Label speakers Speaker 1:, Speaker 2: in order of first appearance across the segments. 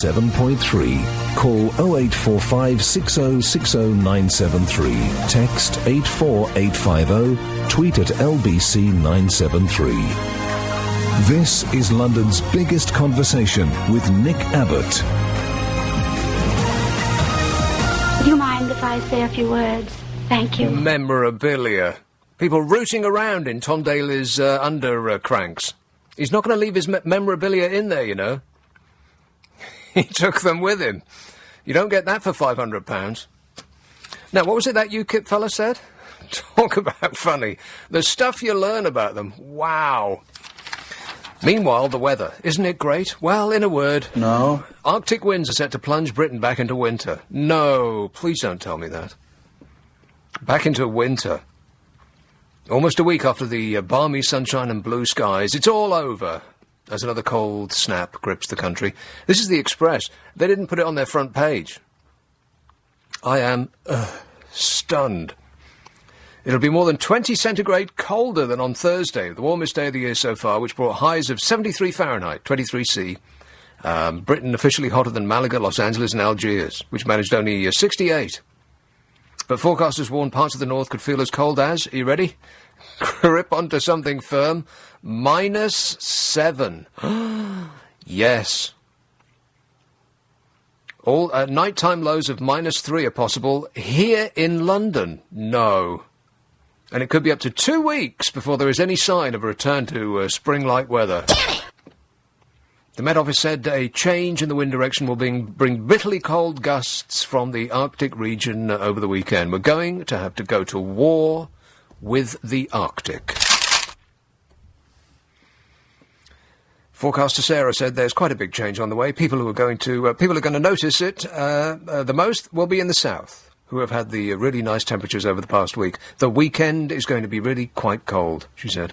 Speaker 1: 7.3. Call 0845 6060973. Text 84850. Tweet at LBC 973. This is London's biggest conversation with Nick Abbott.
Speaker 2: Do you mind if I say a few words? Thank you.
Speaker 3: Memorabilia. People rooting around in Tom Daley's under cranks. He's not going to leave his memorabilia in there, you know. He took them with him. You don't get that for £500. Now, what was it that UKIP fella said? Talk about funny. The stuff you learn about them. Wow. Meanwhile, the weather. Isn't it great? Well, in a word.
Speaker 4: No.
Speaker 3: Arctic winds are set to plunge Britain back into winter. No, please don't tell me that. Back into winter. Almost a week after the balmy sunshine and blue skies, it's all over. As another cold snap grips the country. This is the Express. They didn't put it on their front page. I am stunned. It'll be more than 20 centigrade colder than on Thursday, the warmest day of the year so far, which brought highs of 73 Fahrenheit, 23 C. Britain officially hotter than Malaga, Los Angeles and Algiers, which managed only 68. But forecasters warned parts of the north could feel as cold as, are you ready? Grip onto something firm. -7. Yes. All nighttime lows of -3 are possible. Here in London, no. And it could be up to 2 weeks before there is any sign of a return to spring-like weather. Damn it! The Met Office said a change in the wind direction will bring bitterly cold gusts from the Arctic region over the weekend. We're going to have to go to war with the Arctic. Forecaster Sarah said there's quite a big change on the way. People are going to notice it the most will be in the south, who have had the really nice temperatures over the past week. The weekend is going to be really quite cold, she said.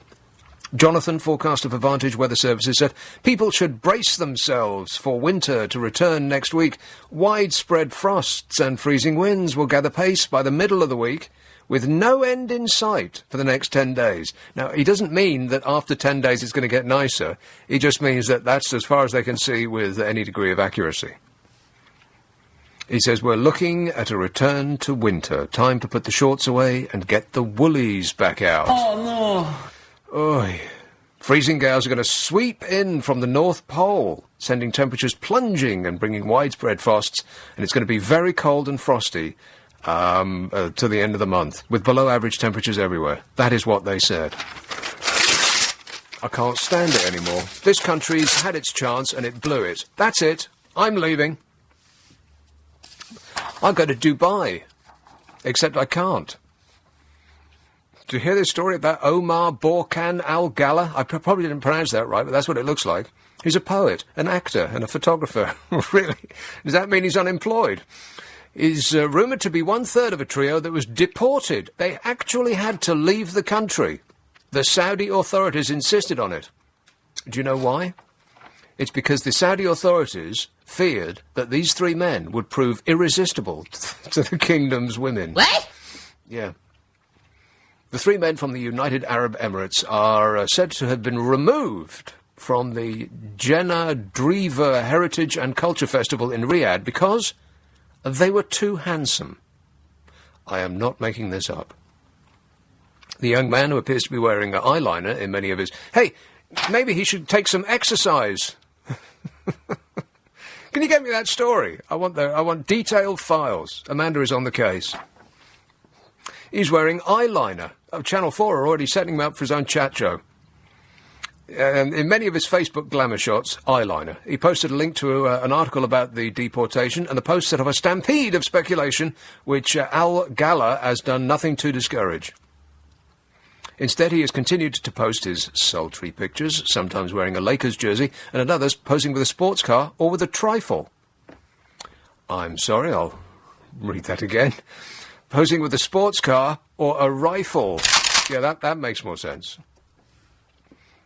Speaker 3: Jonathan, forecaster for Vantage Weather Services, said people should brace themselves for winter to return next week. Widespread frosts and freezing winds will gather pace by the middle of the week, with no end in sight for the next 10 days. Now, he doesn't mean that after 10 days it's going to get nicer. He just means that that's as far as they can see with any degree of accuracy. He says, we're looking at a return to winter. Time to put the shorts away and get the woolies back out.
Speaker 4: Oh, no.
Speaker 3: Oy. Freezing gales are going to sweep in from the North Pole, sending temperatures plunging and bringing widespread frosts, and it's going to be very cold and frosty to the end of the month, with below-average temperatures everywhere. That is what they said. I can't stand it anymore. This country's had its chance, and it blew it. That's it. I'm leaving. I'll go to Dubai, except I can't. Do you hear this story about Omar Borkan Al-Gala? I probably didn't pronounce that right, but that's what it looks like. He's a poet, an actor, and a photographer. Really? Does that mean he's unemployed? Is rumoured to be one-third of a trio that was deported. They actually had to leave the country. The Saudi authorities insisted on it. Do you know why? It's because the Saudi authorities feared that these three men would prove irresistible to the kingdom's women.
Speaker 5: What?
Speaker 3: Yeah. The three men from the United Arab Emirates are said to have been removed from the Jeddah Driva Heritage and Culture Festival in Riyadh because they were too handsome. I am not making this up. The young man, who appears to be wearing eyeliner in many of his... Hey, maybe he should take some exercise. Can you get me that story? I want detailed files. Amanda is on the case. He's wearing eyeliner. Channel 4 are already setting him up for his own chat show. In many of his Facebook glamour shots, eyeliner. He posted a link to an article about the deportation, and the post set off a stampede of speculation, which Al-Gala has done nothing to discourage. Instead, he has continued to post his sultry pictures, sometimes wearing a Lakers jersey, and at others posing with a sports car or with a trifle. I'm sorry, I'll read that again. Posing with a sports car or a rifle. Yeah, that makes more sense.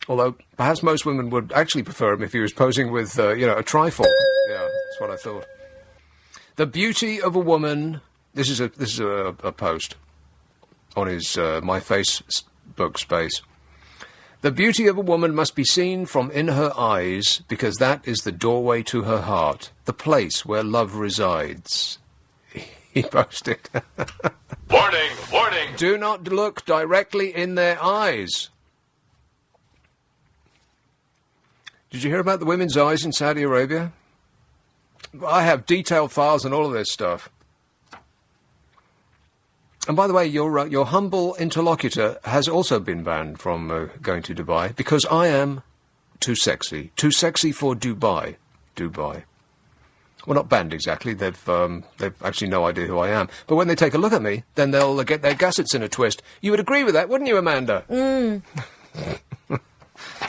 Speaker 3: Although, perhaps most women would actually prefer him if he was posing with, a trifle. Yeah, that's what I thought. The beauty of a woman... This is a post on his My Facebook space. The beauty of a woman must be seen from in her eyes, because that is the doorway to her heart, the place where love resides. He posted.
Speaker 4: Warning, warning.
Speaker 3: Do not look directly in their eyes. Did you hear about the women's eyes in Saudi Arabia? I have detailed files and all of this stuff. And by the way, your humble interlocutor has also been banned from going to Dubai because I am too sexy for Dubai. Dubai. Well, not banned exactly. They've actually no idea who I am. But when they take a look at me, then they'll get their gussets in a twist. You would agree with that, wouldn't you, Amanda?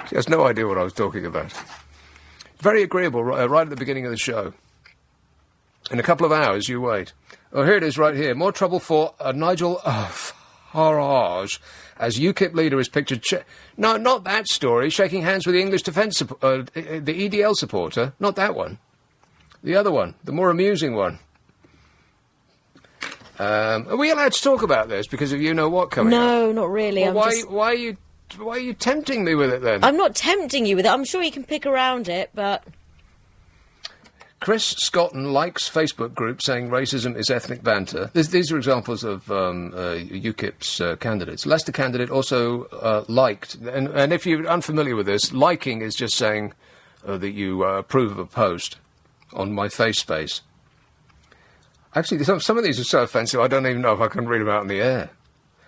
Speaker 3: She has no idea what I was talking about. Very agreeable, right at the beginning of the show. In a couple of hours, you wait. Oh, here it is right here. More trouble for Nigel Farage, as UKIP leader is pictured... No, not that story. Shaking hands with the English defence... the EDL supporter. Not that one. The other one. The more amusing one. Are we allowed to talk about this because of you-know-what coming up?
Speaker 5: No, not really.
Speaker 3: Well, why are you tempting me with it, then?
Speaker 5: I'm not tempting you with it. I'm sure you can pick around it, but...
Speaker 3: Chris Scotton likes Facebook group saying racism is ethnic banter. These are examples of UKIP's candidates. Leicester candidate also liked, and if you're unfamiliar with this, liking is just saying that you approve of a post on my face space. Actually, some of these are so offensive I don't even know if I can read them out in the air.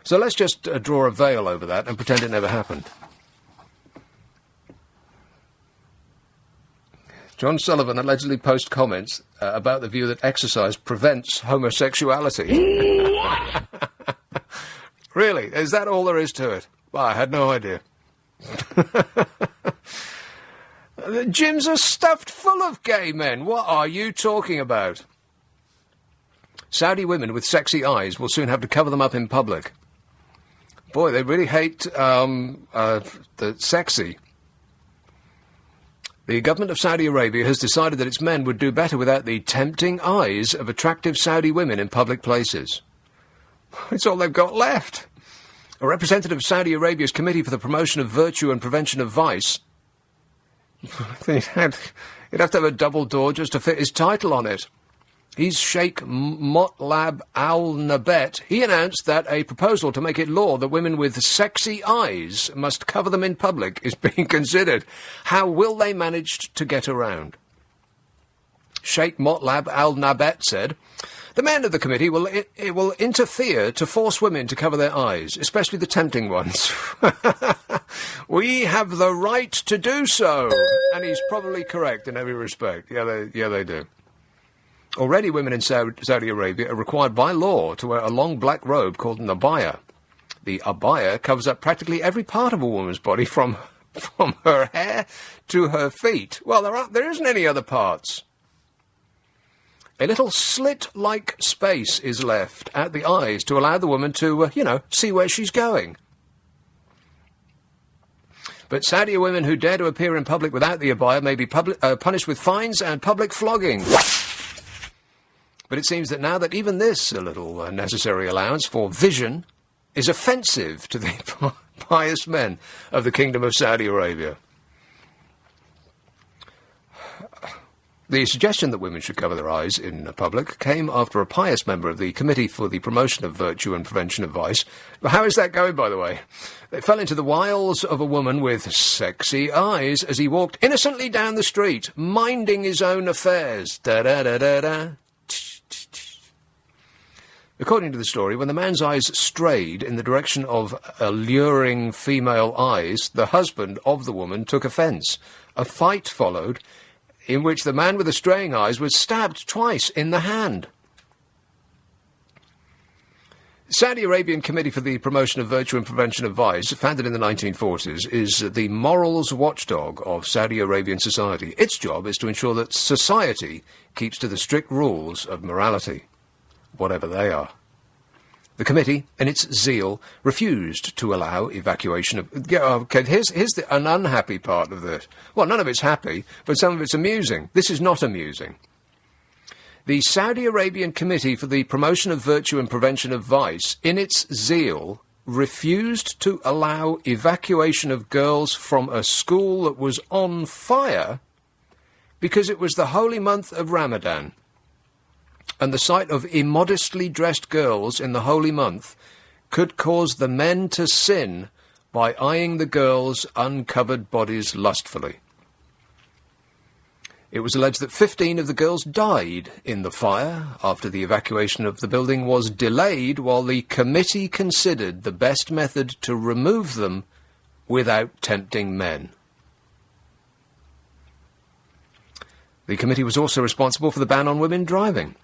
Speaker 3: So let's just draw a veil over that and pretend it never happened. John Sullivan allegedly posts comments about the view that exercise prevents homosexuality. Really? Is that all there is to it? Well, I had no idea. The gyms are stuffed full of gay men. What are you talking about? Saudi women with sexy eyes will soon have to cover them up in public. Boy, they really hate the sexy. The government of Saudi Arabia has decided that its men would do better without the tempting eyes of attractive Saudi women in public places. It's all they've got left. A representative of Saudi Arabia's Committee for the Promotion of Virtue and Prevention of Vice... You'd have to have a double door just to fit his title on it. He's Sheikh Motlab Al-Nabet. He announced that a proposal to make it law that women with sexy eyes must cover them in public is being considered. How will they manage to get around? Sheikh Motlab Al-Nabet said, the men of the committee will interfere to force women to cover their eyes, especially the tempting ones. We have the right to do so. And he's probably correct in every respect. Yeah, they do. Already women in Saudi Arabia are required by law to wear a long black robe called an abaya. The abaya covers up practically every part of a woman's body from her hair to her feet. Well, there isn't any other parts. A little slit-like space is left at the eyes to allow the woman to, see where she's going. But Saudi women who dare to appear in public without the abaya may be punished with fines and public flogging. But it seems that now that even this little necessary allowance for vision is offensive to the pious men of the Kingdom of Saudi Arabia. The suggestion that women should cover their eyes in public came after a pious member of the Committee for the Promotion of Virtue and Prevention of Vice... How is that going, by the way? They fell into the wiles of a woman with sexy eyes as he walked innocently down the street, minding his own affairs. Da-da-da-da-da. According to the story, when the man's eyes strayed in the direction of alluring female eyes, the husband of the woman took offence. A fight followed, in which the man with the straying eyes was stabbed twice in the hand. The Saudi Arabian Committee for the Promotion of Virtue and Prevention of Vice, founded in the 1940s, is the morals watchdog of Saudi Arabian society. Its job is to ensure that society keeps to the strict rules of morality, whatever they are. The committee, in its zeal, refused to allow evacuation of... here's an unhappy part of this. Well, none of it's happy, but some of it's amusing. This is not amusing. The Saudi Arabian Committee for the Promotion of Virtue and Prevention of Vice, in its zeal, refused to allow evacuation of girls from a school that was on fire because it was the holy month of Ramadan, and the sight of immodestly dressed girls in the holy month could cause the men to sin by eyeing the girls' uncovered bodies lustfully. It was alleged that 15 of the girls died in the fire after the evacuation of the building was delayed while the committee considered the best method to remove them without tempting men. The committee was also responsible for the ban on women driving.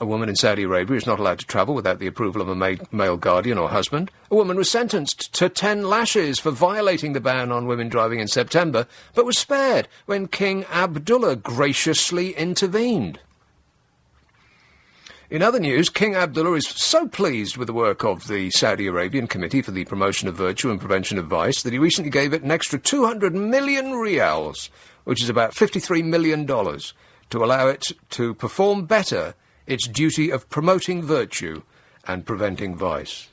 Speaker 3: A woman in Saudi Arabia is not allowed to travel without the approval of a male guardian or husband. A woman was sentenced to 10 lashes for violating the ban on women driving in September, but was spared when King Abdullah graciously intervened. In other news, King Abdullah is so pleased with the work of the Saudi Arabian Committee for the Promotion of Virtue and Prevention of Vice that he recently gave it an extra 200 million riyals, which is about $53 million, to allow it to perform better its duty of promoting virtue and preventing vice.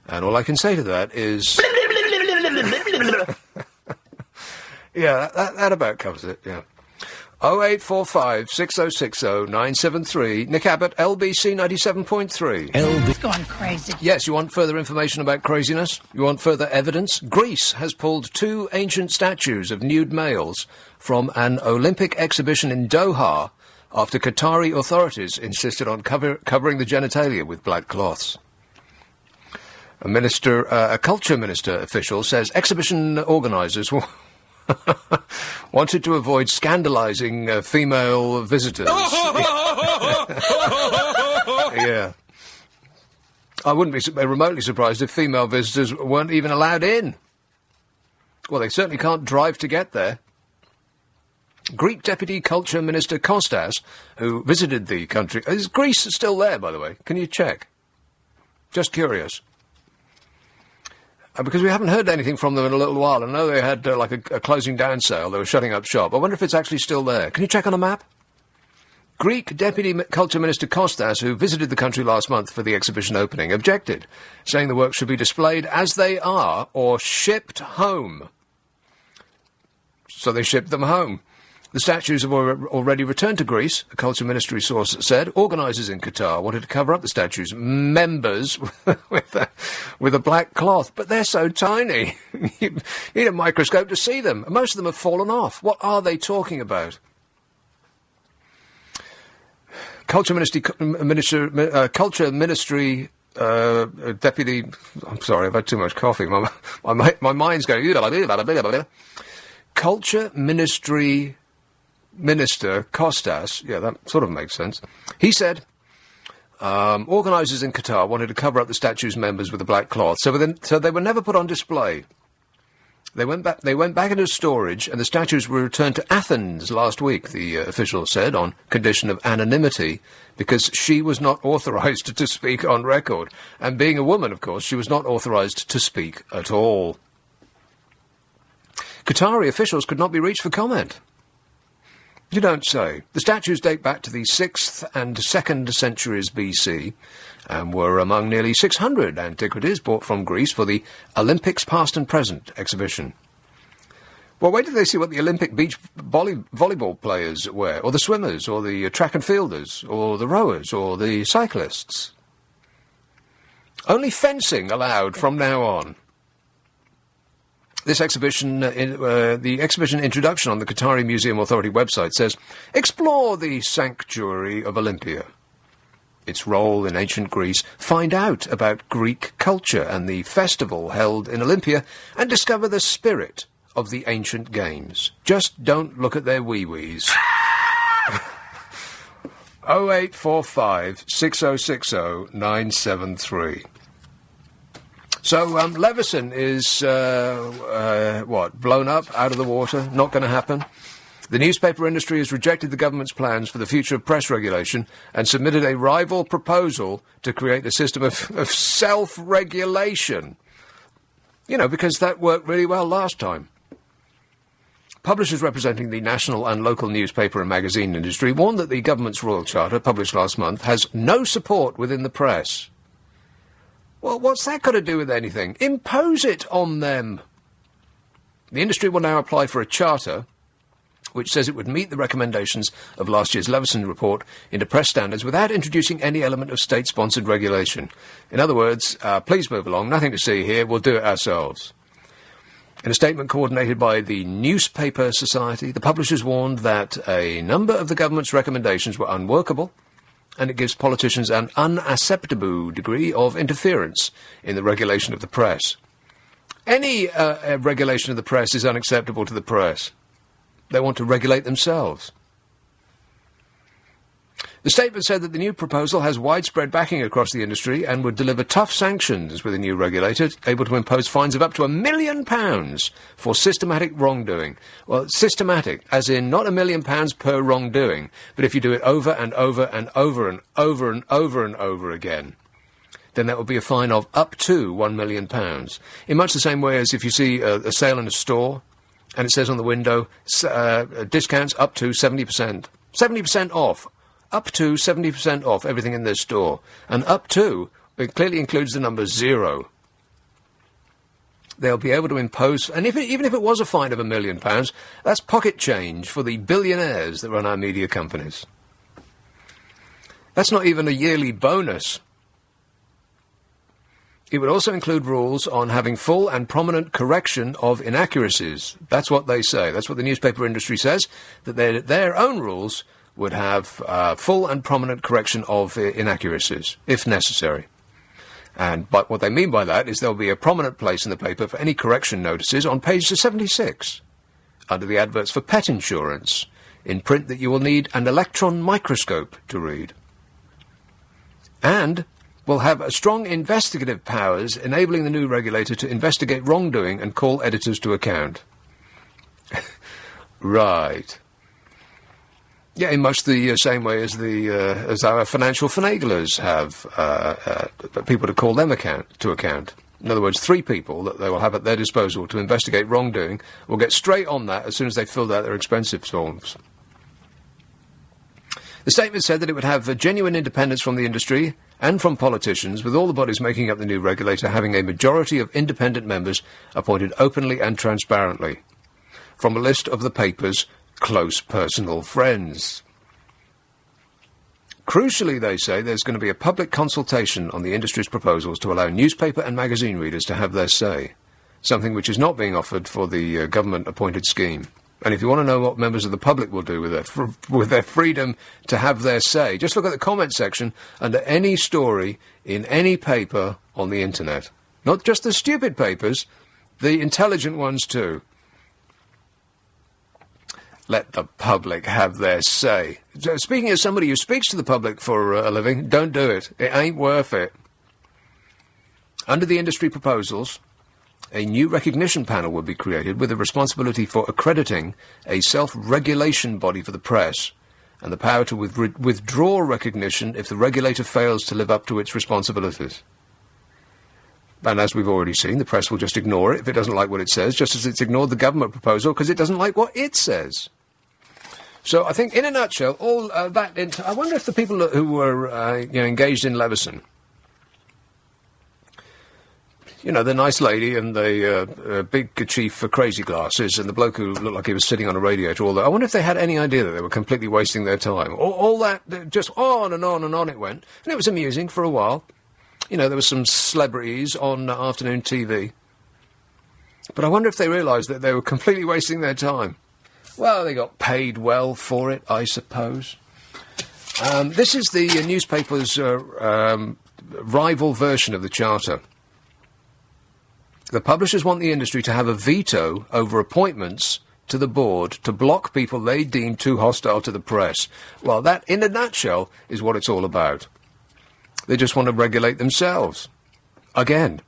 Speaker 3: And all I can say to that is... yeah, that about covers it, yeah. 0845 6060 973. Nick Abbott, LBC 97.3.
Speaker 6: It's gone crazy.
Speaker 3: Yes, you want further information about craziness? You want further evidence? Greece has pulled 2 ancient statues of nude males from an Olympic exhibition in Doha after Qatari authorities insisted on covering the genitalia with black cloths. A culture minister official says exhibition organisers wanted to avoid scandalising female visitors. Yeah. I wouldn't be remotely surprised if female visitors weren't even allowed in. Well, they certainly can't drive to get there. Greek Deputy Culture Minister Kostas, who visited the country... Is Greece still there, by the way? Can you check? Just curious. Because we haven't heard anything from them in a little while. I know they had like a closing down sale. They were shutting up shop. I wonder if it's actually still there. Can you check on a map? Greek Deputy Culture Minister Kostas, who visited the country last month for the exhibition opening, objected, saying the works should be displayed as they are or shipped home. So they shipped them home. The statues have already returned to Greece, a culture ministry source said. Organisers in Qatar wanted to cover up the statues' members with a black cloth, but they're so tiny. You need a microscope to see them. Most of them have fallen off. What are they talking about? Culture Ministry Deputy... I'm sorry, I've had too much coffee. My mind's going... Culture Ministry Minister Kostas, yeah, that sort of makes sense. He said, organisers in Qatar wanted to cover up the statue's members with a black cloth, so they were never put on display. They went back into storage, and the statues were returned to Athens last week, the official said, on condition of anonymity, because she was not authorised to speak on record. And being a woman, of course, she was not authorised to speak at all. Qatari officials could not be reached for comment. You don't say. The statues date back to the 6th and 2nd centuries BC and were among nearly 600 antiquities brought from Greece for the Olympics Past and Present exhibition. Well, wait till they see what the Olympic beach volleyball players wear, or the swimmers, or the track and fielders, or the rowers, or the cyclists. Only fencing allowed from now on. This exhibition, the exhibition introduction on the Qatari Museum Authority website says, explore the sanctuary of Olympia, its role in ancient Greece, find out about Greek culture and the festival held in Olympia, and discover the spirit of the ancient games. Just don't look at their wee-wees. 0845 6060 973. So, Leveson is, blown up, out of the water, not going to happen. The newspaper industry has rejected the government's plans for the future of press regulation and submitted a rival proposal to create a system of self-regulation. You know, because that worked really well last time. Publishers representing the national and local newspaper and magazine industry warned that the government's Royal Charter, published last month, has no support within the press. Well, what's that got to do with anything? Impose it on them. The industry will now apply for a charter which says it would meet the recommendations of last year's Leveson report into press standards without introducing any element of state-sponsored regulation. In other words, please move along, nothing to see here, we'll do it ourselves. In a statement coordinated by the Newspaper Society, the publishers warned that a number of the government's recommendations were unworkable, and it gives politicians an unacceptable degree of interference in the regulation of the press. Any regulation of the press is unacceptable to the press. They want to regulate themselves. The statement said that the new proposal has widespread backing across the industry and would deliver tough sanctions with a new regulator able to impose fines of up to £1 million for systematic wrongdoing. Well, systematic, as in not £1 million per wrongdoing, but if you do it over and over and over and over and over and over again, then that would be a fine of up to £1 million. In much the same way as if you see a sale in a store, and it says on the window, discounts up to 70%. 70% off. Up to 70% off everything in this store. And up to, it clearly includes the number 0. They'll be able to impose, and even if it was a fine of £1 million, that's pocket change for the billionaires that run our media companies. That's not even a yearly bonus. It would also include rules on having full and prominent correction of inaccuracies. That's what they say. That's what the newspaper industry says, that their own rules would have full and prominent correction of inaccuracies, if necessary. But what they mean by that is there'll be a prominent place in the paper for any correction notices on page 76, under the adverts for pet insurance, in print that you will need an electron microscope to read. And will have a strong investigative powers, enabling the new regulator to investigate wrongdoing and call editors to account. Right. Yeah, in much the same way as as our financial finaglers have people to call them to account. In other words, 3 people that they will have at their disposal to investigate wrongdoing will get straight on that as soon as they filled out their expensive forms. The statement said that it would have a genuine independence from the industry and from politicians, with all the bodies making up the new regulator having a majority of independent members appointed openly and transparently from a list of the paper's close personal friends. Crucially, they say, there's going to be a public consultation on the industry's proposals to allow newspaper and magazine readers to have their say, something which is not being offered for the government-appointed scheme. And if you want to know what members of the public will do with their freedom to have their say, just look at the comment section under any story in any paper on the internet. Not just the stupid papers, the intelligent ones too. Let the public have their say. Speaking as somebody who speaks to the public for a living, don't do it. It ain't worth it. Under the industry proposals, a new recognition panel would be created with the responsibility for accrediting a self-regulation body for the press and the power to withdraw recognition if the regulator fails to live up to its responsibilities. And as we've already seen, the press will just ignore it if it doesn't like what it says, just as it's ignored the government proposal because it doesn't like what it says. So I think, in a nutshell, all that... I wonder if the people who were engaged in Leveson, you know, the nice lady and the big chief for crazy glasses and the bloke who looked like he was sitting on a radiator, all that, I wonder if they had any idea that they were completely wasting their time. All that, just on and on and on it went. And it was amusing for a while. You know, there were some celebrities on afternoon TV. But I wonder if they realised that they were completely wasting their time. Well, they got paid well for it, I suppose. This is the newspaper's rival version of the Charter. The publishers want the industry to have a veto over appointments to the board to block people they deem too hostile to the press. Well, that, in a nutshell, is what it's all about. They just want to regulate themselves. Again.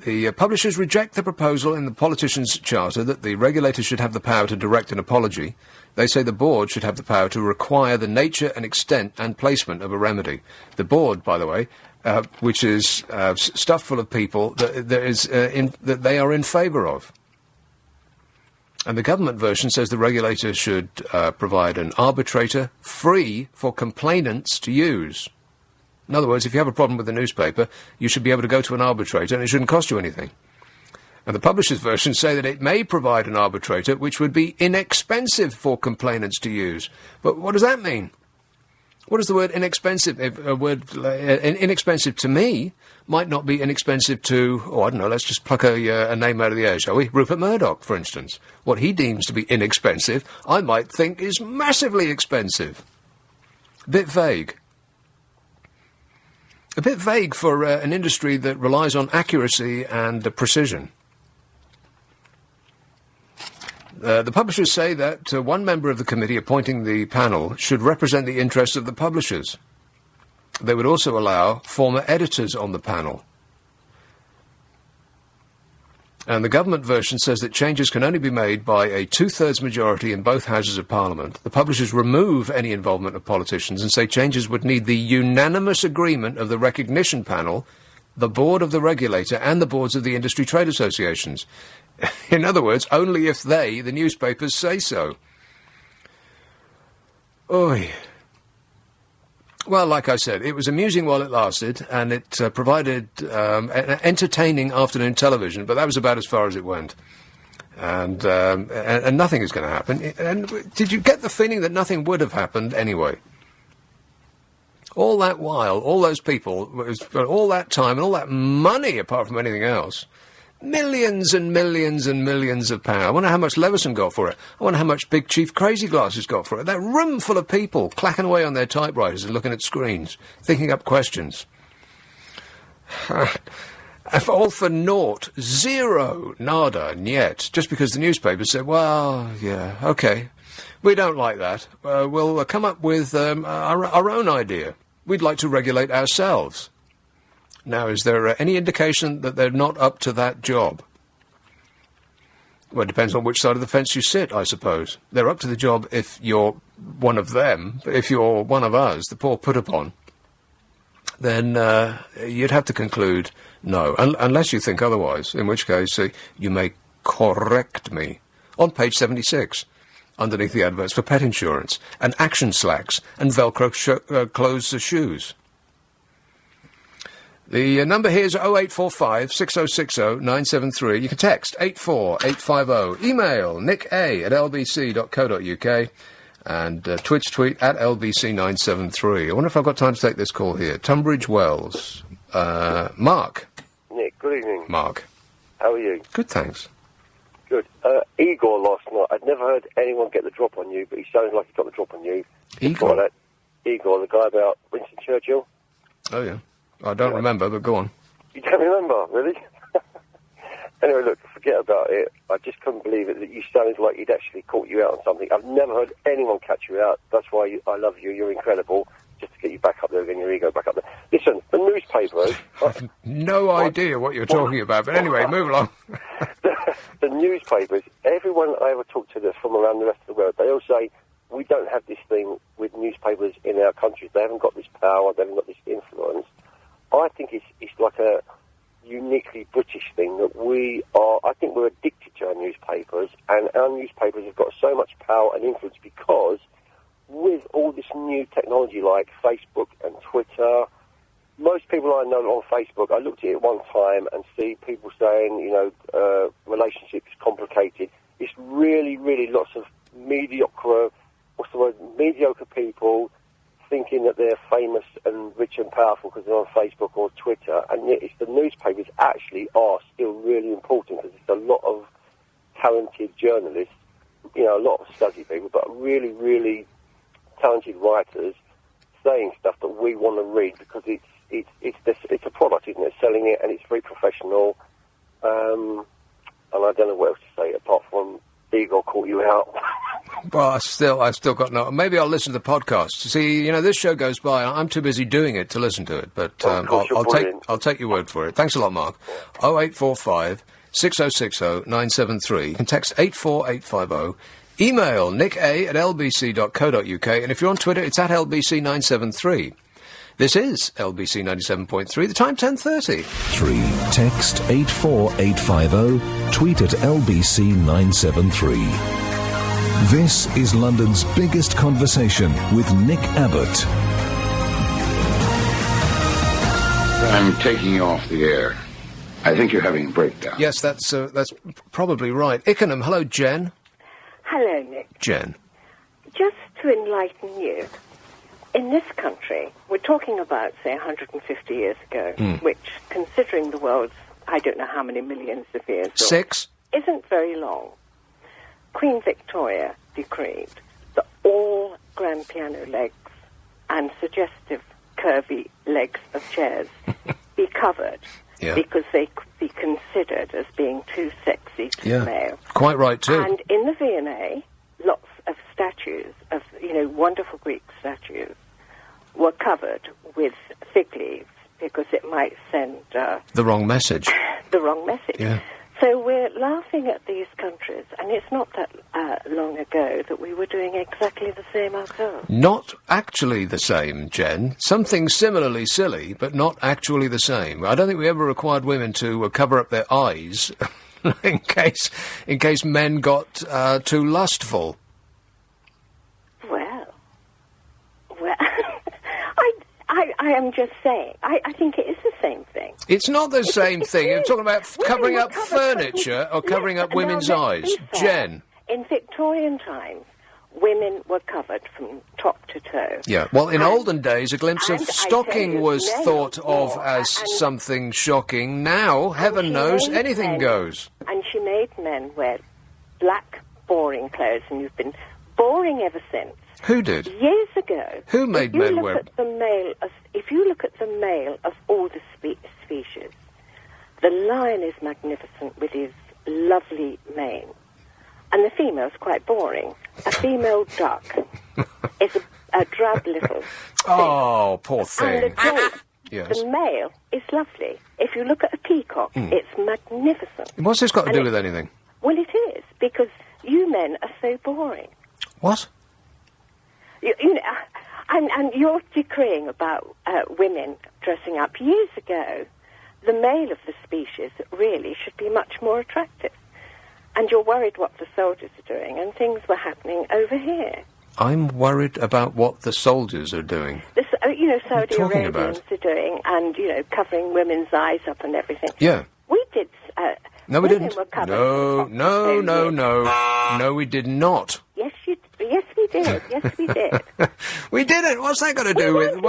Speaker 3: The publishers reject the proposal in the politicians' charter that the regulator should have the power to direct an apology. They say the board should have the power to require the nature and extent and placement of a remedy. The board, by the way, which is stuffed full of people that they are in favour of. And the government version says the regulator should provide an arbitrator free for complainants to use. In other words, if you have a problem with the newspaper, you should be able to go to an arbitrator and it shouldn't cost you anything. And the publisher's versions say that it may provide an arbitrator which would be inexpensive for complainants to use. But what does that mean? What is the word inexpensive? Inexpensive to me might not be inexpensive to, I don't know, let's just pluck a name out of the air, shall we? Rupert Murdoch, for instance. What he deems to be inexpensive, I might think is massively expensive. A bit vague. A bit vague for an industry that relies on accuracy and precision. The publishers say that one member of the committee appointing the panel should represent the interests of the publishers. They would also allow former editors on the panel. And the government version says that changes can only be made by a two-thirds majority in both houses of Parliament. The publishers remove any involvement of politicians and say changes would need the unanimous agreement of the recognition panel, the board of the regulator, and the boards of the industry trade associations. In other words, only if they, the newspapers, say so. Oy. Well, like I said, it was amusing while it lasted, and it provided an entertaining afternoon television, but that was about as far as it went. And nothing is going to happen. And did you get the feeling that nothing would have happened anyway? All that while, all those people, all that time, and all that money, apart from anything else, millions and millions and millions of pounds. I wonder how much Leveson got for it. I wonder how much Big Chief Crazy Glasses got for it. That room full of people clacking away on their typewriters and looking at screens, thinking up questions. All for naught. Zero. Nada. Niet. Just because the newspaper said, well, yeah, okay. We don't like that. We'll come up with our own idea. We'd like to regulate ourselves. Now, is there any indication that they're not up to that job? Well, it depends on which side of the fence you sit, I suppose. They're up to the job if you're one of them. But if you're one of us, the poor put-upon, then you'd have to conclude no, unless you think otherwise, in which case you may correct me. On page 76, underneath the adverts for pet insurance, and action slacks, and Velcro clothes shoes. The number here is 0845 6060 973. You can text 84850. Email nicka@lbc.co.uk and tweet at lbc973. I wonder if I've got time to take this call here. Tunbridge Wells. Mark.
Speaker 6: Nick, good evening.
Speaker 3: Mark.
Speaker 6: How are you?
Speaker 3: Good, thanks.
Speaker 6: Good. Igor last night. I'd never heard anyone get the drop on you, but he sounded like he got the drop on you.
Speaker 3: Igor?
Speaker 6: Igor, the guy about Winston Churchill.
Speaker 3: Oh, yeah. I don't remember, but go on.
Speaker 6: You don't remember, really? Anyway, look, forget about it. I just couldn't believe it that you sounded like he'd actually caught you out on something. I've never heard anyone catch you out. That's why I love you. You're incredible. Just to get you back up there again, your ego back up there. Listen, the newspapers...
Speaker 3: I've no idea what you're talking about, but anyway, move along.
Speaker 6: The newspapers, everyone I ever talk to that's from around the rest of the world, they all say, we don't have this thing with newspapers in our countries. They haven't got this power, they haven't got this influence. I think it's like a uniquely British thing that I think we're addicted to our newspapers, and our newspapers have got so much power and influence because with all this new technology like Facebook and Twitter, most people I know on Facebook, I looked at it one time and see people saying, relationships complicated. It's really, really lots of mediocre people thinking that they're famous and rich and powerful because they're on Facebook or Twitter, and yet it's the newspapers actually are still really important because there's a lot of talented journalists, a lot of study people, but really, really talented writers saying stuff that we want to read because it's a product, isn't it? Selling it, and it's very professional. And I don't know what else to say apart from Igor caught you out.
Speaker 3: Well, I've still got no... Maybe I'll listen to the podcast. See, this show goes by. I'm too busy doing it to listen to it, but I'll take your word for it. Thanks a lot, Mark. 0845 6060 973. You can text 84850. Email nicka@lbc.co.uk, and if you're on Twitter, it's at lbc973. This is LBC 97.3, the time 10:30.
Speaker 1: 3. Text 84850. Tweet at LBC 973. This is London's biggest conversation with Nick Abbott.
Speaker 7: I'm taking you off the air. I think you're having a breakdown.
Speaker 3: Yes, that's probably right. Ickenham, hello, Jen.
Speaker 8: Hello, Nick.
Speaker 3: Jen.
Speaker 8: Just to enlighten you, in this country, we're talking about, say, 150 years ago, which, considering the world's, I don't know how many millions of years,
Speaker 3: 6?
Speaker 8: Isn't very long. Queen Victoria decreed that all grand piano legs and suggestive curvy legs of chairs be covered because they could be considered as being too sexy to the male.
Speaker 3: Quite right, too.
Speaker 8: And in the V&A, lots of statues of, wonderful Greek statues were covered with fig leaves because it might send...
Speaker 3: the wrong message.
Speaker 8: The wrong message.
Speaker 3: Yeah.
Speaker 8: So we're laughing at these countries, and it's not that long ago that we were doing exactly the same ourselves.
Speaker 3: Not actually the same, Jen. Something similarly silly, but not actually the same. I don't think we ever required women to cover up their eyes in case men got too lustful.
Speaker 8: Well, I am just saying, I think it is the same thing.
Speaker 3: It's not the same thing. You're talking about covering up furniture or covering up women's eyes. Jen.
Speaker 8: In Victorian times, women were covered from top to toe.
Speaker 3: Yeah, well, in olden days, a glimpse of stocking was thought of as something shocking. Now, heaven knows, anything goes.
Speaker 8: And she made men wear black, boring clothes, and you've been boring ever since.
Speaker 3: Who did?
Speaker 8: Years ago.
Speaker 3: Who made men wear...
Speaker 8: If you look at the male of all the species, the lion is magnificent with his lovely mane. And the female's quite boring. A female duck is a drab little thing.
Speaker 3: Oh, poor thing.
Speaker 8: And
Speaker 3: Yes.
Speaker 8: the male is lovely. If you look at a peacock, it's magnificent.
Speaker 3: What's this got to do with anything?
Speaker 8: Well, it is, because you men are so boring.
Speaker 3: What?
Speaker 8: And you're decreeing about women dressing up. Years ago, the male of the species really should be much more attractive. And you're worried what the soldiers are doing, and things were happening over here.
Speaker 3: I'm worried about what the soldiers are doing.
Speaker 8: Saudi Arabians are doing, and, covering women's eyes up and everything.
Speaker 3: Yeah.
Speaker 8: We did...
Speaker 3: no, we didn't.
Speaker 8: No,
Speaker 3: No, we did not.
Speaker 8: Yes, we did. Yes, we did.
Speaker 3: We didn't. What's that got to do with...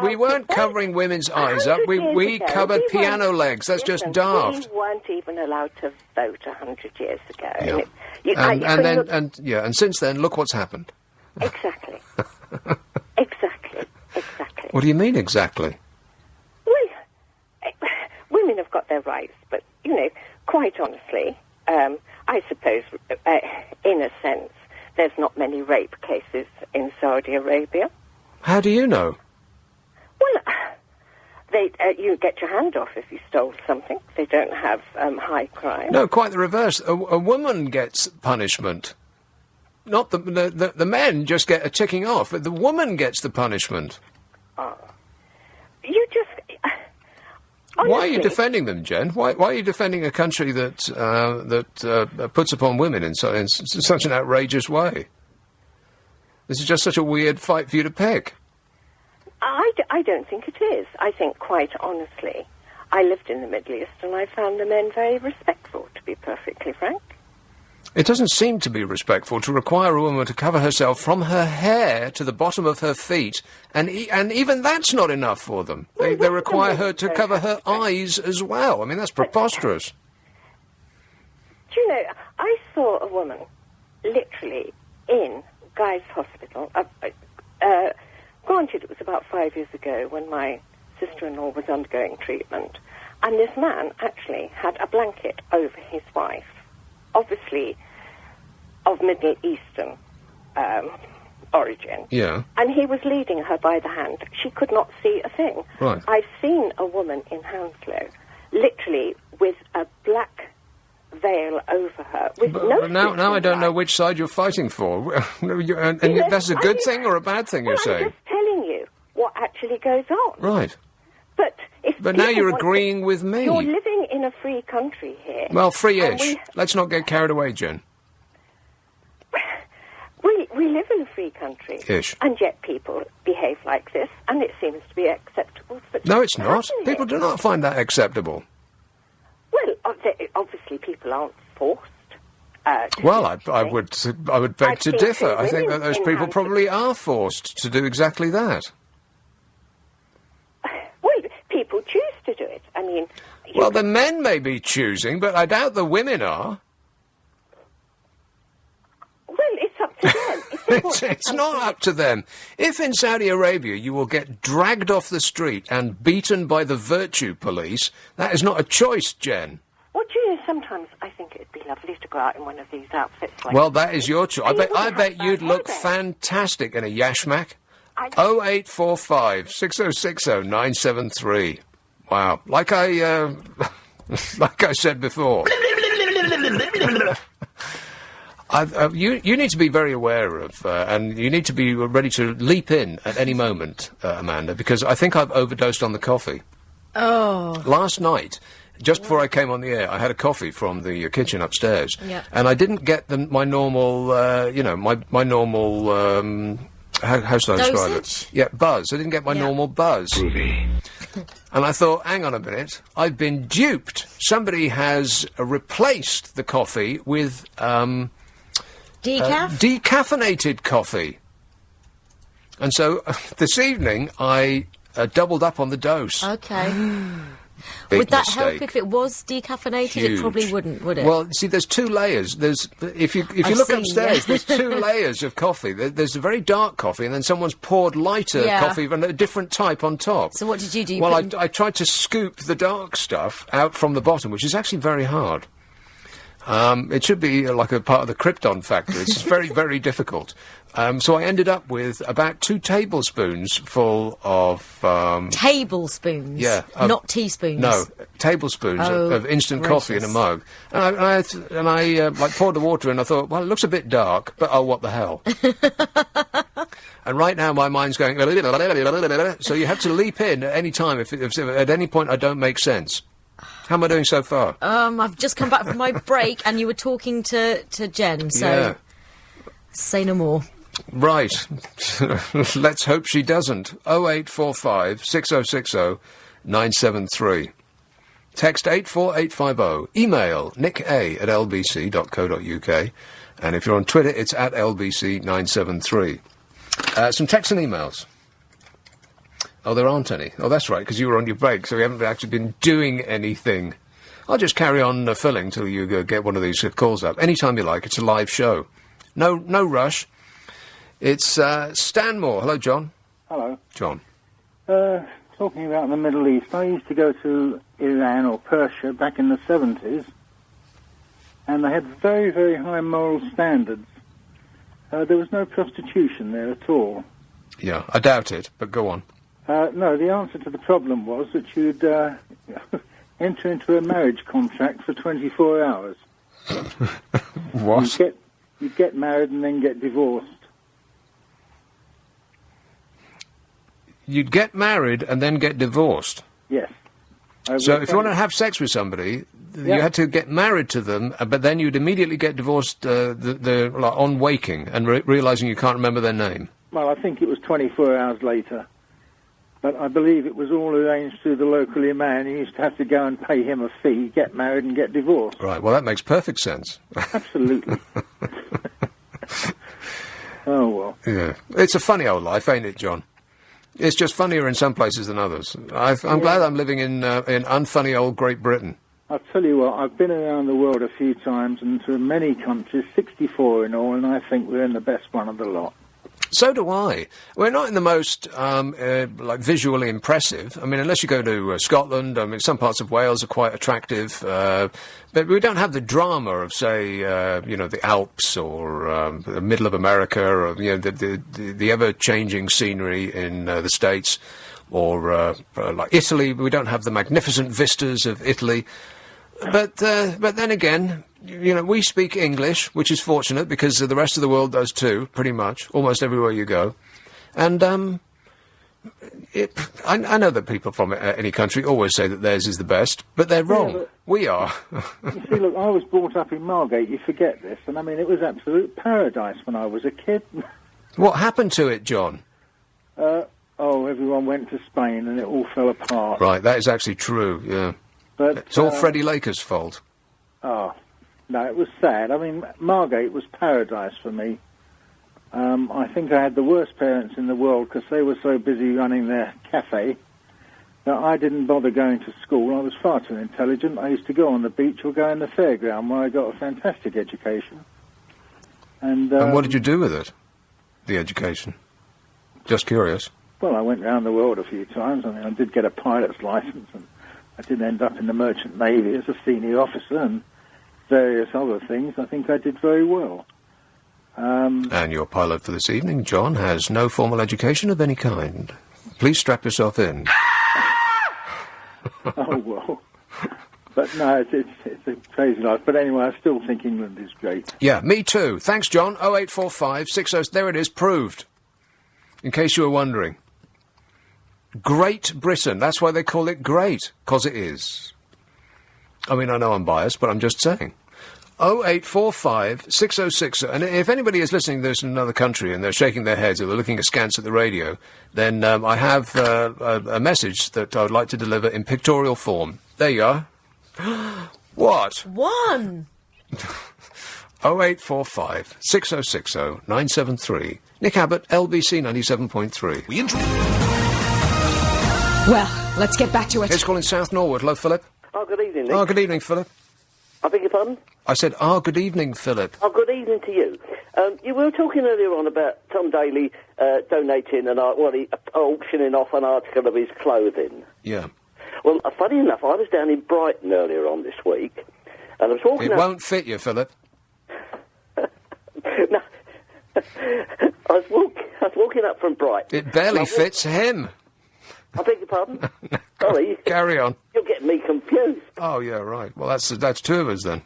Speaker 3: We weren't covering women's eyes up. We covered piano legs. That's just daft.
Speaker 8: We weren't even allowed to vote 100 years ago.
Speaker 3: Yeah. And since then, look what's happened.
Speaker 8: Exactly. Exactly.
Speaker 3: What do you mean, exactly?
Speaker 8: Well, women have got their rights, but, quite honestly, I suppose, in a sense, there's not many rape cases in Saudi Arabia.
Speaker 3: How do you know?
Speaker 8: Well, you get your hand off if you stole something. They don't have high crime.
Speaker 3: No, quite the reverse. A woman gets punishment. Not the men just get a ticking off, but the woman gets the punishment.
Speaker 8: You just... honestly,
Speaker 3: why are you defending them, Jen? Why are you defending a country that puts upon women in such an outrageous way? This is just such a weird fight for you to pick.
Speaker 8: I don't think it is. I think, quite honestly, I lived in the Middle East and I found the men very respectful, to be perfectly frank.
Speaker 3: It doesn't seem to be respectful to require a woman to cover herself from her hair to the bottom of her feet, and even that's not enough for them. They require her to cover her eyes as well. I mean, that's preposterous.
Speaker 8: Do you know, I saw a woman literally in Guy's Hospital. Granted, it was about 5 years ago when my sister-in-law was undergoing treatment, and this man actually had a blanket over his wife, obviously of Middle Eastern origin.
Speaker 3: Yeah.
Speaker 8: And he was leading her by the hand. She could not see a thing.
Speaker 3: Right.
Speaker 8: I've seen a woman in Hounslow, literally with a black veil over her.
Speaker 3: Now I don't know which side you're fighting for. and that's a good thing or a bad thing, you're saying?
Speaker 8: I'm just telling you what actually goes on.
Speaker 3: Right.
Speaker 8: But
Speaker 3: now you're agreeing with me.
Speaker 8: You're living in a free country here.
Speaker 3: Well, free-ish. Let's not get carried away, Jen.
Speaker 8: We live in a free country.
Speaker 3: Ish.
Speaker 8: And yet people behave like this, and it seems to be acceptable for
Speaker 3: No, it's not.
Speaker 8: Certainly.
Speaker 3: People do not find that acceptable.
Speaker 8: Well, obviously people aren't forced.
Speaker 3: Well, I would beg
Speaker 8: I've
Speaker 3: to
Speaker 8: seen
Speaker 3: differ.
Speaker 8: two
Speaker 3: I think
Speaker 8: women
Speaker 3: that those
Speaker 8: in
Speaker 3: people
Speaker 8: Hampstead.
Speaker 3: probably are forced to do exactly that.
Speaker 8: Well, people choose to do it. I mean...
Speaker 3: Well, the men may be choosing, but I doubt the women are.
Speaker 8: Well, it's up to them. If they want
Speaker 3: It's
Speaker 8: to
Speaker 3: not up to them. If in Saudi Arabia you will get dragged off the street and beaten by the virtue police, that is not a choice, Jen.
Speaker 8: Well, do you know, sometimes I think it'd be lovely to go out in one of these outfits. Like
Speaker 3: Well, that is your choice.
Speaker 8: And you
Speaker 3: I
Speaker 8: wouldn't
Speaker 3: bet
Speaker 8: have bad
Speaker 3: you'd look
Speaker 8: hair then.
Speaker 3: fantastic in a yashmak.
Speaker 8: I-
Speaker 3: 0845 6060 973. Wow. Like I said before. You need to be very aware of, and you need to be ready to leap in at any moment, Amanda, because I think I've overdosed on the coffee.
Speaker 5: Oh.
Speaker 3: Last night, just before I came on the air, I had a coffee from the kitchen upstairs,
Speaker 5: Yeah.
Speaker 3: and I didn't get my normal, my normal, how should I describe
Speaker 5: Dosage?
Speaker 3: it? Yeah, buzz. I didn't get my
Speaker 5: Yeah.
Speaker 3: normal buzz.
Speaker 7: Groovy.
Speaker 3: And I thought, hang on a minute, I've been duped. Somebody has replaced the coffee with
Speaker 5: Decaf?
Speaker 3: decaffeinated coffee. And so this evening I doubled up on the dose.
Speaker 5: Okay.
Speaker 3: Big
Speaker 5: Would that
Speaker 3: mistake.
Speaker 5: help if it was decaffeinated? It probably
Speaker 3: Huge.
Speaker 5: wouldn't, would it?
Speaker 3: Well, see, there's two layers. There's if you
Speaker 5: I've
Speaker 3: look
Speaker 5: seen,
Speaker 3: upstairs,
Speaker 5: yeah.
Speaker 3: there's two layers of coffee. There's a very dark coffee, and then someone's poured lighter
Speaker 5: Yeah.
Speaker 3: coffee of a different type on top.
Speaker 5: So what did you do? You
Speaker 3: Well,
Speaker 5: put
Speaker 3: I tried to scoop the dark stuff out from the bottom, which is actually very hard. It should be like a part of the Krypton factor. It's very, very difficult. So I ended up with about 2 tablespoons full of...
Speaker 5: tablespoons?
Speaker 3: yeah.
Speaker 5: Not teaspoons?
Speaker 3: No, tablespoons
Speaker 5: Oh,
Speaker 3: of instant coffee in a
Speaker 5: gracious.
Speaker 3: mug. And I like poured the water in. I thought, well, it looks a bit dark, but oh, what the hell? And right now my mind's going... So you have to leap in at any time if at any point I don't make sense. How am I doing so far?
Speaker 5: I've just come back from my break and you were talking to Jen, so
Speaker 3: Yeah.
Speaker 5: say no more.
Speaker 3: Right. Let's hope she doesn't. 0845 6060 973. Text 84850. Email nicka@lbc.co.uk. And if you're on Twitter, it's at lbc973. Some texts and emails. Oh, there aren't any. Oh, that's right, because you were on your break, so we haven't actually been doing anything. I'll just carry on filling till you get one of these calls up. Anytime you like. It's a live show. No rush. It's Stanmore. Hello, John.
Speaker 9: Hello.
Speaker 3: John.
Speaker 9: Talking about the Middle East, I used to go to Iran or Persia back in the 70s, and they had very, very high moral standards. There was no prostitution there at all.
Speaker 3: Yeah, I doubt it, but go on.
Speaker 9: No, the answer to the problem was that you'd enter into a marriage contract for 24 hours.
Speaker 3: What?
Speaker 9: You'd get married and then get divorced.
Speaker 3: You'd get married and then get divorced.
Speaker 9: Yes.
Speaker 3: So if you want to have sex with somebody, you
Speaker 9: Yeah.
Speaker 3: had to get married to them, but then you'd immediately get divorced like, on waking and realising you can't remember their name.
Speaker 9: Well, I think it was 24 hours later. But I believe it was all arranged through the local imam. You used to have to go and pay him a fee, get married and get divorced.
Speaker 3: Right, well, that makes perfect sense.
Speaker 9: Absolutely. Oh, well.
Speaker 3: Yeah. It's a funny old life, ain't it, John? It's just funnier in some places than others. I'm glad I'm living in unfunny old Great Britain.
Speaker 9: I'll tell you what, I've been around the world a few times and to many countries, 64 in all, and I think we're in the best one of the lot.
Speaker 3: So do I. We're not in the most like visually impressive. I mean, unless you go to Scotland. I mean, some parts of Wales are quite attractive, but we don't have the drama of, say, the Alps or the middle of America, or the ever-changing scenery in the States, or like Italy. We don't have the magnificent vistas of Italy. But then again, we speak English, which is fortunate because the rest of the world does too, pretty much, almost everywhere you go. And I know that people from any country always say that theirs is the best, but they're wrong.
Speaker 9: but-
Speaker 3: We are.
Speaker 9: You see, look, I was brought up in Margate, you forget this, and I mean, it was absolute paradise when I was a kid.
Speaker 3: What happened to it, John?
Speaker 9: A everyone went to Spain and it all fell apart.
Speaker 3: Right, that is actually true, yeah.
Speaker 9: But
Speaker 3: It's all Freddie Laker's fault.
Speaker 9: Oh, no, it was sad. I mean, Margate was paradise for me. I think I had the worst parents in the world because they were so busy running their cafe that I didn't bother going to school. I was far too intelligent. I used to go on the beach or go in the fairground where I got a fantastic education. And
Speaker 3: what did you do with it, the education? Just curious.
Speaker 9: Well, I went around the world a few times. I mean, I did get a pilot's license, and I did end up in the Merchant Navy as a senior officer and various other things. I think I did very well.
Speaker 3: And your pilot for this evening, John, has no formal education of any kind. Please strap yourself in.
Speaker 9: Oh, well. But no, it's a crazy life. But anyway, I still think England is great.
Speaker 3: Yeah, me too. Thanks, John. 0845 60... There it is, proved. In case you were wondering. Great Britain. That's why they call it great. 'Cause it is. I mean, I know I'm biased, but I'm just saying. 0845 6060. And if anybody is listening to this in another country and they're shaking their heads or they're looking askance at the radio, then I have a message that I would like to deliver in pictorial form. There you are. What?
Speaker 5: 1.
Speaker 3: 0845 6060 973. Nick Abbott, LBC 97.3.
Speaker 10: Well, let's get back to it.
Speaker 3: Here's calling South Norwood. Hello, Philip.
Speaker 11: Oh, good evening, Nick.
Speaker 3: Oh, good evening, Philip.
Speaker 11: I beg your pardon?
Speaker 3: I said, good evening, Philip.
Speaker 11: Oh, good evening to you. You were talking earlier on about Tom Daly donating auctioning off an article of his clothing.
Speaker 3: Yeah.
Speaker 11: Well, funny enough, I was down in Brighton earlier on this week, and I was walking
Speaker 3: It won't fit you, Philip.
Speaker 11: No. I was walking up from Brighton.
Speaker 3: It barely fits him.
Speaker 11: I beg your pardon? Sorry.
Speaker 3: Carry on.
Speaker 11: You're getting me confused.
Speaker 3: Oh, yeah, right. Well, that's two of us then.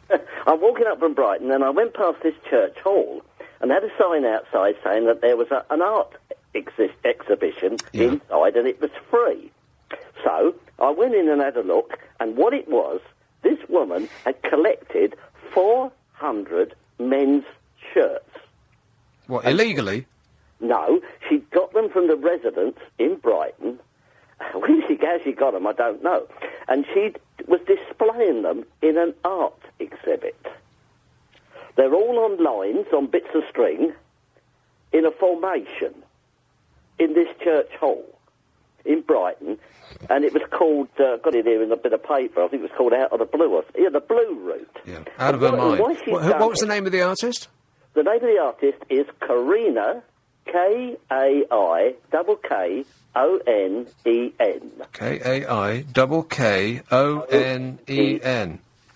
Speaker 11: I'm walking up from Brighton, and I went past this church hall, and had a sign outside saying that there was an art exhibition inside, and it was free. So I went in and had a look, and what it was, this woman had collected 400 men's shirts.
Speaker 3: What, illegally?
Speaker 11: No, she got them from the residents in Brighton. Where she got them, I don't know. And she was displaying them in an art exhibit. They're all on lines, on bits of string, in a formation, in this church hall in Brighton. And it was called, got it here in a bit of paper, I think it was called Out of the Blue, the Blue Route.
Speaker 3: Yeah, out of her mind. What was the name of the artist?
Speaker 11: The name of the artist is Karina, K-A-I-K-K-O-N-E-N.
Speaker 3: K-A-I-K-K-O-N-E-N.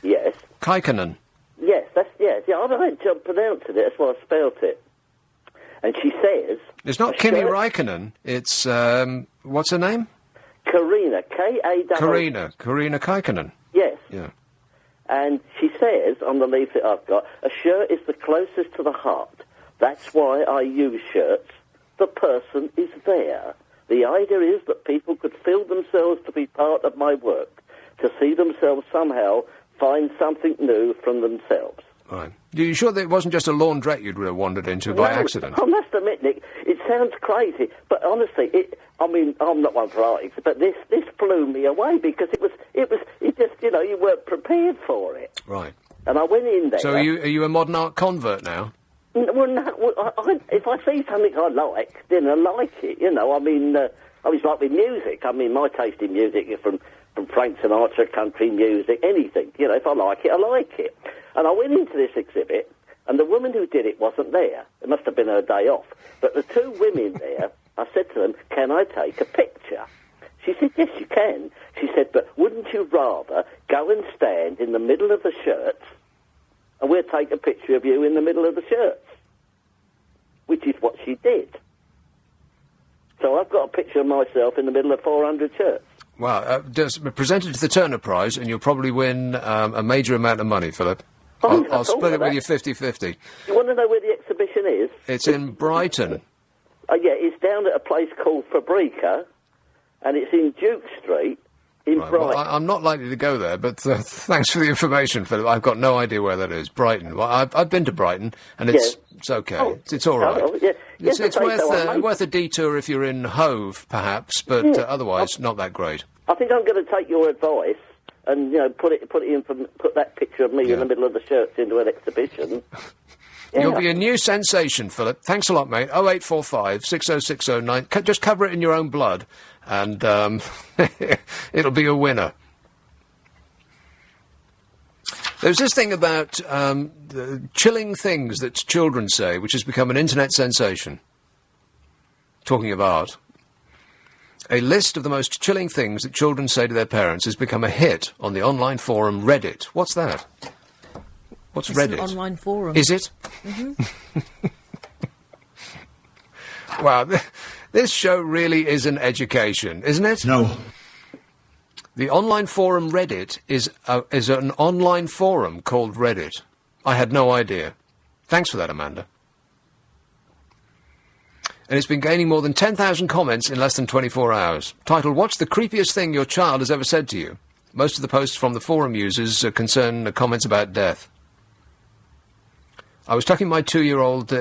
Speaker 11: Yes.
Speaker 3: Kaikkonen.
Speaker 11: Yes, I don't pronounce it, that's why I spelt it. And she says...
Speaker 3: It's not Kimi Räikkönen, it's, what's her name?
Speaker 11: Karina, K-A-W...
Speaker 3: Karina Kaikkonen.
Speaker 11: Yes.
Speaker 3: Yeah.
Speaker 11: And she says, on the leaflet I've got, a shirt is the closest to the heart. That's why I use shirts. The person is there. The idea is that people could feel themselves to be part of my work, to see themselves somehow find something new from themselves.
Speaker 3: Right. Are you sure that it wasn't just a laundrette you'd wandered into by accident?
Speaker 11: I must admit, Nick, it sounds crazy, but honestly, I'm not one for artists, but this blew me away because it just, you weren't prepared for it.
Speaker 3: Right.
Speaker 11: And I went in there.
Speaker 3: So are you a modern art convert now?
Speaker 11: Well, no, if I see something I like, then I like it, I mean, it's like with music. I mean, my taste in music is from Frank Sinatra, country music, anything. If I like it, I like it. And I went into this exhibit, and the woman who did it wasn't there. It must have been her day off. But the two women there, I said to them, can I take a picture? She said, yes, you can. She said, but wouldn't you rather go and stand in the middle of the shirts, and we'll take a picture of you in the middle of the shirts? Which is what she did. So I've got a picture of myself in the middle of 400 shirts.
Speaker 3: Wow. Just present it to the Turner Prize, and you'll probably win a major amount of money, Philip. I'll split it with you 50-50.
Speaker 11: You want to know where the exhibition is?
Speaker 3: It's in Brighton.
Speaker 11: Yeah, it's down at a place called Fabrica, and it's in Duke Street in Brighton.
Speaker 3: Well, I'm not likely to go there, but thanks for the information, Philip. I've got no idea where that is. Brighton. Well, I've been to Brighton, and it's okay.
Speaker 11: Oh,
Speaker 3: it's all right.
Speaker 11: Oh, yeah.
Speaker 3: It's,
Speaker 11: Yes,
Speaker 3: it's
Speaker 11: I say so, I
Speaker 3: worth a detour if you're in Hove, perhaps, but otherwise not that great.
Speaker 11: I think I'm going to take your advice and put that picture of me in the middle of the shirts into an exhibition. Yeah.
Speaker 3: You'll be a new sensation, Philip. Thanks a lot, mate. 0845 60609. Just cover it in your own blood, and it'll be a winner. There's this thing about chilling things that children say, which has become an internet sensation. Talking of art. A list of the most chilling things that children say to their parents has become a hit on the online forum Reddit. What's that? What's
Speaker 5: it's
Speaker 3: Reddit?
Speaker 5: An online forum.
Speaker 3: Is it?
Speaker 5: Mm-hmm.
Speaker 3: Wow, this show really is an education, isn't it?
Speaker 12: No.
Speaker 3: The online forum Reddit is an online forum called Reddit. I had no idea. Thanks for that, Amanda. And it's been gaining more than 10,000 comments in less than 24 hours. Titled, What's the creepiest thing your child has ever said to you? Most of the posts from the forum users concern comments about death. I was tucking my 2-year-old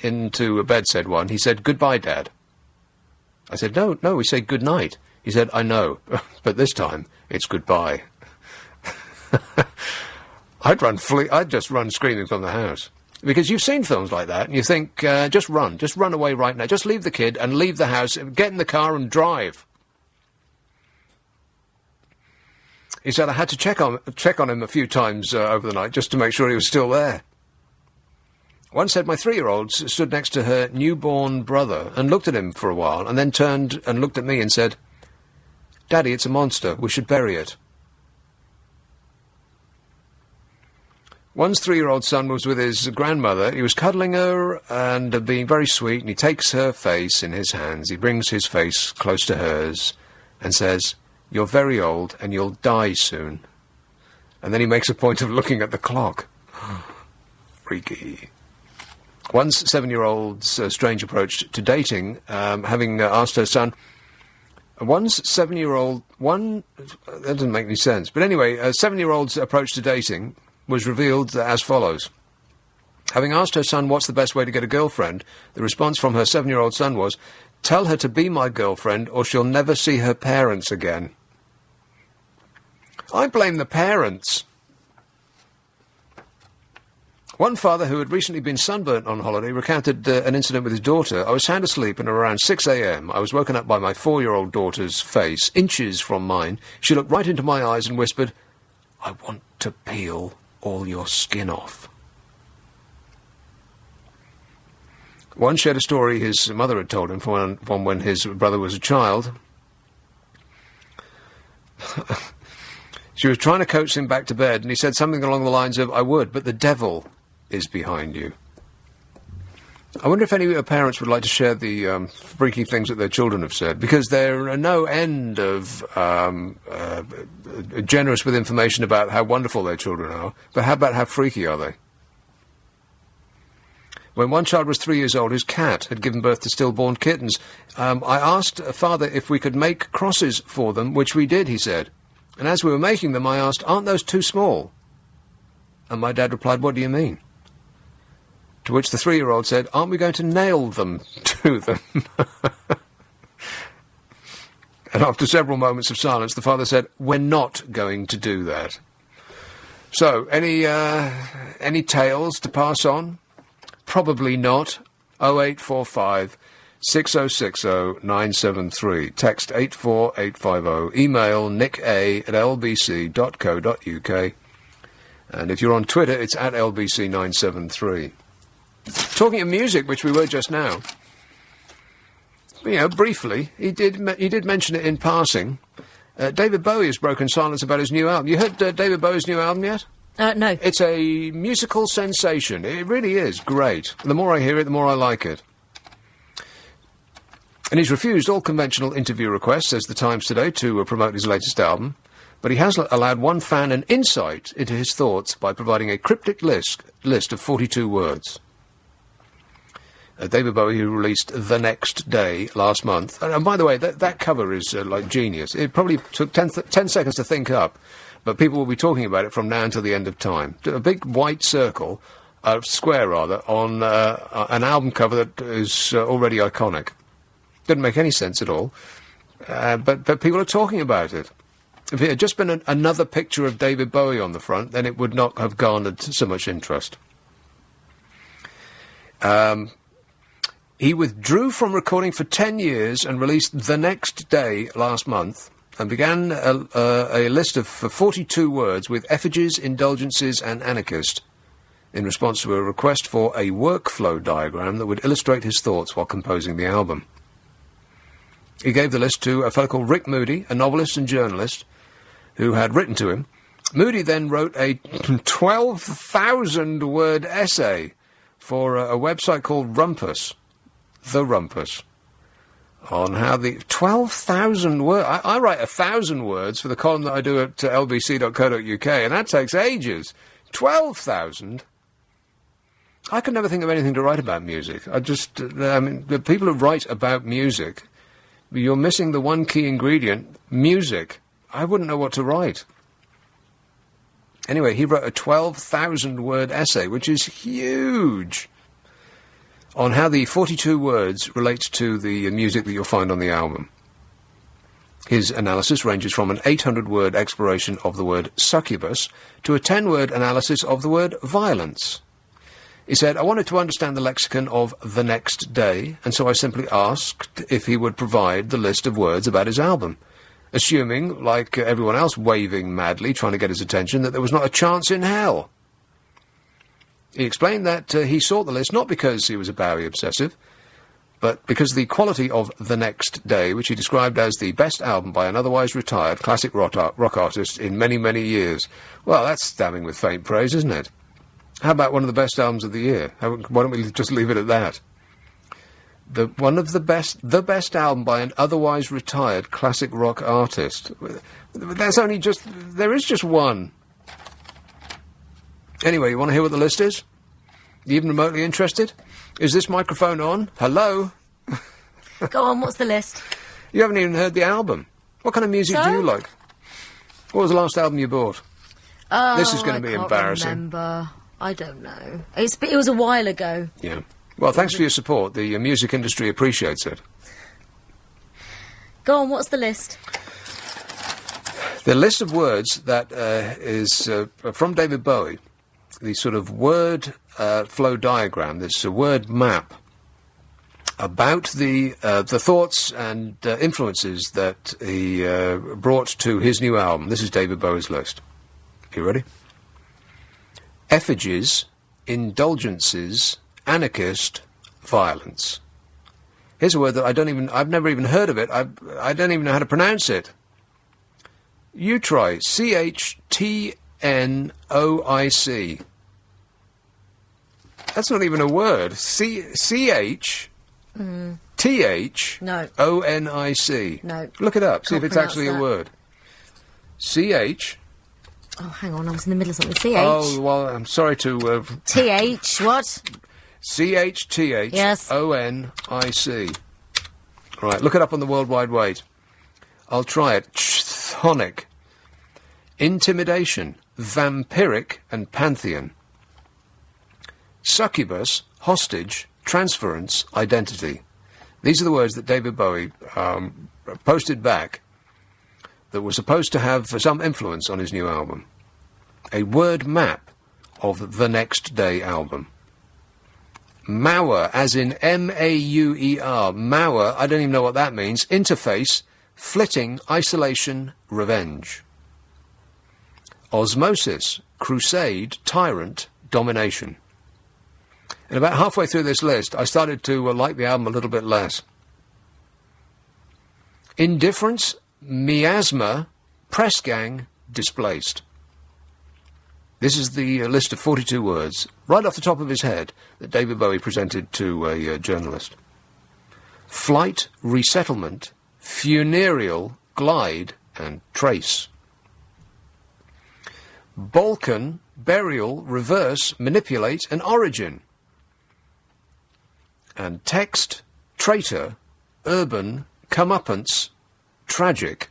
Speaker 3: into bed, said one. He said, "Goodbye, Dad." I said, No, we say good night. He said, "I know, but this time it's goodbye." I'd just run screaming from the house. Because you've seen films like that, and you think, just run away right now. Just leave the kid and leave the house, get in the car and drive. He said, I had to check on him a few times over the night just to make sure he was still there. One said my 3-year-old stood next to her newborn brother and looked at him for a while, and then turned and looked at me and said, "Daddy, it's a monster. We should bury it." One's 3-year-old son was with his grandmother. He was cuddling her and being very sweet, and he takes her face in his hands. He brings his face close to hers and says, "You're very old and you'll die soon." And then he makes a point of looking at the clock. Freaky. One's 7-year-old's strange approach to dating, having asked her son... One's 7-year-old... That doesn't make any sense. But anyway, a 7-year-old's approach to dating was revealed as follows. Having asked her son what's the best way to get a girlfriend, the response from her 7-year-old son was, "Tell her to be my girlfriend or she'll never see her parents again." I blame the parents. One father who had recently been sunburnt on holiday recounted an incident with his daughter. "I was sound asleep and around 6 a.m. I was woken up by my 4-year-old daughter's face, inches from mine. She looked right into my eyes and whispered, 'I want to peel all your skin off.'" One shared a story his mother had told him from when his brother was a child. She was trying to coax him back to bed, and he said something along the lines of, "I would, but the devil is behind you." I wonder if any parents would like to share the freaky things that their children have said, because there are no end of generous with information about how wonderful their children are, but how about how freaky are they? When one child was 3 years old, his cat had given birth to stillborn kittens. I asked a father if we could make crosses for them, which we did, he said. And as we were making them, I asked, "Aren't those too small?" And my dad replied, "What do you mean?" To which the 3-year-old said, "Aren't we going to nail them to them?" And after several moments of silence, the father said, "We're not going to do that." So, any tales to pass on? Probably not. 0845 6060 973. Text 84850. Email nicka@lbc.co.uk. And if you're on Twitter, it's at lbc973. Talking of music, which we were just now, briefly, he did mention it in passing. David Bowie has broken silence about his new album. You heard David Bowie's new album yet?
Speaker 5: No.
Speaker 3: It's a musical sensation. It really is great. The more I hear it, the more I like it. And he's refused all conventional interview requests, says The Times today, to promote his latest album. But he has allowed one fan an insight into his thoughts by providing a cryptic list of 42 words. David Bowie, who released The Next Day last month. And by the way, that cover is like genius. It probably took 10 seconds to think up, but people will be talking about it from now until the end of time. A big white circle square rather, on an album cover that is already iconic. Didn't make any sense at all, but people are talking about it. If it had just been another picture of David Bowie on the front, then it would not have garnered so much interest. He withdrew from recording for 10 years and released The Next Day last month, and began a list of 42 words with effigies, indulgences and anarchist, in response to a request for a workflow diagram that would illustrate his thoughts while composing the album. He gave the list to a fellow called Rick Moody, a novelist and journalist, who had written to him. Moody then wrote a 12,000-word essay for a website called Rumpus, The Rumpus, on how the 12,000 words... I write 1,000 words for the column that I do at lbc.co.uk, and that takes ages. 12,000? I could never think of anything to write about music. The people who write about music, you're missing the one key ingredient, music. I wouldn't know what to write. Anyway, he wrote a 12,000-word essay, which is huge, on how the 42 words relate to the music that you'll find on the album. His analysis ranges from an 800-word exploration of the word succubus to a 10-word analysis of the word violence. He said, I wanted to understand the lexicon of The Next Day, and so I simply asked if he would provide the list of words about his album, assuming, like everyone else waving madly, trying to get his attention, that there was not a chance in hell. He explained that he sought the list not because he was a Bowie obsessive, but because of the quality of The Next Day, which he described as the best album by an otherwise retired classic rock artist in many, many years. Well, that's damning with faint praise, isn't it? How about one of the best albums of the year? Why don't we just leave it at that? The best album by an otherwise retired classic rock artist. There is just one. Anyway, you want to hear what the list is? You even remotely interested? Is this microphone on? Hello?
Speaker 5: Go on, what's the list?
Speaker 3: You haven't even heard the album. What kind of music do you like? What was the last album you bought?
Speaker 5: Oh,
Speaker 3: this is going to be embarrassing.
Speaker 5: I can't remember. I don't know. It was a while ago.
Speaker 3: Yeah. Well, thanks for your support. The music industry appreciates it.
Speaker 5: Go on, what's the list?
Speaker 3: The list of words that is from David Bowie, the sort of word flow diagram, this word map about the thoughts and influences that he brought to his new album. This is David Bowie's list. You ready? Effigies, indulgences, anarchist, violence. Here's a word that I've never even heard of it. I don't even know how to pronounce it. You try. CHTNOIC. That's not even a word. CHTHONIC.
Speaker 5: No.
Speaker 3: Look it up. See if
Speaker 5: Can't
Speaker 3: it's actually
Speaker 5: pronounce
Speaker 3: a word. CH.
Speaker 5: Oh, hang on, I was in the middle of something. CH.
Speaker 3: Oh, well, I'm sorry to...
Speaker 5: TH, what?
Speaker 3: CHTHONIC.
Speaker 5: Yes.
Speaker 3: Right, look it up on the World Wide Web. I'll try it. Chthonic. Intimidation. Vampiric and pantheon. Succubus. Hostage. Transference. Identity. These are the words that David Bowie posted back that were supposed to have some influence on his new album. A word map of The Next Day album. Mauer, as in M-A-U-E-R. Mauer, I don't even know what that means. Interface, flitting, isolation, revenge. Osmosis, crusade, tyrant, domination. And about halfway through this list, I started to like the album a little bit less. Indifference, miasma, press gang, displaced. This is the list of 42 words, right off the top of his head, that David Bowie presented to a journalist. Flight, resettlement, funereal, glide, and trace. Balkan, burial, reverse, manipulate, and origin. And text, traitor, urban, comeuppance, tragic,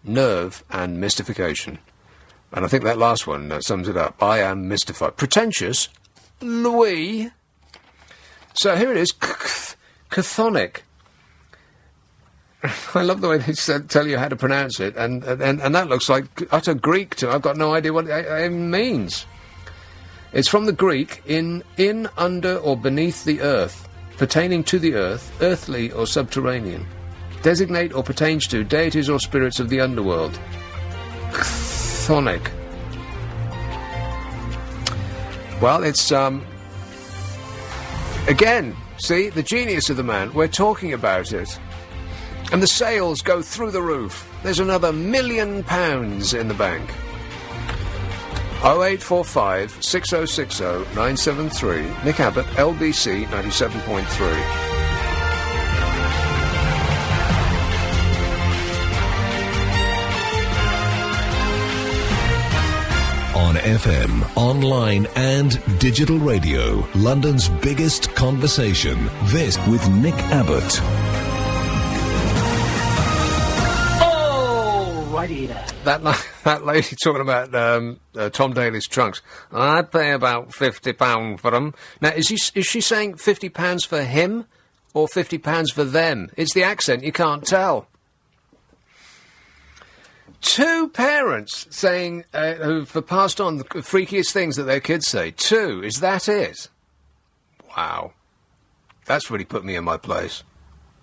Speaker 3: nerve, and mystification. And I think that last one sums it up. I am mystified. Pretentious, Louis. So here it is, chthonic. I love the way they tell you how to pronounce it, and that looks like utter Greek to me. I've got no idea what it means. It's from the Greek, in, under, or beneath the earth, pertaining to the earth, earthly or subterranean. Designate or pertains to deities or spirits of the underworld. Chthonic. Well, it's, again, see, the genius of the man. We're talking about it. And the sales go through the roof. There's another £1 million in the bank. 0845 6060 973. Nick Abbott, LBC 97.3.
Speaker 1: On FM, online and digital radio, London's biggest conversation. This with Nick Abbott.
Speaker 9: Alrighty then.
Speaker 3: That lady talking about Tom Daly's trunks. I'd pay about £50 for them. Now, is she saying £50 for him or £50 for them? It's the accent, you can't tell. Two parents saying who've passed on the freakiest things that their kids say. Two, is that it? Wow. That's really put me in my place.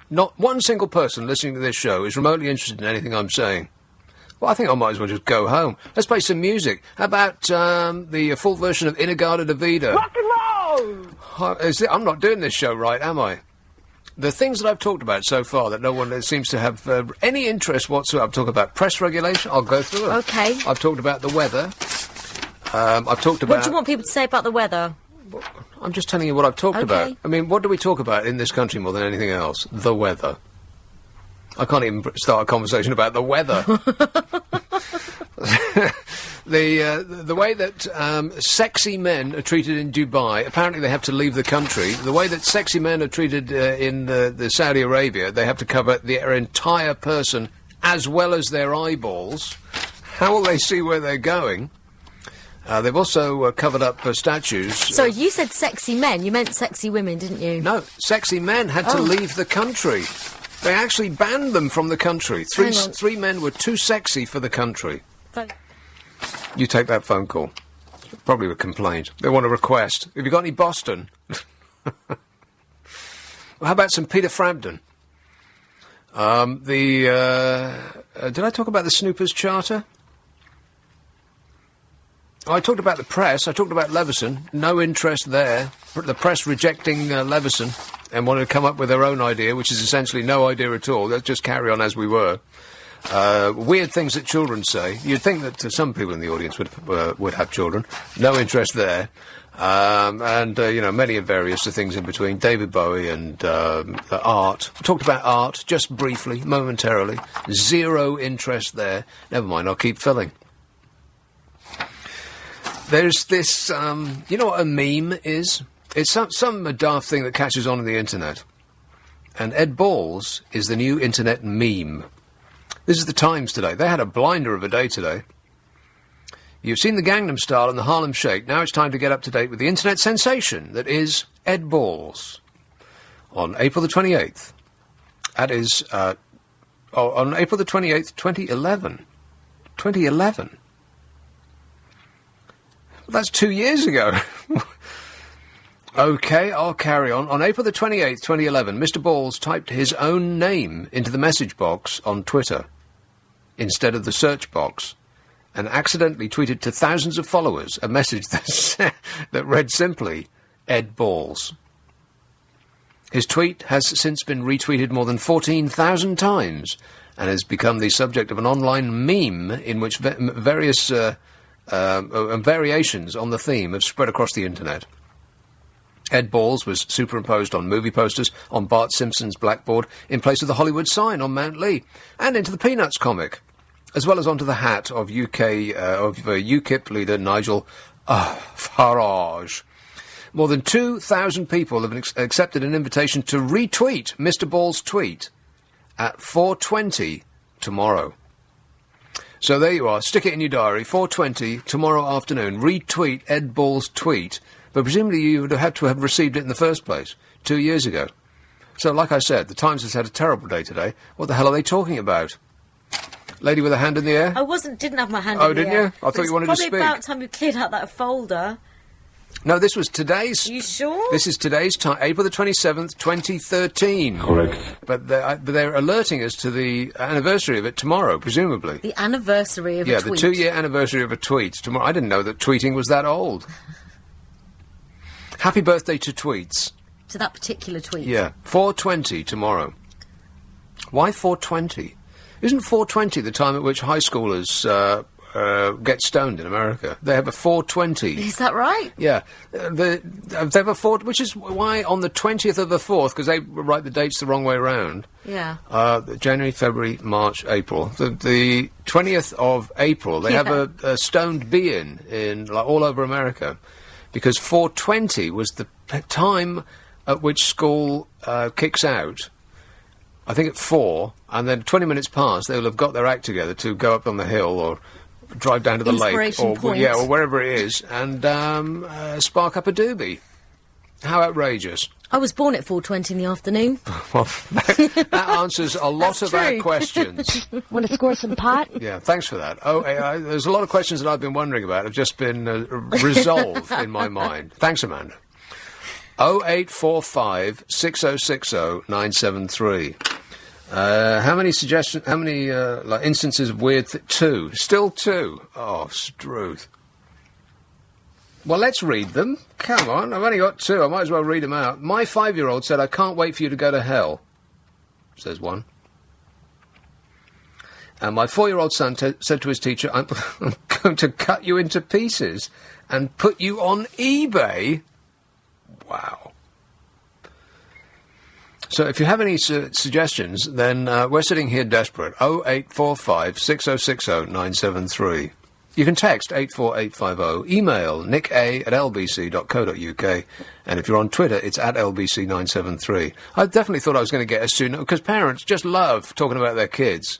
Speaker 3: Not one single person listening to this show is remotely interested in anything I'm saying. Well, I think I might as well just go home. Let's play some music. How about the full version of Inagada Davida?
Speaker 12: Rock and roll!
Speaker 3: I'm not doing this show right, am I? The things that I've talked about so far that no one seems to have any interest whatsoever. I'm talking about press regulation. I'll go through it.
Speaker 5: Okay.
Speaker 3: I've talked about the weather. I've talked about...
Speaker 5: What do you want people to say about the weather?
Speaker 3: I'm just telling you what I've talked about. I mean, what do we talk about in this country more than anything else? The weather. I can't even start a conversation about the weather. The way that sexy men are treated in Dubai, apparently they have to leave the country. The way that sexy men are treated in the Saudi Arabia, they have to cover their entire person as well as their eyeballs. How will they see where they're going? They've also covered up statues.
Speaker 5: So you said sexy men, you meant sexy women, didn't you?
Speaker 3: No, sexy men had to leave the country. They actually banned them from the country. Three men were too sexy for the country. You take that phone call. Probably a complaint. They want a request. Have you got any Boston? Well, how about some Peter Frampton? Did I talk about the Snoopers Charter? Oh, I talked about the press. I talked about Leveson. No interest there. The press rejecting Leveson and wanted to come up with their own idea, which is essentially no idea at all. Let's just carry on as we were. Weird things that children say. You'd think that some people in the audience would have children. No interest there. Many of various things in between. David Bowie and art. We talked about art just briefly, momentarily. Zero interest there. Never mind, I'll keep filling. There's this, you know what a meme is? It's some daft thing that catches on the internet. And Ed Balls is the new internet meme. This is the Times today. They had a blinder of a day today. You've seen the Gangnam Style and the Harlem Shake. Now it's time to get up to date with the internet sensation that is Ed Balls. On April the 28th. That is, on April the 28th, 2011. 2011. That's 2 years ago. OK, I'll carry on. On April the 28th, 2011, Mr. Balls typed his own name into the message box on Twitter instead of the search box and accidentally tweeted to thousands of followers a message that read simply, Ed Balls. His tweet has since been retweeted more than 14,000 times and has become the subject of an online meme in which various variations on the theme have spread across the internet. Ed Balls was superimposed on movie posters on Bart Simpson's blackboard in place of the Hollywood sign on Mount Lee, and into the Peanuts comic, as well as onto the hat of UKIP leader Nigel Farage. More than 2,000 people have accepted an invitation to retweet Mr. Balls' tweet at 4:20 tomorrow. So there you are. Stick it in your diary. 4:20 tomorrow afternoon. Retweet Ed Balls' tweet But presumably you would have had to have received it in the first place 2 years ago. So, like I said, the Times has had a terrible day today. What the hell are they talking about? Lady with a hand in the air?
Speaker 5: Didn't have my hand in the air.
Speaker 3: Oh, didn't you? I thought you wanted to speak.
Speaker 5: It's probably about time you cleared out that folder.
Speaker 3: No, this was today's...
Speaker 5: Are you sure?
Speaker 3: This is today's time, April the 27th, 2013.
Speaker 7: Correct.
Speaker 3: But they're alerting us to the anniversary of it tomorrow, presumably.
Speaker 5: The anniversary of a tweet.
Speaker 3: Yeah, the 2-year anniversary of a tweet tomorrow. I didn't know that tweeting was that old. Happy birthday to tweets.
Speaker 5: To that particular tweet.
Speaker 3: Yeah, 4:20 tomorrow. Why 4:20? Isn't 4:20 the time at which high schoolers get stoned in America? They have a 4:20.
Speaker 5: Is that right?
Speaker 3: Yeah, they have a 4, which is why on the 20th of the 4th, because they write the dates the wrong way round.
Speaker 5: Yeah.
Speaker 3: January, February, March, April. The 20th of April, they have a stoned be-in like all over America, because 4:20 was the time at which school kicks out. I think at 4, and then 20 minutes past, they'll have got their act together to go up on the hill or drive down to the lake, or wherever it is, and spark up a doobie. How outrageous!
Speaker 5: I was born at 4:20 in the afternoon.
Speaker 3: Well, that answers a lot of our questions.
Speaker 2: Want to score some pot?
Speaker 3: Yeah, thanks for that. There's a lot of questions that I've been wondering about have just been resolved in my mind. Thanks, Amanda. 0845 6060 973. How many suggestions? How many instances of weird? 2. Still 2. Oh, Struth. Well, let's read them. Come on, I've only got 2. I might as well read them out. My 5-year-old said, "I can't wait for you to go to hell," says one. And my 4-year-old son said to his teacher, I'm going to cut you into pieces and put you on eBay. Wow. So if you have any suggestions, then we're sitting here desperate. 0845 6060 973. You can text 84850, email nicka@lbc.co.uk, and if you're on Twitter, it's @lbc973. I definitely thought I was going to get a student, because parents just love talking about their kids.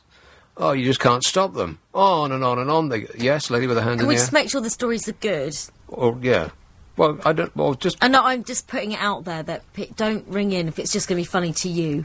Speaker 3: Oh, you just can't stop them. On and on and on. Yes, lady with a hand in the air.
Speaker 5: Can we just make sure the stories are good?
Speaker 3: Yeah. Well, I don't... Well, just...
Speaker 5: I know, I'm just putting it out there that don't ring in if it's just going to be funny to you.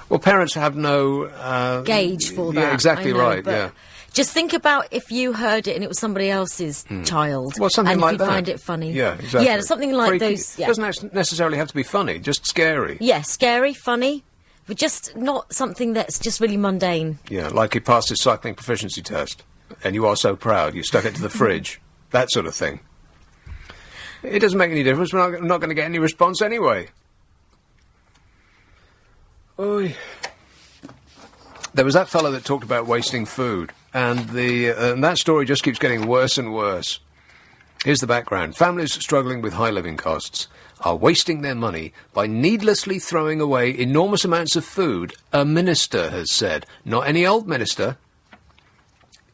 Speaker 3: Well, parents have no...
Speaker 5: gauge for that.
Speaker 3: Yeah, exactly right, yeah.
Speaker 5: Just think about if you heard it and it was somebody else's child.
Speaker 3: Well, something
Speaker 5: and
Speaker 3: like
Speaker 5: you'd
Speaker 3: that.
Speaker 5: Find it funny.
Speaker 3: Yeah, exactly.
Speaker 5: Yeah, something like
Speaker 3: Freaky.
Speaker 5: those... Yeah.
Speaker 3: It doesn't necessarily have to be funny, just scary.
Speaker 5: Yeah, scary, funny, but just not something that's just really mundane.
Speaker 3: Yeah, like he passed his cycling proficiency test, and you are so proud, you stuck it to the fridge. That sort of thing. It doesn't make any difference. We're not going to get any response anyway. Oy. There was that fellow that talked about wasting food, and that story just keeps getting worse and worse. Here's the background. Families struggling with high living costs are wasting their money by needlessly throwing away enormous amounts of food, a minister has said. Not any old minister.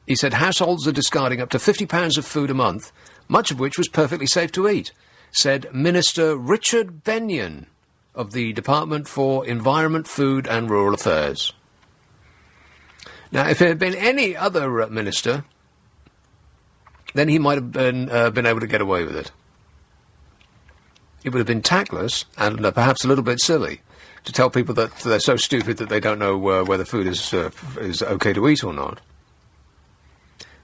Speaker 3: He said households are discarding up to £50 of food a month, much of which was perfectly safe to eat, said Minister Richard Benyon of the Department for Environment, Food and Rural Affairs. Now, if it had been any other minister, then he might have been able to get away with it. It would have been tactless and perhaps a little bit silly to tell people that they're so stupid that they don't know whether food is okay to eat or not.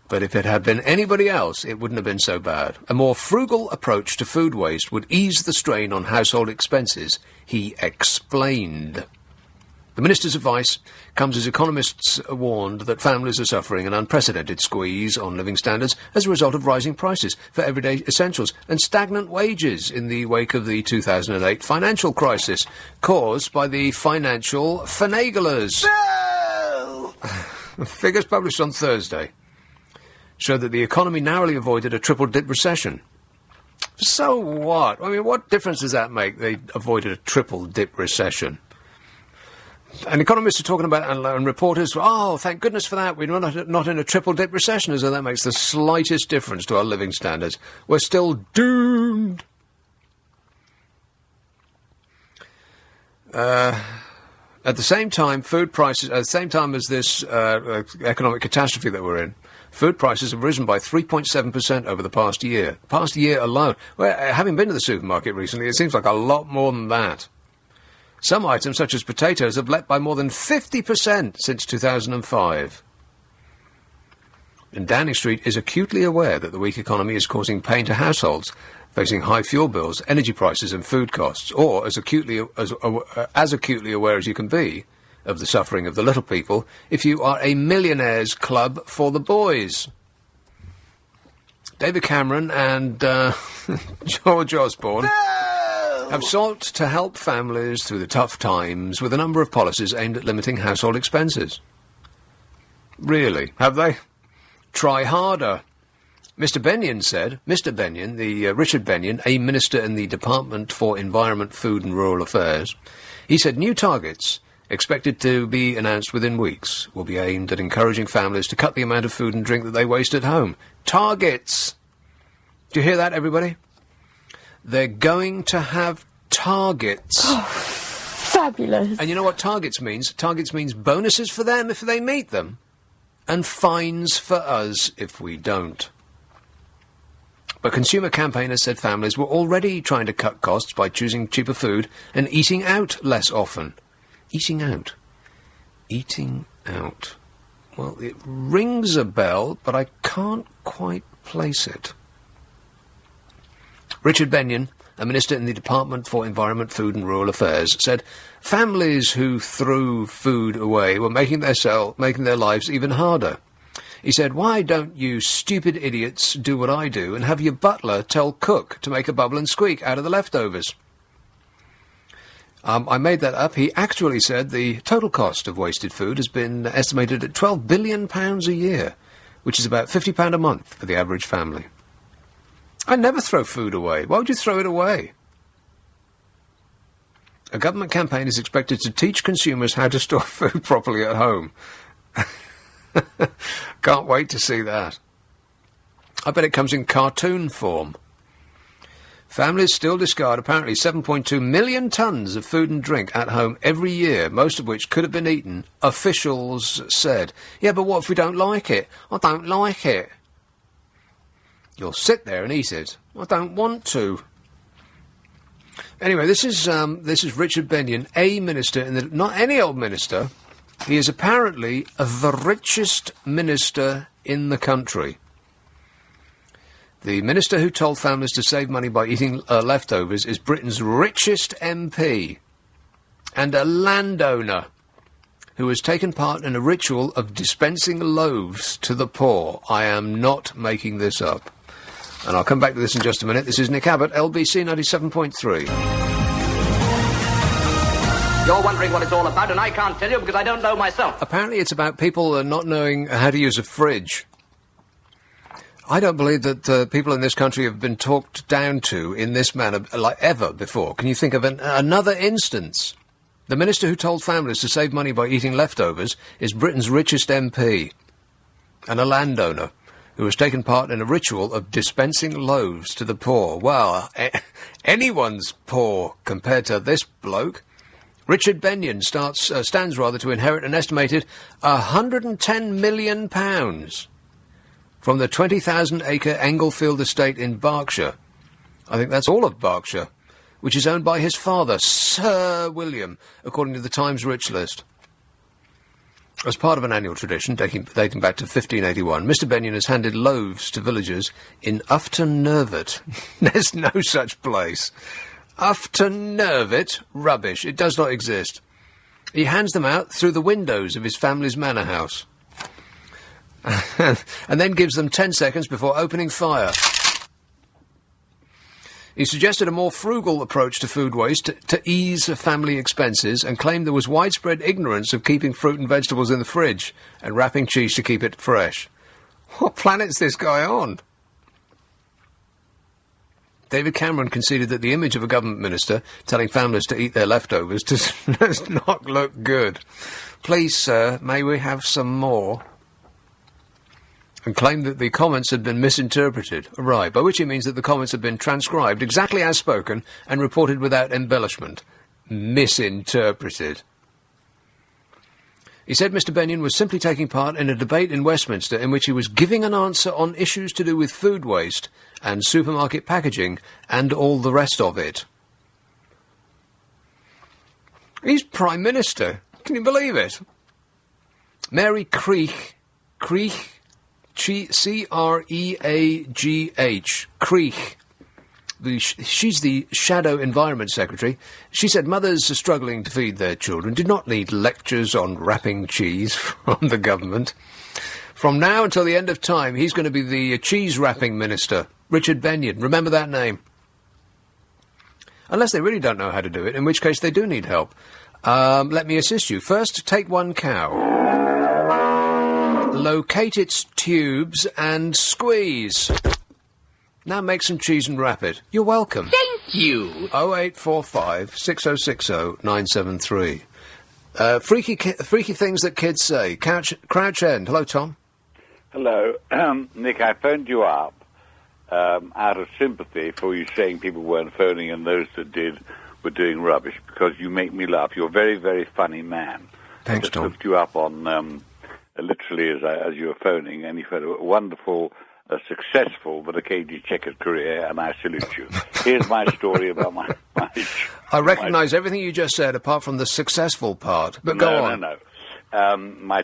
Speaker 3: But if it had been anybody else, it wouldn't have been so bad. A more frugal approach to food waste would ease the strain on household expenses, he explained. The minister's advice comes as economists warned that families are suffering an unprecedented squeeze on living standards as a result of rising prices for everyday essentials and stagnant wages in the wake of the 2008 financial crisis caused by the financial finaglers. No! Figures published on Thursday showed that the economy narrowly avoided a triple-dip recession. So what? I mean, what difference does that make? They avoided a triple-dip recession. And economists are talking about, and reporters, oh, thank goodness for that, we're not in a triple-dip recession, as though that makes the slightest difference to our living standards. We're still doomed. At the same time, food prices, at the same time as this economic catastrophe that we're in, Food prices have risen by 3.7% over the past year. Past year alone. Well, having been to the supermarket recently, it seems like a lot more than that. Some items, such as potatoes, have leapt by more than 50% since 2005. And Downing Street is acutely aware that the weak economy is causing pain to households facing high fuel bills, energy prices and food costs, or as acutely aware as you can be of the suffering of the little people if you are a millionaires club for the boys. David Cameron and George Osborne have sought to help families through the tough times with a number of policies aimed at limiting household expenses. Really? Have they? Try harder. Mr. Benyon, Richard Benyon, a minister in the Department for Environment, Food and Rural Affairs, he said new targets, expected to be announced within weeks, will be aimed at encouraging families to cut the amount of food and drink that they waste at home. Targets! Do you hear that, everybody? They're going to have targets.
Speaker 5: Oh, fabulous.
Speaker 3: And you know what targets means? Targets means bonuses for them if they meet them, and fines for us if we don't. But consumer campaigners said families were already trying to cut costs by choosing cheaper food and eating out less often. Eating out. Well, it rings a bell, but I can't quite place it. Richard Benyon, a minister in the Department for Environment, Food and Rural Affairs, said families who threw food away were making their lives even harder. He said, why don't you stupid idiots do what I do and have your butler tell cook to make a bubble and squeak out of the leftovers? I made that up. He actually said the total cost of wasted food has been estimated at £12 billion a year, which is about £50 a month for the average family. I never throw food away. Why would you throw it away? A government campaign is expected to teach consumers how to store food properly at home. Can't wait to see that. I bet it comes in cartoon form. Families still discard apparently 7.2 million tonnes of food and drink at home every year, most of which could have been eaten, officials said. Yeah, but what if we don't like it? I don't like it. You'll sit there and eat it. I don't want to. Anyway, this is Richard Benyon, a minister, not any old minister. He is apparently the richest minister in the country. The minister who told families to save money by eating leftovers is Britain's richest MP, and a landowner who has taken part in a ritual of dispensing loaves to the poor. I am not making this up. And I'll come back to this in just a minute. This is Nick Abbott, LBC 97.3.
Speaker 13: You're wondering what it's all about, and I can't tell you because I don't know myself.
Speaker 3: Apparently it's about people not knowing how to use a fridge. I don't believe that people in this country have been talked down to in this manner like ever before. Can you think of another instance? The minister who told families to save money by eating leftovers is Britain's richest MP, and a landowner who has taken part in a ritual of dispensing loaves to the poor. Well, anyone's poor compared to this bloke. Richard Benyon stands to inherit an estimated £110 million from the 20,000-acre Englefield estate in Berkshire. I think that's all of Berkshire, which is owned by his father, Sir William, according to the Times Rich List. As part of an annual tradition dating back to 1581, Mr. Benyon has handed loaves to villagers in Ufton Nervet. There's no such place. Ufton Nervet? Rubbish. It does not exist. He hands them out through the windows of his family's manor house. And then gives them 10 seconds before opening fire. He suggested a more frugal approach to food waste to ease family expenses and claimed there was widespread ignorance of keeping fruit and vegetables in the fridge and wrapping cheese to keep it fresh. What planet's this guy on? David Cameron conceded that the image of a government minister telling families to eat their leftovers does not look good. Please, sir, may we have some more? And claimed that the comments had been misinterpreted. Right, by which he means that the comments had been transcribed exactly as spoken and reported without embellishment. Misinterpreted. He said Mr Bennion was simply taking part in a debate in Westminster in which he was giving an answer on issues to do with food waste and supermarket packaging and all the rest of it. He's Prime Minister. Can you believe it? Mary Creagh, C-R-E-A-G-H, Creagh. She's the Shadow Environment Secretary. She said mothers are struggling to feed their children did not need lectures on wrapping cheese from the government. From now until the end of time, he's going to be the cheese wrapping minister, Richard Bennion. Remember that name. Unless they really don't know how to do it, in which case they do need help. Let me assist you. First, take one cow. Locate its tubes and squeeze. Now make some cheese and wrap it. You're welcome.
Speaker 12: Thank you.
Speaker 3: 0845 6060 973. Freaky things that kids say. Crouch End. Hello, Tom.
Speaker 14: Hello. Nick, I phoned you up out of sympathy for you saying people weren't phoning and those that did were doing rubbish because you make me laugh. You're a very, very funny man.
Speaker 3: Thanks, Tom.
Speaker 14: I just looked you up on literally as you were phoning, and you've had a wonderful, successful, but occasionally checkered career, and I salute you. Here's my story about my
Speaker 3: I recognise everything you just said, apart from the successful part. But go on.
Speaker 14: No.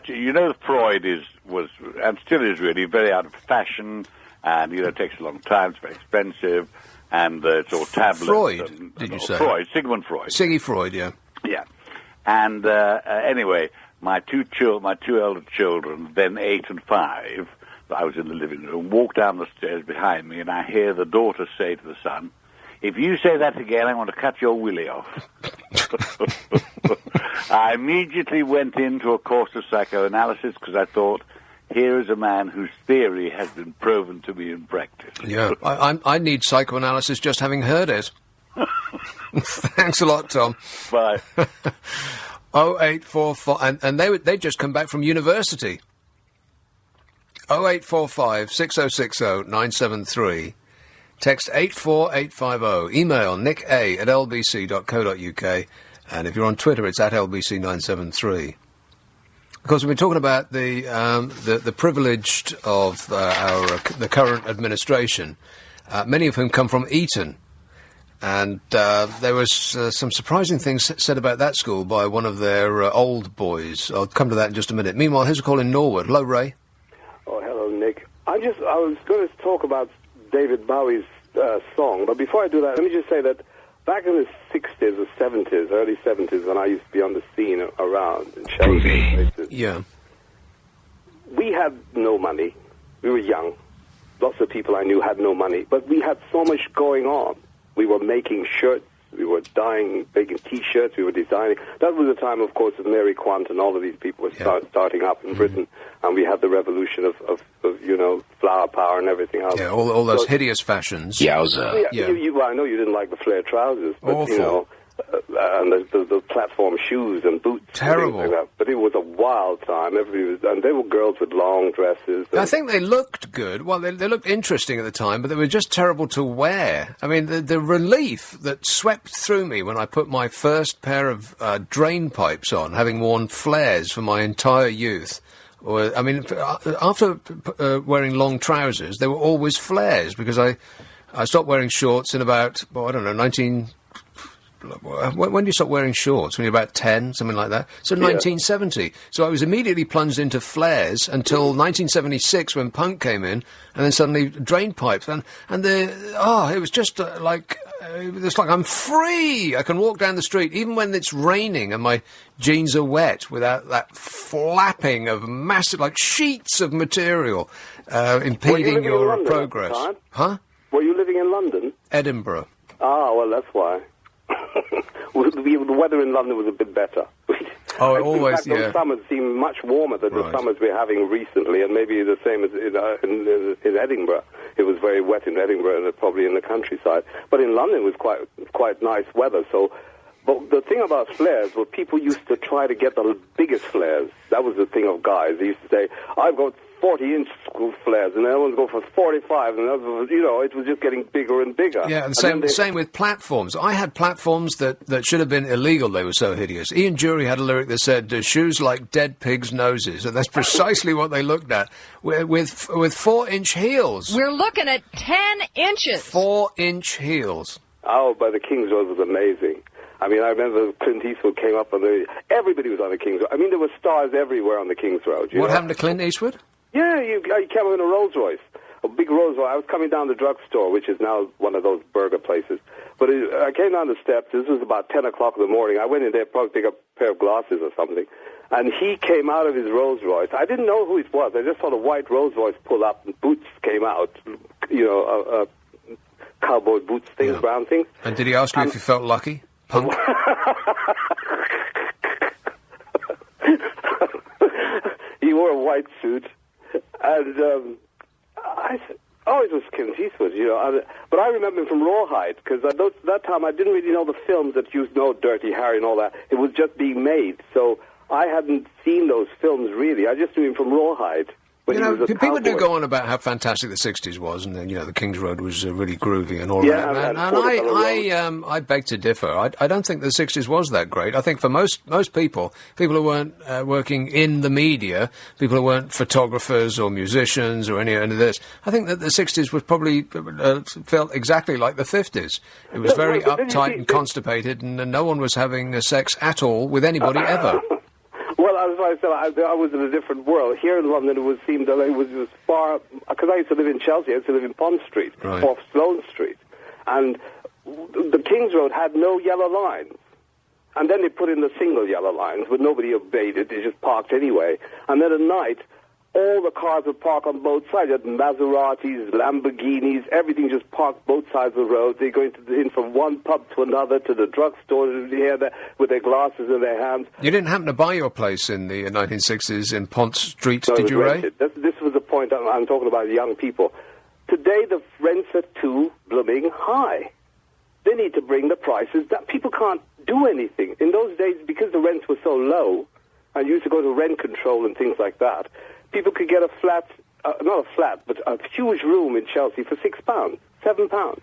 Speaker 14: You know, Freud was and still is really very out of fashion, and it takes a long time. It's very expensive, and it's all tablets.
Speaker 3: Freud, did you say?
Speaker 14: Freud, Sigmund Freud.
Speaker 3: Siggy Freud, yeah.
Speaker 14: Yeah, and anyway. My two elder children, then 8 and 5, I was in the living room, walked down the stairs behind me, and I hear the daughter say to the son, "If you say that again, I want to cut your willy off." I immediately went into a course of psychoanalysis because I thought, here is a man whose theory has been proven to be in practice.
Speaker 3: Yeah, I need psychoanalysis just having heard it. Thanks a lot, Tom.
Speaker 14: Bye.
Speaker 3: 0845, and they'd just come back from university. 0845 6060 973. Text 84850. Email nicka@lbc.co.uk. And if you're on Twitter, it's @lbc973. Because we've been talking about the privileged of the current administration, many of whom come from Eton. And there was some surprising things said about that school by one of their old boys. I'll come to that in just a minute. Meanwhile, here's a call in Norwood. Hello, Ray.
Speaker 15: Oh, hello, Nick. I was going to talk about David Bowie's song, but before I do that, let me just say that back in the 60s or 70s, early 70s, when I used to be on the scene around in Chelsea places,
Speaker 3: yeah,
Speaker 15: we had no money. We were young. Lots of people I knew had no money, but we had so much going on. We were making shirts, we were making T-shirts, we were designing. That was the time, of course, of Mary Quant and all of these people were starting up in Britain, and we had the revolution of flower power and everything else.
Speaker 3: Yeah, all those hideous fashions.
Speaker 15: Yowza. Yeah. I know you didn't like the flare trousers, but,
Speaker 3: awful.
Speaker 15: And the platform shoes and boots.
Speaker 3: Terrible.
Speaker 15: And like that. But it was a wild time. And they were girls with long dresses.
Speaker 3: I think they looked good. Well, they looked interesting at the time, but they were just terrible to wear. I mean, the relief that swept through me when I put my first pair of drain pipes on, having worn flares for my entire youth. After wearing long trousers, they were always flares, because I stopped wearing shorts in about, when do you stop wearing shorts? When you're about 10, something like that? So 1970. So I was immediately plunged into flares until 1976 when punk came in, and then suddenly drain pipes. And it was just it's like I'm free! I can walk down the street, even when it's raining and my jeans are wet, without that flapping of massive, like sheets of material impeding your progress. Huh?
Speaker 15: Were you living in London?
Speaker 3: Edinburgh.
Speaker 15: Ah, well, that's why. The weather in London was a bit better.
Speaker 3: Always,
Speaker 15: in fact, those summers seem much warmer than the summers we're having recently, and maybe the same as in Edinburgh. It was very wet in Edinburgh and probably in the countryside. But in London it was quite nice weather. So, but the thing about flares was people used to try to get the biggest flares. That was the thing of guys. They used to say, "I've got 40-inch flares, and other ones go for 45, and other ones, it was just getting bigger and bigger.
Speaker 3: Yeah, and same with platforms. I had platforms that should have been illegal. They were so hideous. Ian Dury had a lyric that said, "Shoes like dead pigs' noses," and that's precisely what they looked at with 4-inch heels.
Speaker 10: We're looking at 10 inches.
Speaker 3: 4-inch heels.
Speaker 15: Oh, but the King's Road was amazing. I mean, I remember Clint Eastwood came up everybody was on the King's Road. I mean, there were stars everywhere on the King's Road.
Speaker 3: What happened to Clint Eastwood?
Speaker 15: Yeah, he came up in a Rolls Royce, a big Rolls Royce. I was coming down the drugstore, which is now one of those burger places. But I came down the steps. This was about 10 o'clock in the morning. I went in there, probably pick up a pair of glasses or something. And he came out of his Rolls Royce. I didn't know who it was. I just saw the white Rolls Royce pull up and boots came out, cowboy boots things, brown things.
Speaker 3: And did he ask you if you felt lucky? Punk?
Speaker 15: He wore a white suit, and I said, "Oh, it was Clint Eastwood," But I remember him from Rawhide, because at that time I didn't really know the films that used Dirty Harry and all that. It was just being made, so I hadn't seen those films really. I just knew him from Rawhide.
Speaker 3: People do go on about how fantastic the 60s was, and then, the King's Road was really groovy and all
Speaker 15: that.
Speaker 3: And I beg to differ. I don't think the 60s was that great. I think for most people who weren't working in the media, people who weren't photographers or musicians or any of this, I think that the 60s was probably felt exactly like the 50s. It was very uptight and constipated, and no one was having sex at all with anybody ever.
Speaker 15: Well, as I said, I was in a different world. Here in London, it seemed that it was far... Because I used to live in Chelsea. I used to live in Pond Street, off Sloane Street. And the King's Road had no yellow lines. And then they put in the single yellow lines, but nobody obeyed it. They just parked anyway. And then at night, all the cars would park on both sides. You had Maseratis, Lamborghinis, everything just parked both sides of the road. They're going in from one pub to another, to the drugstore here, with their glasses in their hands.
Speaker 3: You didn't happen to buy your place in the 1960s in Pont Street, did you, Ray?
Speaker 15: This was the point I'm talking about, young people. Today, the rents are too blooming high. They need to bring the prices down. People can't do anything. In those days, because the rents were so low, and you used to go to rent control and things like that, people could get a flat, not a flat, but a huge room in Chelsea for £6, £7.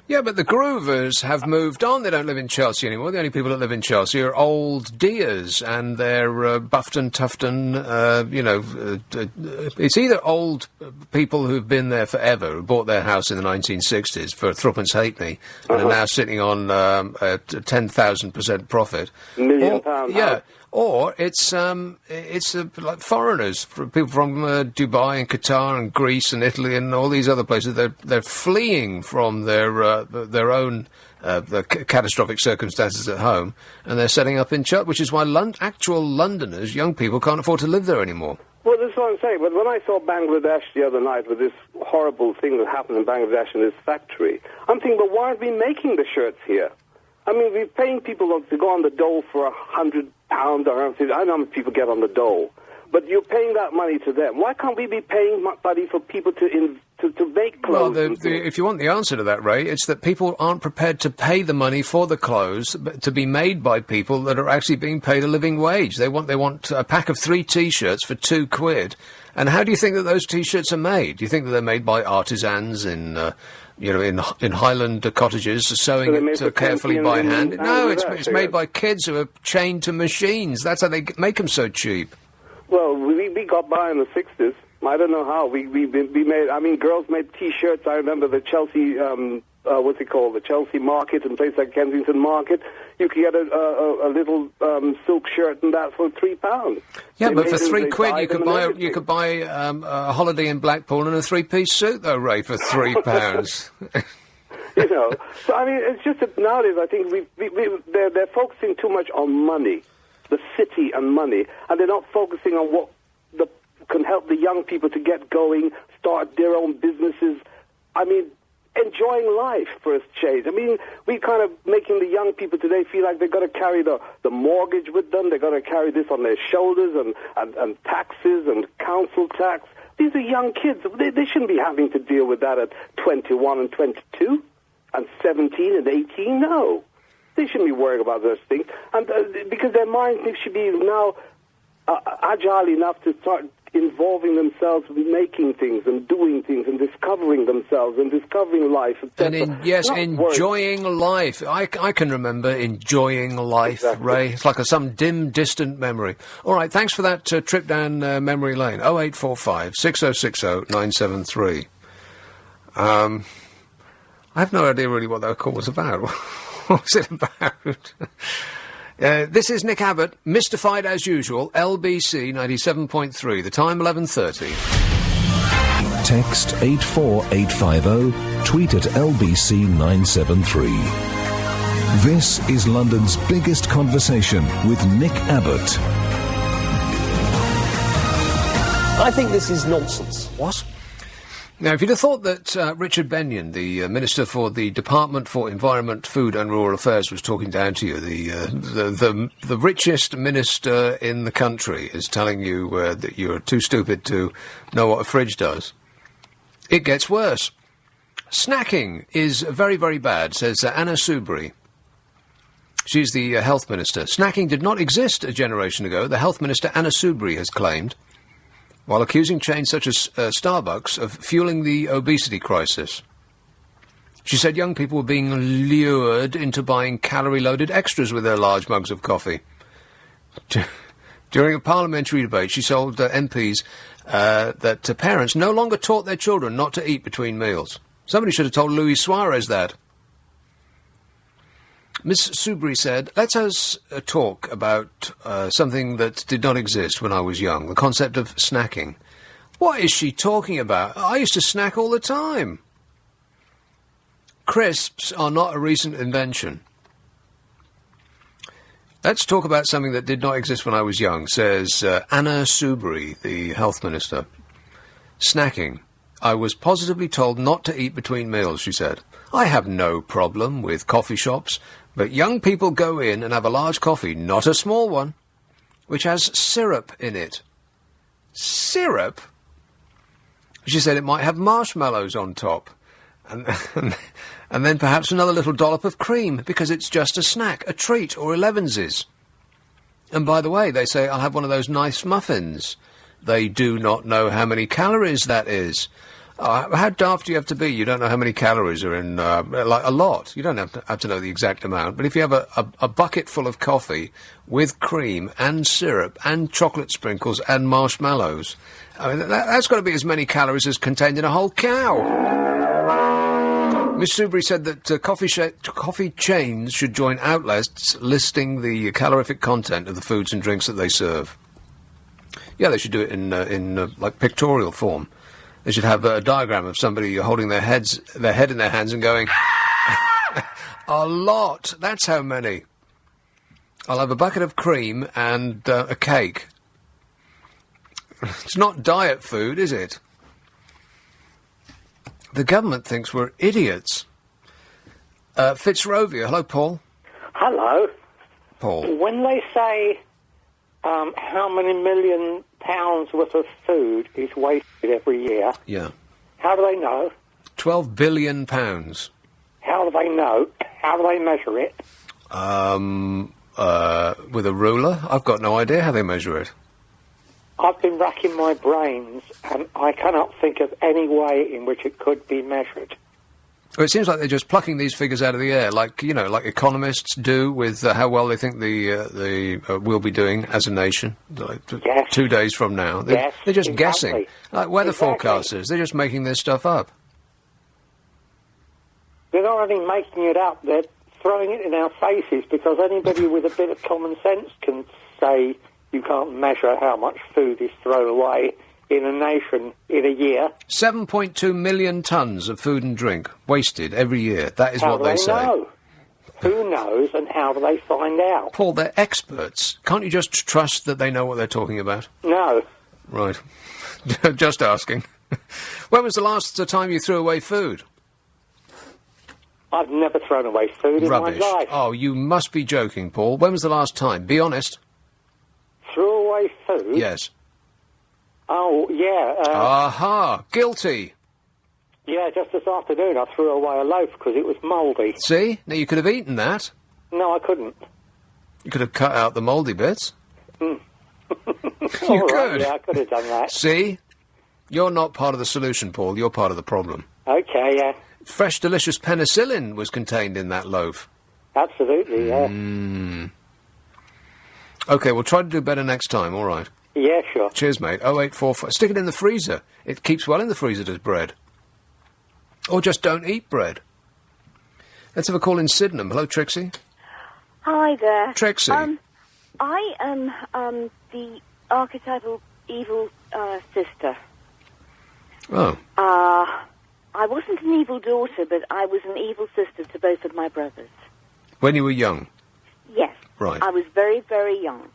Speaker 3: Yeah, but the Groovers have moved on. They don't live in Chelsea anymore. The only people that live in Chelsea are old dears, and they're Buffton, Tufton, it's either old people who've been there forever, who bought their house in the 1960s for threepence halfpenny, and are now sitting on a 10,000% profit.
Speaker 15: £1 million.
Speaker 3: Yeah. Or it's like foreigners, people from Dubai and Qatar and Greece and Italy and all these other places. They're fleeing from their own catastrophic circumstances at home, and they're setting up in Chelsea, which is why actual Londoners, young people, can't afford to live there anymore.
Speaker 15: Well, that's what I'm saying. But when I saw Bangladesh the other night with this horrible thing that happened in Bangladesh in this factory, I'm thinking, but why aren't we making the shirts here? I mean, we're paying people to go on the dole for £100 or something. I know how many people get on the dole, but you're paying that money to them. Why can't we be paying money for people to make clothes?
Speaker 3: Well, if you want the answer to that, Ray, it's that people aren't prepared to pay the money for the clothes to be made by people that are actually being paid a living wage. They want a pack of 3 T-shirts for £2. And how do you think that those T-shirts are made? Do you think that they're made by artisans in Highland cottages, sewing it carefully by hand? No, it's made by kids who are chained to machines. That's how they make them so cheap.
Speaker 15: Well, we got by in the 60s. I don't know how. We made, I mean, girls made T-shirts. I remember the Chelsea, the Chelsea Market and places like Kensington Market. You could get a little silk shirt and that for £3.
Speaker 3: Yeah, but for £3 you could buy a holiday in Blackpool and a 3-piece suit, though, Ray, for £3.
Speaker 15: So I mean, it's just that nowadays I think they're focusing too much on money, the city and money, and they're not focusing on what can help the young people to get going, start their own businesses. I mean, enjoying life for a change. I mean, we kind of making the young people today feel like they've got to carry the mortgage with them. They've got to carry this on their shoulders and taxes and council tax. These are young kids. They shouldn't be having to deal with that at 21 and 22 and 17 and 18. No. They shouldn't be worrying about those things. And because their minds should be now agile enough to start involving themselves with making things and doing things and discovering themselves and discovering life.
Speaker 3: And enjoying life. I can remember enjoying life, exactly. Ray. It's like some dim, distant memory. All right, thanks for that trip down memory lane. 0845 6060 973. I have no idea really what that call was about. What was it about? This is Nick Abbott, mystified as usual, LBC 97.3, the time 11:30.
Speaker 1: Text 84850, tweet at LBC 973. This is London's biggest conversation with Nick Abbott.
Speaker 16: I think this is nonsense.
Speaker 3: What? Now, if you'd have thought that Richard Benyon, the Minister for the Department for Environment, Food and Rural Affairs, was talking down to you, the richest minister in the country is telling you that you're too stupid to know what a fridge does, it gets worse. Snacking is very, very bad, says Anna Soubry. She's the Health Minister. Snacking did not exist a generation ago, the Health Minister Anna Soubry has claimed, while accusing chains such as Starbucks of fueling the obesity crisis. She said young people were being lured into buying calorie-loaded extras with their large mugs of coffee. During a parliamentary debate, she told MPs that parents no longer taught their children not to eat between meals. Somebody should have told Luis Suarez that. Miss Soubry said, let us talk about something that did not exist when I was young, the concept of snacking. What is she talking about? I used to snack all the time. Crisps are not a recent invention. Let's talk about something that did not exist when I was young, says Anna Soubry, the Health Minister. Snacking. I was positively told not to eat between meals, she said. I have no problem with coffee shops, but young people go in and have a large coffee, not a small one, which has syrup in it. Syrup? She said it might have marshmallows on top. And then perhaps another little dollop of cream, because it's just a snack, a treat, or 11s. And by the way, they say, I'll have one of those nice muffins. They do not know how many calories that is. How daft do you have to be? You don't know how many calories are in, like a lot. You don't have to know the exact amount. But if you have a bucket full of coffee with cream and syrup and chocolate sprinkles and marshmallows, I mean, that's got to be as many calories as contained in a whole cow. Miss Soubry said that coffee chains should join outlets listing the calorific content of the foods and drinks that they serve. Yeah, they should do it in like pictorial form. They should have a diagram of somebody holding their head in their hands and going, a lot, that's how many. I'll have a bucket of cream and a cake. It's not diet food, is it? The government thinks we're idiots. Fitzrovia, hello, Paul.
Speaker 17: Hello.
Speaker 3: Paul.
Speaker 17: When they say how many million pounds worth of food is wasted every year.
Speaker 3: Yeah.
Speaker 17: How do they know?
Speaker 3: 12 billion pounds.
Speaker 17: How do they know? How do they measure it?
Speaker 3: With a ruler? I've got no idea how they measure it.
Speaker 17: I've been racking my brains, and I cannot think of any way in which it could be measured.
Speaker 3: Well, it seems like they're just plucking these figures out of the air, like like economists do with how well they think we'll be doing as a nation. Like,
Speaker 17: yes.
Speaker 3: 2 days from now, they're just
Speaker 17: exactly.
Speaker 3: guessing, like weather forecasters. They're just making this stuff up.
Speaker 17: They're not only making it up; they're throwing it in our faces, because anybody with a bit of common sense can say you can't measure how much food is thrown away in a nation in a year.
Speaker 3: 7.2 million tonnes of food and drink wasted every year. That is what they say.
Speaker 17: Know? Who knows, and how do they find out?
Speaker 3: Paul, they're experts. Can't you just trust that they know what they're talking about?
Speaker 17: No.
Speaker 3: Right. Just asking. When was the last time you threw away food?
Speaker 17: I've never thrown away food in
Speaker 3: Rubbish.
Speaker 17: my life.
Speaker 3: Oh, you must be joking, Paul. When was the last time? Be honest.
Speaker 17: Threw away food?
Speaker 3: Yes.
Speaker 17: Oh, yeah.
Speaker 3: Aha! Guilty!
Speaker 17: Yeah, just this afternoon I threw away a loaf because it was mouldy.
Speaker 3: See? Now, you could have eaten that.
Speaker 17: No, I couldn't.
Speaker 3: You could have cut out the mouldy bits. You
Speaker 17: All right,
Speaker 3: could.
Speaker 17: yeah, I could have done that.
Speaker 3: See? You're not part of the solution, Paul. You're part of the problem.
Speaker 17: Okay, yeah.
Speaker 3: Fresh, delicious penicillin was contained in that loaf.
Speaker 17: Absolutely, yeah.
Speaker 3: OK, we'll try to do better next time, all right.
Speaker 17: Yeah, sure.
Speaker 3: Cheers, mate. 0845. Stick it in the freezer. It keeps well in the freezer, does bread. Or just don't eat bread. Let's have a call in Sydenham. Hello, Trixie.
Speaker 18: Hi there.
Speaker 3: Trixie.
Speaker 18: I am the archetypal evil sister.
Speaker 3: Oh.
Speaker 18: I wasn't an evil daughter, but I was an evil sister to both of my brothers.
Speaker 3: When you were young?
Speaker 18: Yes.
Speaker 3: Right.
Speaker 18: I was very, very young.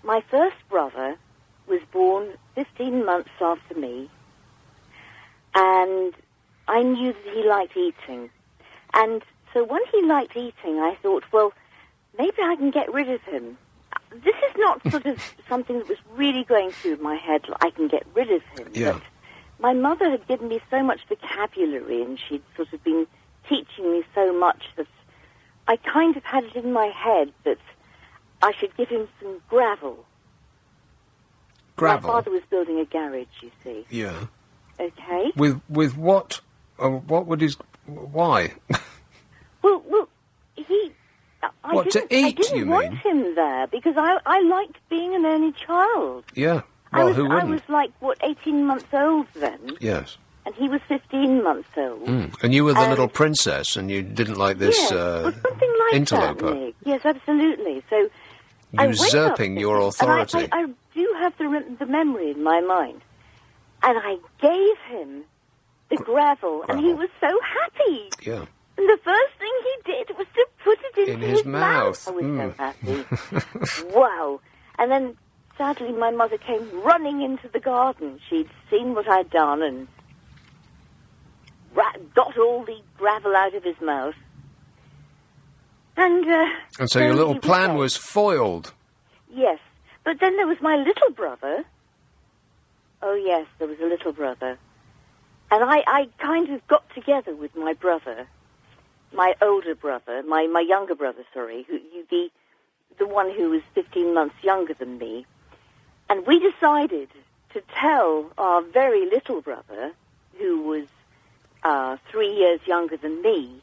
Speaker 18: My first brother was born 15 months after me, and I knew that he liked eating. And so when he liked eating, I thought, well, maybe I can get rid of him. This is not sort of something that was really going through my head, I can get rid of him.
Speaker 3: Yeah.
Speaker 18: But my mother had given me so much vocabulary, and she'd sort of been teaching me so much that I kind of had it in my head that I should give him some gravel.
Speaker 3: Gravel?
Speaker 18: My father was building a garage, you see.
Speaker 3: Yeah.
Speaker 18: Okay.
Speaker 3: With what? What would his... Why?
Speaker 18: Well, he...
Speaker 3: What, to eat,
Speaker 18: I didn't
Speaker 3: you
Speaker 18: want
Speaker 3: mean?
Speaker 18: him there because I liked being an only child.
Speaker 3: Yeah. Well, who
Speaker 18: I
Speaker 3: wouldn't?
Speaker 18: was like, 18 months old then,
Speaker 3: Yes.
Speaker 18: and he was 15 months old.
Speaker 3: And you were the
Speaker 18: And-
Speaker 3: little princess, and you didn't like this
Speaker 18: Yes, well, something like
Speaker 3: interloper.
Speaker 18: that, Nick. Yes, absolutely. So I went up
Speaker 3: Usurping
Speaker 18: to
Speaker 3: your
Speaker 18: him,
Speaker 3: authority.
Speaker 18: And I do have the memory in my mind. And I gave him the gravel, and he was so happy.
Speaker 3: Yeah.
Speaker 18: And the first thing he did was to put it
Speaker 3: In
Speaker 18: into
Speaker 3: his mouth.
Speaker 18: I was so happy. Wow. And then, sadly, my mother came running into the garden. She'd seen what I'd done and got all the gravel out of his mouth. And
Speaker 3: so your little
Speaker 18: he
Speaker 3: plan
Speaker 18: dead.
Speaker 3: was foiled.
Speaker 18: Yes. But then there was my little brother. Oh, yes, there was a little brother. And I kind of got together with my brother, my older brother, my younger brother, sorry, the one who was 15 months younger than me. And we decided to tell our very little brother, who was 3 years younger than me,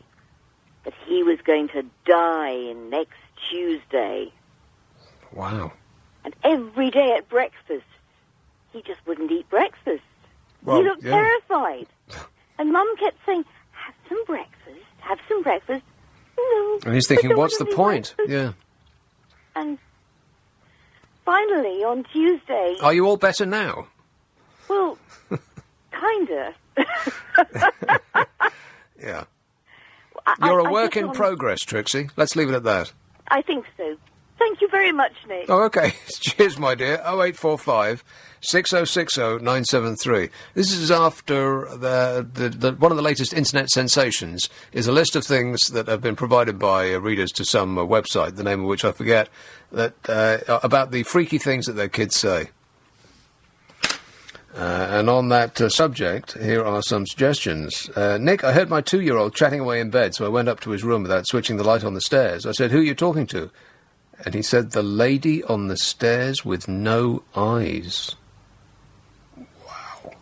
Speaker 18: that he was going to die next Tuesday.
Speaker 3: Wow.
Speaker 18: And every day at breakfast, he just wouldn't eat breakfast.
Speaker 3: Well,
Speaker 18: he looked
Speaker 3: yeah.
Speaker 18: terrified. And Mum kept saying, have some breakfast, have some breakfast. No.
Speaker 3: And he's thinking,
Speaker 18: I don't
Speaker 3: what's the
Speaker 18: want any
Speaker 3: point?
Speaker 18: breakfast."
Speaker 3: Yeah.
Speaker 18: And finally, on Tuesday...
Speaker 3: Are you all better now?
Speaker 18: Well, kinda.
Speaker 3: Yeah. You're a
Speaker 18: I
Speaker 3: work
Speaker 18: get
Speaker 3: in
Speaker 18: on-
Speaker 3: progress, Trixie. Let's leave it at that.
Speaker 18: I think so. Thank you very much, Nick.
Speaker 3: Oh, OK. Cheers, my dear. 0845 6060 973. This is after one of the latest internet sensations is a list of things that have been provided by readers to some website, the name of which I forget, that about the freaky things that their kids say. And on that subject, here are some suggestions. Nick, I heard my 2-year-old chatting away in bed, so I went up to his room without switching the light on the stairs. I said, "Who are you talking to?" And he said, "The lady on the stairs with no eyes." Wow.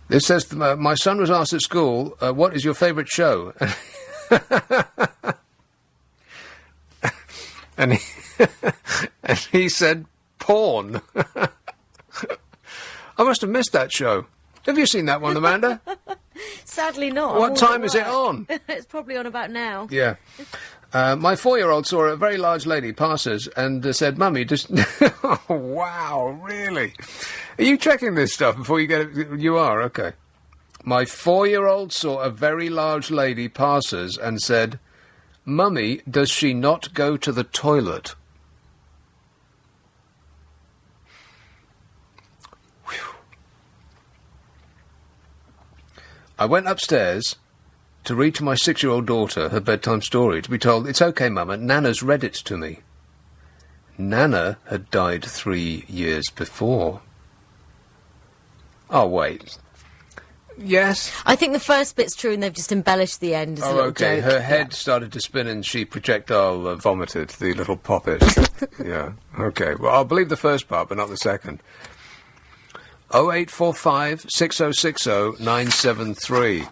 Speaker 3: This says, my son was asked at school, what is your favourite show? and he said, porn. I must have missed that show. Have you seen that one, Amanda?
Speaker 5: Sadly not.
Speaker 3: What
Speaker 5: I'm
Speaker 3: time
Speaker 5: all
Speaker 3: is it
Speaker 5: at
Speaker 3: on?
Speaker 5: work. It's probably on about now.
Speaker 3: Yeah. My 4-year-old saw a very large lady pass us and said, "Mummy, just..." Oh, wow, really? Are you checking this stuff before you get it? You are, OK. My 4-year-old saw a very large lady pass us and said, "Mummy, does she not go to the toilet?" Whew. I went upstairs to read to my 6-year-old daughter her bedtime story, to be told, "It's OK, Mama, Nana's read it to me." Nana had died 3 years before. Oh, wait. Yes?
Speaker 5: I think the first bit's true and they've just embellished the end as a little
Speaker 3: okay.
Speaker 5: joke.
Speaker 3: Her head started to spin and she projectile vomited, the little poppet. Yeah, okay. Well, I'll believe the first part, but not the second. 0845 6060 973.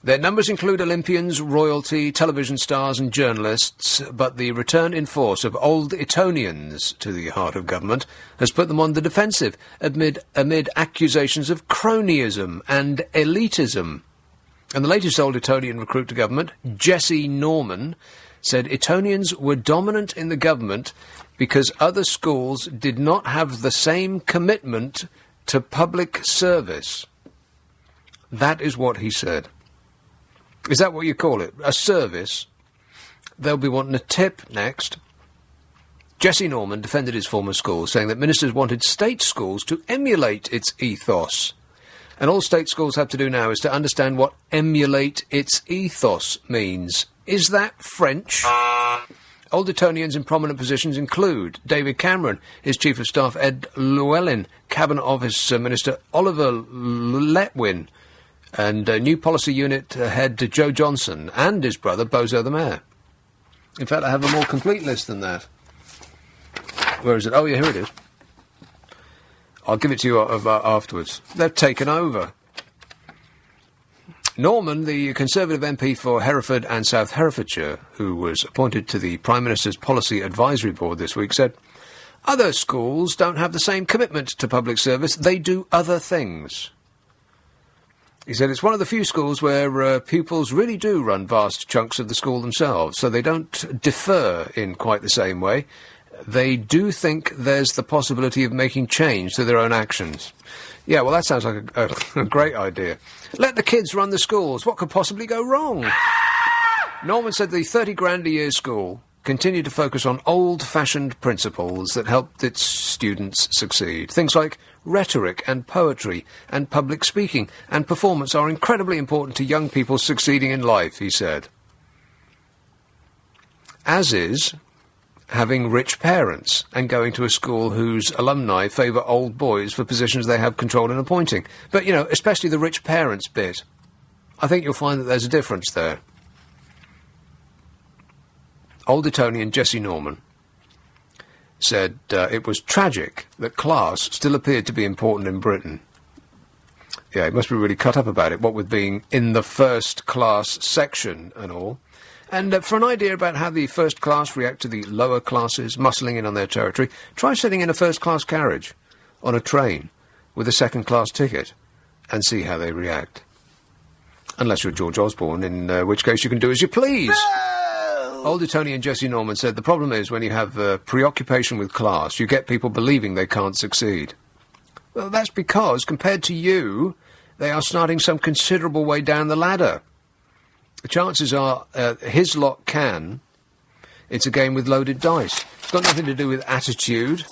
Speaker 3: Their numbers include Olympians, royalty, television stars and journalists, but the return in force of old Etonians to the heart of government has put them on the defensive amid accusations of cronyism and elitism. And the latest old Etonian recruit to government, Jesse Norman, said Etonians were dominant in the government because other schools did not have the same commitment to public service. That is what he said. Is that what you call it? A service? They'll be wanting a tip next. Jesse Norman defended his former school, saying that ministers wanted state schools to emulate its ethos. And all state schools have to do now is to understand what emulate its ethos means. Is that French? Old Etonians in prominent positions include David Cameron, his Chief of Staff Ed Llewellyn, Cabinet Office Minister Oliver Letwin, and new policy unit head Joe Johnson, and his brother Bozo the Mayor. In fact, I have a more complete list than that. Where is it? Oh, yeah, here it is. I'll give it to you afterwards. They've taken over. Norman, the Conservative MP for Hereford and South Herefordshire, who was appointed to the Prime Minister's Policy Advisory Board this week, said, "Other schools don't have the same commitment to public service. They do other things." He said it's one of the few schools where pupils really do run vast chunks of the school themselves, so they don't defer in quite the same way. They do think there's the possibility of making change through their own actions. Yeah, well, that sounds like a great idea. Let the kids run the schools. What could possibly go wrong? Norman said the 30 grand a year school continued to focus on old-fashioned principles that helped its students succeed. Things like rhetoric and poetry and public speaking and performance are incredibly important to young people succeeding in life, he said. As is having rich parents and going to a school whose alumni favour old boys for positions they have control in appointing. But, you know, especially the rich parents bit. I think you'll find that there's a difference there. Old Etonian Jesse Norman said it was tragic that class still appeared to be important in Britain. Yeah, he must be really cut up about it, what with being in the first class section and all. And for an idea about how the first class react to the lower classes muscling in on their territory, try sitting in a first-class carriage on a train with a second-class ticket and see how they react. Unless you're George Osborne, in which case you can do as you please. Old Etonian Jesse Norman said the problem is when you have preoccupation with class, you get people believing they can't succeed. Well, that's because, compared to you, they are starting some considerable way down the ladder. The chances are his lot can. It's a game with loaded dice. It's got nothing to do with attitude.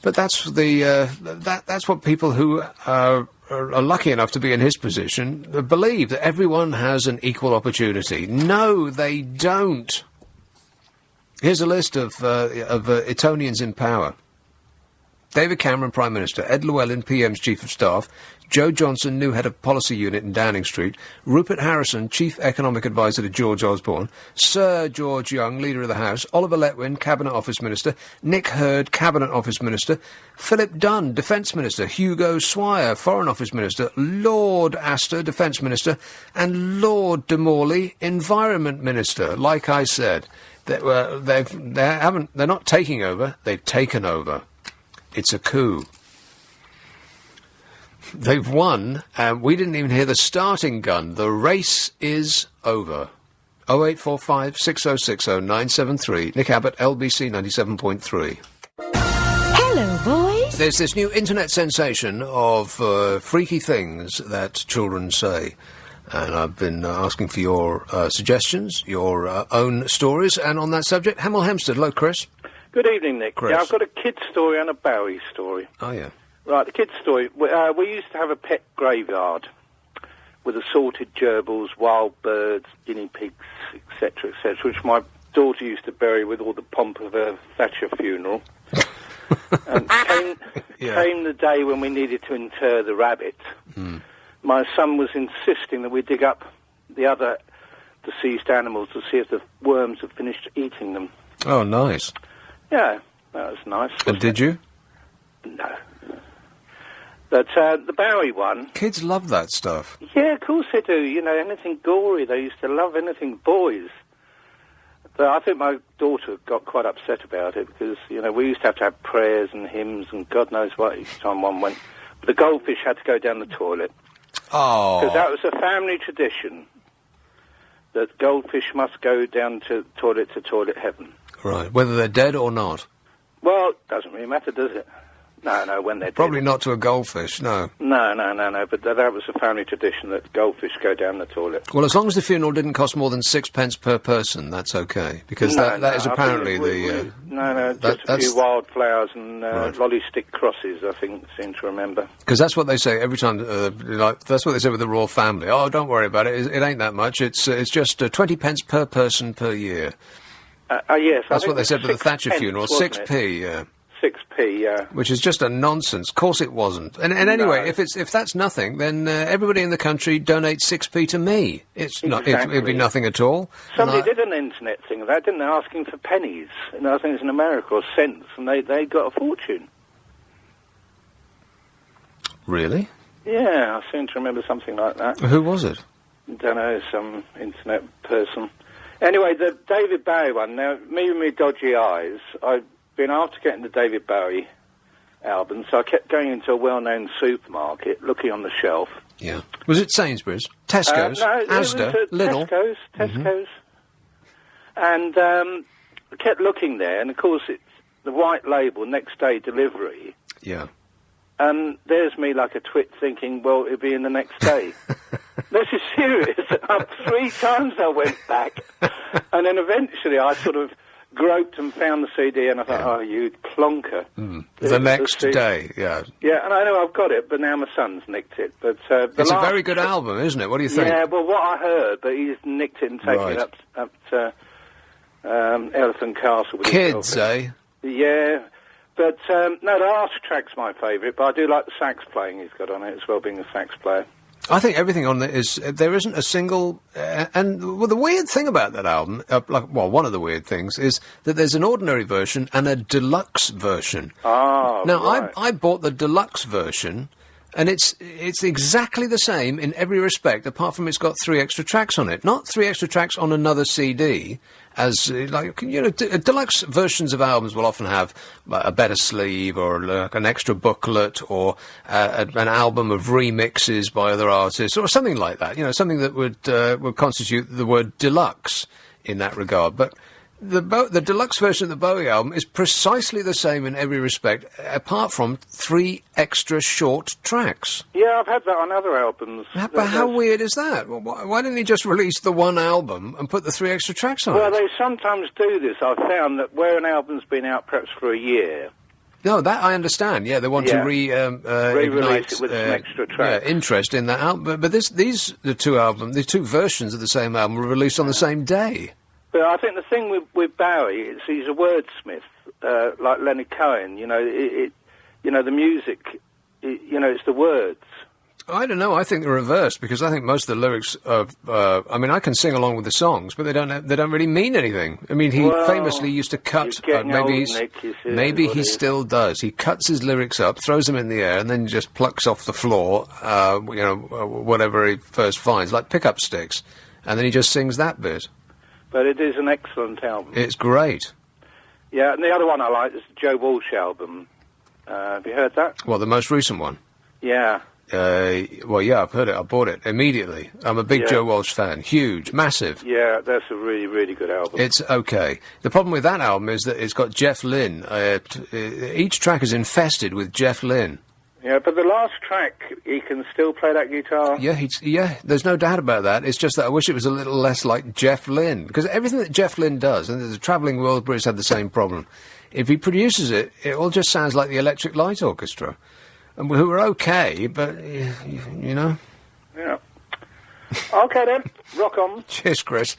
Speaker 3: But that's that's what people who are lucky enough to be in his position believe, that everyone has an equal opportunity. No, they don't. Here's a list of Etonians in power. David Cameron, Prime Minister. Ed Llewellyn, PM's Chief of Staff. Joe Johnson, new head of policy unit in Downing Street. Rupert Harrison, Chief Economic Advisor to George Osborne. Sir George Young, Leader of the House. Oliver Letwin, Cabinet Office Minister. Nick Hurd, Cabinet Office Minister. Philip Dunn, Defence Minister. Hugo Swire, Foreign Office Minister. Lord Astor, Defence Minister. And Lord de Morley, Environment Minister. Like I said, they're not taking over, they've taken over. It's a coup. They've won, and we didn't even hear the starting gun. The race is over. 0845 6060 973. Nick Abbot, LBC 97.3.
Speaker 2: Hello, boys.
Speaker 3: There's this new internet sensation of freaky things that children say. And I've been asking for your suggestions, your own stories. And on that subject, Hemel Hempstead. Hello, Chris.
Speaker 19: Good evening, Nick.
Speaker 3: Chris.
Speaker 19: Yeah, I've got a kid's story and a Bowie story.
Speaker 3: Oh, yeah.
Speaker 19: Right, the kid's story. We used to have a pet graveyard with assorted gerbils, wild birds, guinea pigs, etc., which my daughter used to bury with all the pomp of a Thatcher funeral. And came the day when we needed to inter the rabbit. My son was insisting that we dig up the other deceased animals to see if the worms had finished eating them.
Speaker 3: Oh, nice.
Speaker 19: Yeah, that was nice.
Speaker 3: And did you?
Speaker 19: No. But the Bowie one...
Speaker 3: Kids love that stuff.
Speaker 19: Yeah, of course they do. You know, anything gory, they used to love anything boys. But I think my daughter got quite upset about it because, you know, we used to have prayers and hymns and God knows what each time one went. But the goldfish had to go down the toilet.
Speaker 3: Oh.
Speaker 19: Because that was a family tradition, that goldfish must go down to toilet heaven.
Speaker 3: Right, whether they're dead or not.
Speaker 19: Well, it doesn't really matter, does it? No, when they're
Speaker 3: Probably
Speaker 19: dead.
Speaker 3: not to a goldfish, no.
Speaker 19: No, but that was a family tradition that goldfish go down the toilet.
Speaker 3: Well, as long as the funeral didn't cost more than 6p per person, that's okay, because that is apparently the...
Speaker 19: just a few wildflowers and lolly stick crosses, I think, seem to remember.
Speaker 3: Because that's what they say every time, that's what they say with the royal family. Oh, don't worry about it, it ain't that much, it's just 20p per person per year.
Speaker 19: Yes.
Speaker 3: That's what they said with the Thatcher funeral, 6p, yeah.
Speaker 19: 6p, yeah.
Speaker 3: Which is just a nonsense. Of course it wasn't. And anyway, if that's nothing, then everybody in the country donates 6p to me. It's not. It'd be nothing at all.
Speaker 19: Somebody did an internet thing of that, didn't they? Asking for pennies. And I think it's in America or cents, and they got a fortune.
Speaker 3: Really?
Speaker 19: Yeah, I seem to remember something like that.
Speaker 3: Who was it?
Speaker 19: Don't know, some internet person. Anyway, the David Bowie one. Now, me with my dodgy eyes, I've been after getting the David Bowie album, so I kept going into a well-known supermarket, looking on the shelf.
Speaker 3: Yeah. Was it Sainsbury's? Tesco's?
Speaker 19: No,
Speaker 3: Asda?
Speaker 19: it was
Speaker 3: Lidl?
Speaker 19: Tesco's. And I kept looking there, and of course it's the white label, next day delivery.
Speaker 3: Yeah.
Speaker 19: And there's me like a twit thinking, well, it'll be in the next day. This is serious. 3 times I went back, and then eventually I sort of groped and found the CD, and I thought, oh, you plonker.
Speaker 3: The next day, yeah.
Speaker 19: Yeah, and I know I've got it, but now my son's nicked it. But
Speaker 3: it's a very good album, isn't it? What do you think?
Speaker 19: Yeah, well, what I heard, but he's nicked it and taken it up to Elephant Castle. With
Speaker 3: Kids,
Speaker 19: eh? Yeah. But, no, the last track's my favourite, but I do like the sax playing he's got on it as well, being a sax player.
Speaker 3: I think everything on there is... there isn't a single... and well, the weird thing about that album, one of the weird things, is that there's an ordinary version and a deluxe version.
Speaker 19: Oh,
Speaker 3: now,
Speaker 19: right.
Speaker 3: I bought the deluxe version, and it's exactly the same in every respect, apart from it's got 3 extra tracks on it. Not 3 extra tracks on another CD, as, deluxe versions of albums will often have a better sleeve or an extra booklet or an album of remixes by other artists or something like that, something that would constitute the word deluxe in that regard. But the deluxe version of the Bowie album is precisely the same in every respect, apart from 3 extra short tracks.
Speaker 19: Yeah, I've had that on other albums.
Speaker 3: But how weird is that? Why didn't he just release the one album and put the 3 extra tracks on it?
Speaker 19: Well, they sometimes do this. I've found that where an album's been out perhaps for a year...
Speaker 3: No, that I understand. Yeah, they want to
Speaker 19: re-release it with some extra tracks.
Speaker 3: Interest in that album. But the two versions of the same album were released on the same day.
Speaker 19: But I think the thing with Bowie is he's a wordsmith, like Leonard Cohen. The music, it's the words.
Speaker 3: I don't know. I think the reverse, because I think most of the lyrics I can sing along with the songs, but they don't really mean anything. I mean, he famously used to cut. Maybe he still does. He cuts his lyrics up, throws them in the air, and then just plucks off the floor, whatever he first finds, like pickup sticks, and then he just sings that bit.
Speaker 19: But it is an excellent album.
Speaker 3: It's great.
Speaker 19: Yeah, and the other one I like is the Joe Walsh album. Have you heard that?
Speaker 3: Well, the most recent one?
Speaker 19: Yeah.
Speaker 3: I've heard it. I bought it immediately. I'm a big Joe Walsh fan. Huge. Massive.
Speaker 19: Yeah, that's a really, really good album.
Speaker 3: It's okay. The problem with that album is that it's got Jeff Lynne. Each track is infested with Jeff Lynne.
Speaker 19: Yeah, but the last track, he can still play that guitar.
Speaker 3: Yeah, there's no doubt about that. It's just that I wish it was a little less like Jeff Lynne. Because everything that Jeff Lynne does, and the Travelling Wilburys had the same problem, if he produces it, it all just sounds like the Electric Light Orchestra. And who are okay, but,
Speaker 19: Yeah. Okay, then. Rock on.
Speaker 3: Cheers, Chris.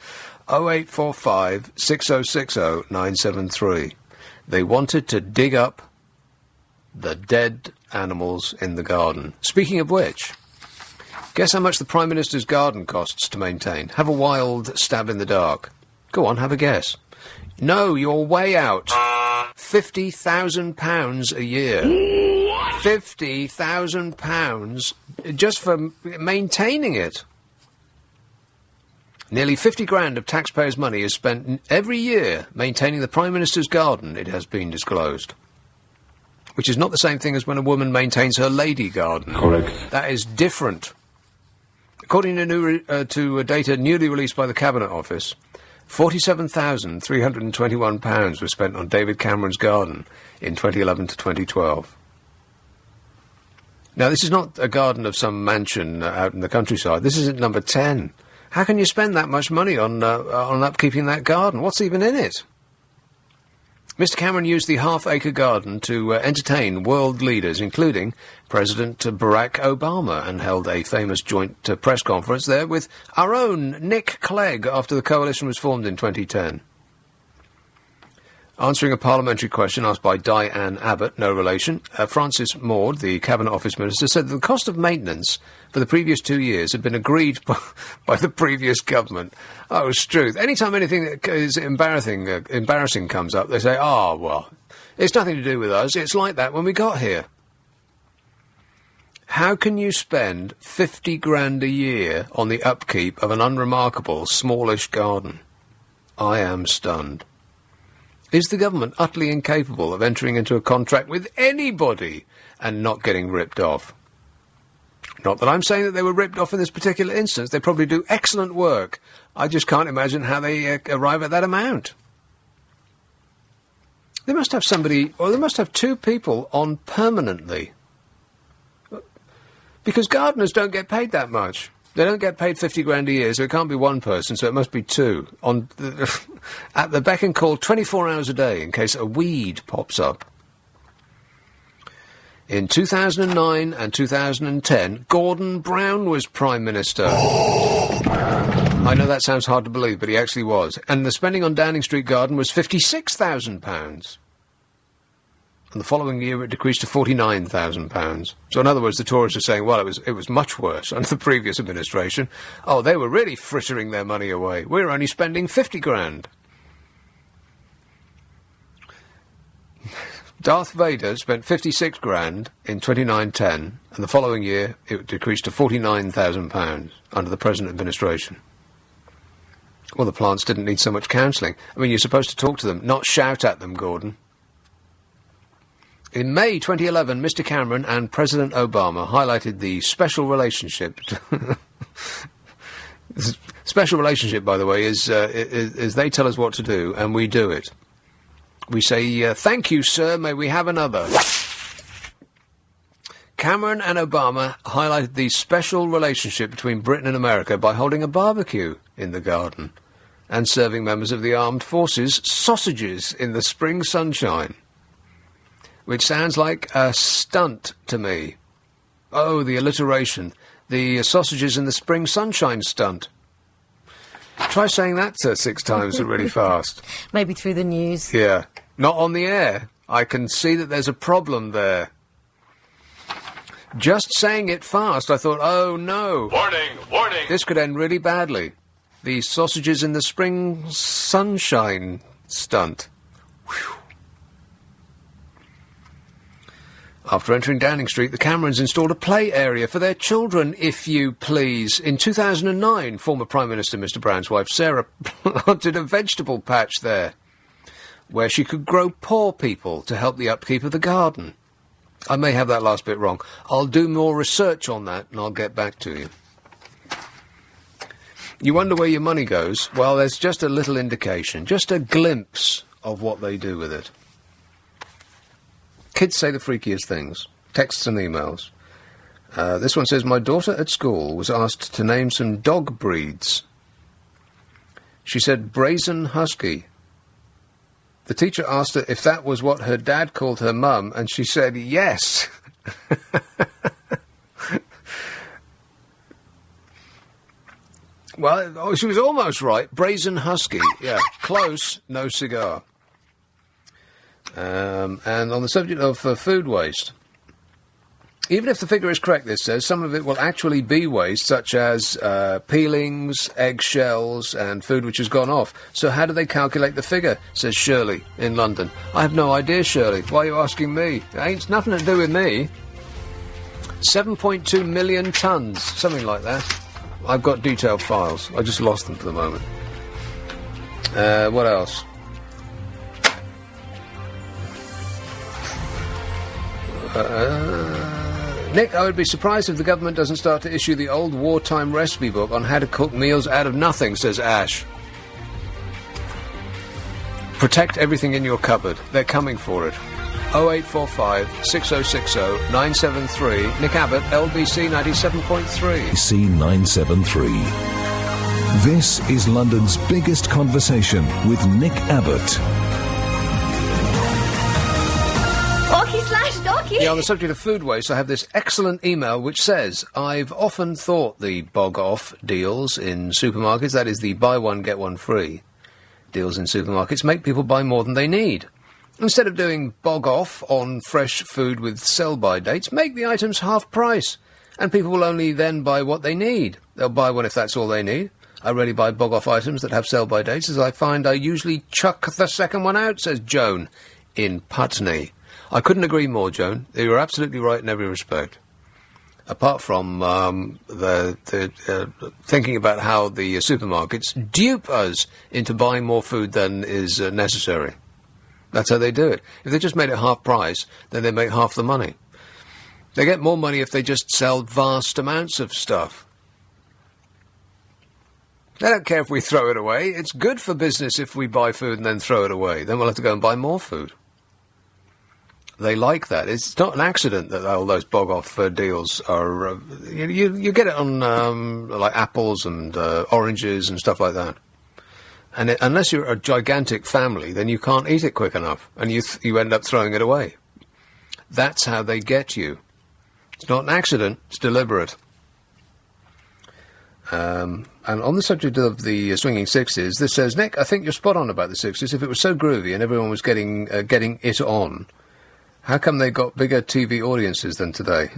Speaker 3: 0845 6060 973. They wanted to dig up The dead animals in the garden. Speaking of which, guess how much the Prime Minister's garden costs to maintain? Have a wild stab in the dark. Go on, have a guess. No, you're way out. £50,000 a year. £50,000 just for maintaining it. Nearly 50 grand of taxpayers' money is spent every year maintaining the Prime Minister's garden, it has been disclosed. Which is not the same thing as when a woman maintains her lady garden.
Speaker 7: Correct.
Speaker 3: That is different. According to data newly released by the Cabinet Office, £47,321 was spent on David Cameron's garden in 2011 to 2012. Now, this is not a garden of some mansion out in the countryside. This is at number 10. How can you spend that much money on upkeeping that garden? What's even in it? Mr. Cameron used the half-acre garden to entertain world leaders, including President Barack Obama, and held a famous joint press conference there with our own Nick Clegg after the coalition was formed in 2010. Answering a parliamentary question asked by Diane Abbott, no relation, Francis Maud, the Cabinet Office Minister, said that the cost of maintenance for the previous 2 years had been agreed by the previous government. Oh, it's true. Anytime anything that is embarrassing comes up, they say, oh, well, it's nothing to do with us. It's like that when we got here. How can you spend 50 grand a year on the upkeep of an unremarkable, smallish garden? I am stunned. Is the government utterly incapable of entering into a contract with anybody and not getting ripped off? Not that I'm saying that they were ripped off in this particular instance. They probably do excellent work. I just can't imagine how they arrive at that amount. They must have somebody, or they must have two people on permanently. Because gardeners don't get paid that much. They don't get paid 50 grand a year, so it can't be one person, so it must be two. At the beck and call 24 hours a day in case a weed pops up. In 2009 and 2010, Gordon Brown was Prime Minister. I know that sounds hard to believe, but he actually was. And the spending on Downing Street Garden was £56,000. And the following year it decreased to £49,000. So in other words, the Tories are saying, well, it was much worse under the previous administration. Oh, they were really frittering their money away. We're only spending 50 grand. Darth Vader spent 56 grand in 29-10, and the following year it decreased to £49,000 under the present administration. Well, the plants didn't need so much counselling. I mean, you're supposed to talk to them, not shout at them, Gordon. In May 2011, Mr. Cameron and President Obama highlighted the special relationship. Special relationship, by the way, is they tell us what to do, and we do it. We say, thank you, sir, may we have another. Cameron and Obama highlighted the special relationship between Britain and America by holding a barbecue in the garden and serving members of the armed forces sausages in the spring sunshine. Which sounds like a stunt to me. Oh, the alliteration. The sausages in the spring sunshine stunt. Try saying that 6 times really fast.
Speaker 5: Maybe through the news.
Speaker 3: Yeah. Not on the air. I can see that there's a problem there. Just saying it fast, I thought, oh no.
Speaker 4: Warning, warning.
Speaker 3: This could end really badly. The sausages in the spring sunshine stunt. Whew. After entering Downing Street, the Camerons installed a play area for their children, if you please. In 2009, former Prime Minister Mr. Brown's wife, Sarah, planted a vegetable patch there, where she could grow poor people to help the upkeep of the garden. I may have that last bit wrong. I'll do more research on that, and I'll get back to you. You wonder where your money goes? Well, there's just a little indication, just a glimpse of what they do with it. Kids say the freakiest things. Texts and emails. This one says, my daughter at school was asked to name some dog breeds. She said brazen husky. The teacher asked her if that was what her dad called her mum, and she said yes. Well, she was almost right. Brazen husky. Yeah, close, no cigar. And on the subject of food waste, even if the figure is correct, this says, some of it will actually be waste, such as peelings, eggshells, and food which has gone off. So how do they calculate the figure, says Shirley in London. I have no idea, Shirley. Why are you asking me? It ain't nothing to do with me. 7.2 million tonnes, something like that. I've got detailed files. I just lost them for the moment. What else? Nick, I would be surprised if the government doesn't start to issue the old wartime recipe book on how to cook meals out of nothing, says Ash. Protect everything in your cupboard. They're coming for it. 0845 6060 973. Nick Abbott, LBC 97.3.
Speaker 1: C973. This is London's biggest conversation with Nick Abbott.
Speaker 3: Yeah, on the subject of food waste, I have this excellent email which says, I've often thought the bog-off deals in supermarkets, that is the buy one, get one free deals in supermarkets, make people buy more than they need. Instead of doing bog-off on fresh food with sell-by dates, make the items half price, and people will only then buy what they need. They'll buy one if that's all they need. I rarely buy bog-off items that have sell-by dates, as I find I usually chuck the second one out, says Joan in Putney. I couldn't agree more, Joan. You're absolutely right in every respect. Apart from thinking about how the supermarkets dupe us into buying more food than is necessary. That's how they do it. If they just made it half price, then they make half the money. They get more money if they just sell vast amounts of stuff. They don't care if we throw it away. It's good for business if we buy food and then throw it away. Then we'll have to go and buy more food. They like that. It's not an accident that all those bog-off deals are... you get it on like apples and oranges and stuff like that. And unless you're a gigantic family, then you can't eat it quick enough, and you end up throwing it away. That's how they get you. It's not an accident. It's deliberate. And on the subject of the swinging 60s, this says, Nick, I think you're spot on about the 60s. If it was so groovy and everyone was getting it on... How come they got bigger TV audiences than today?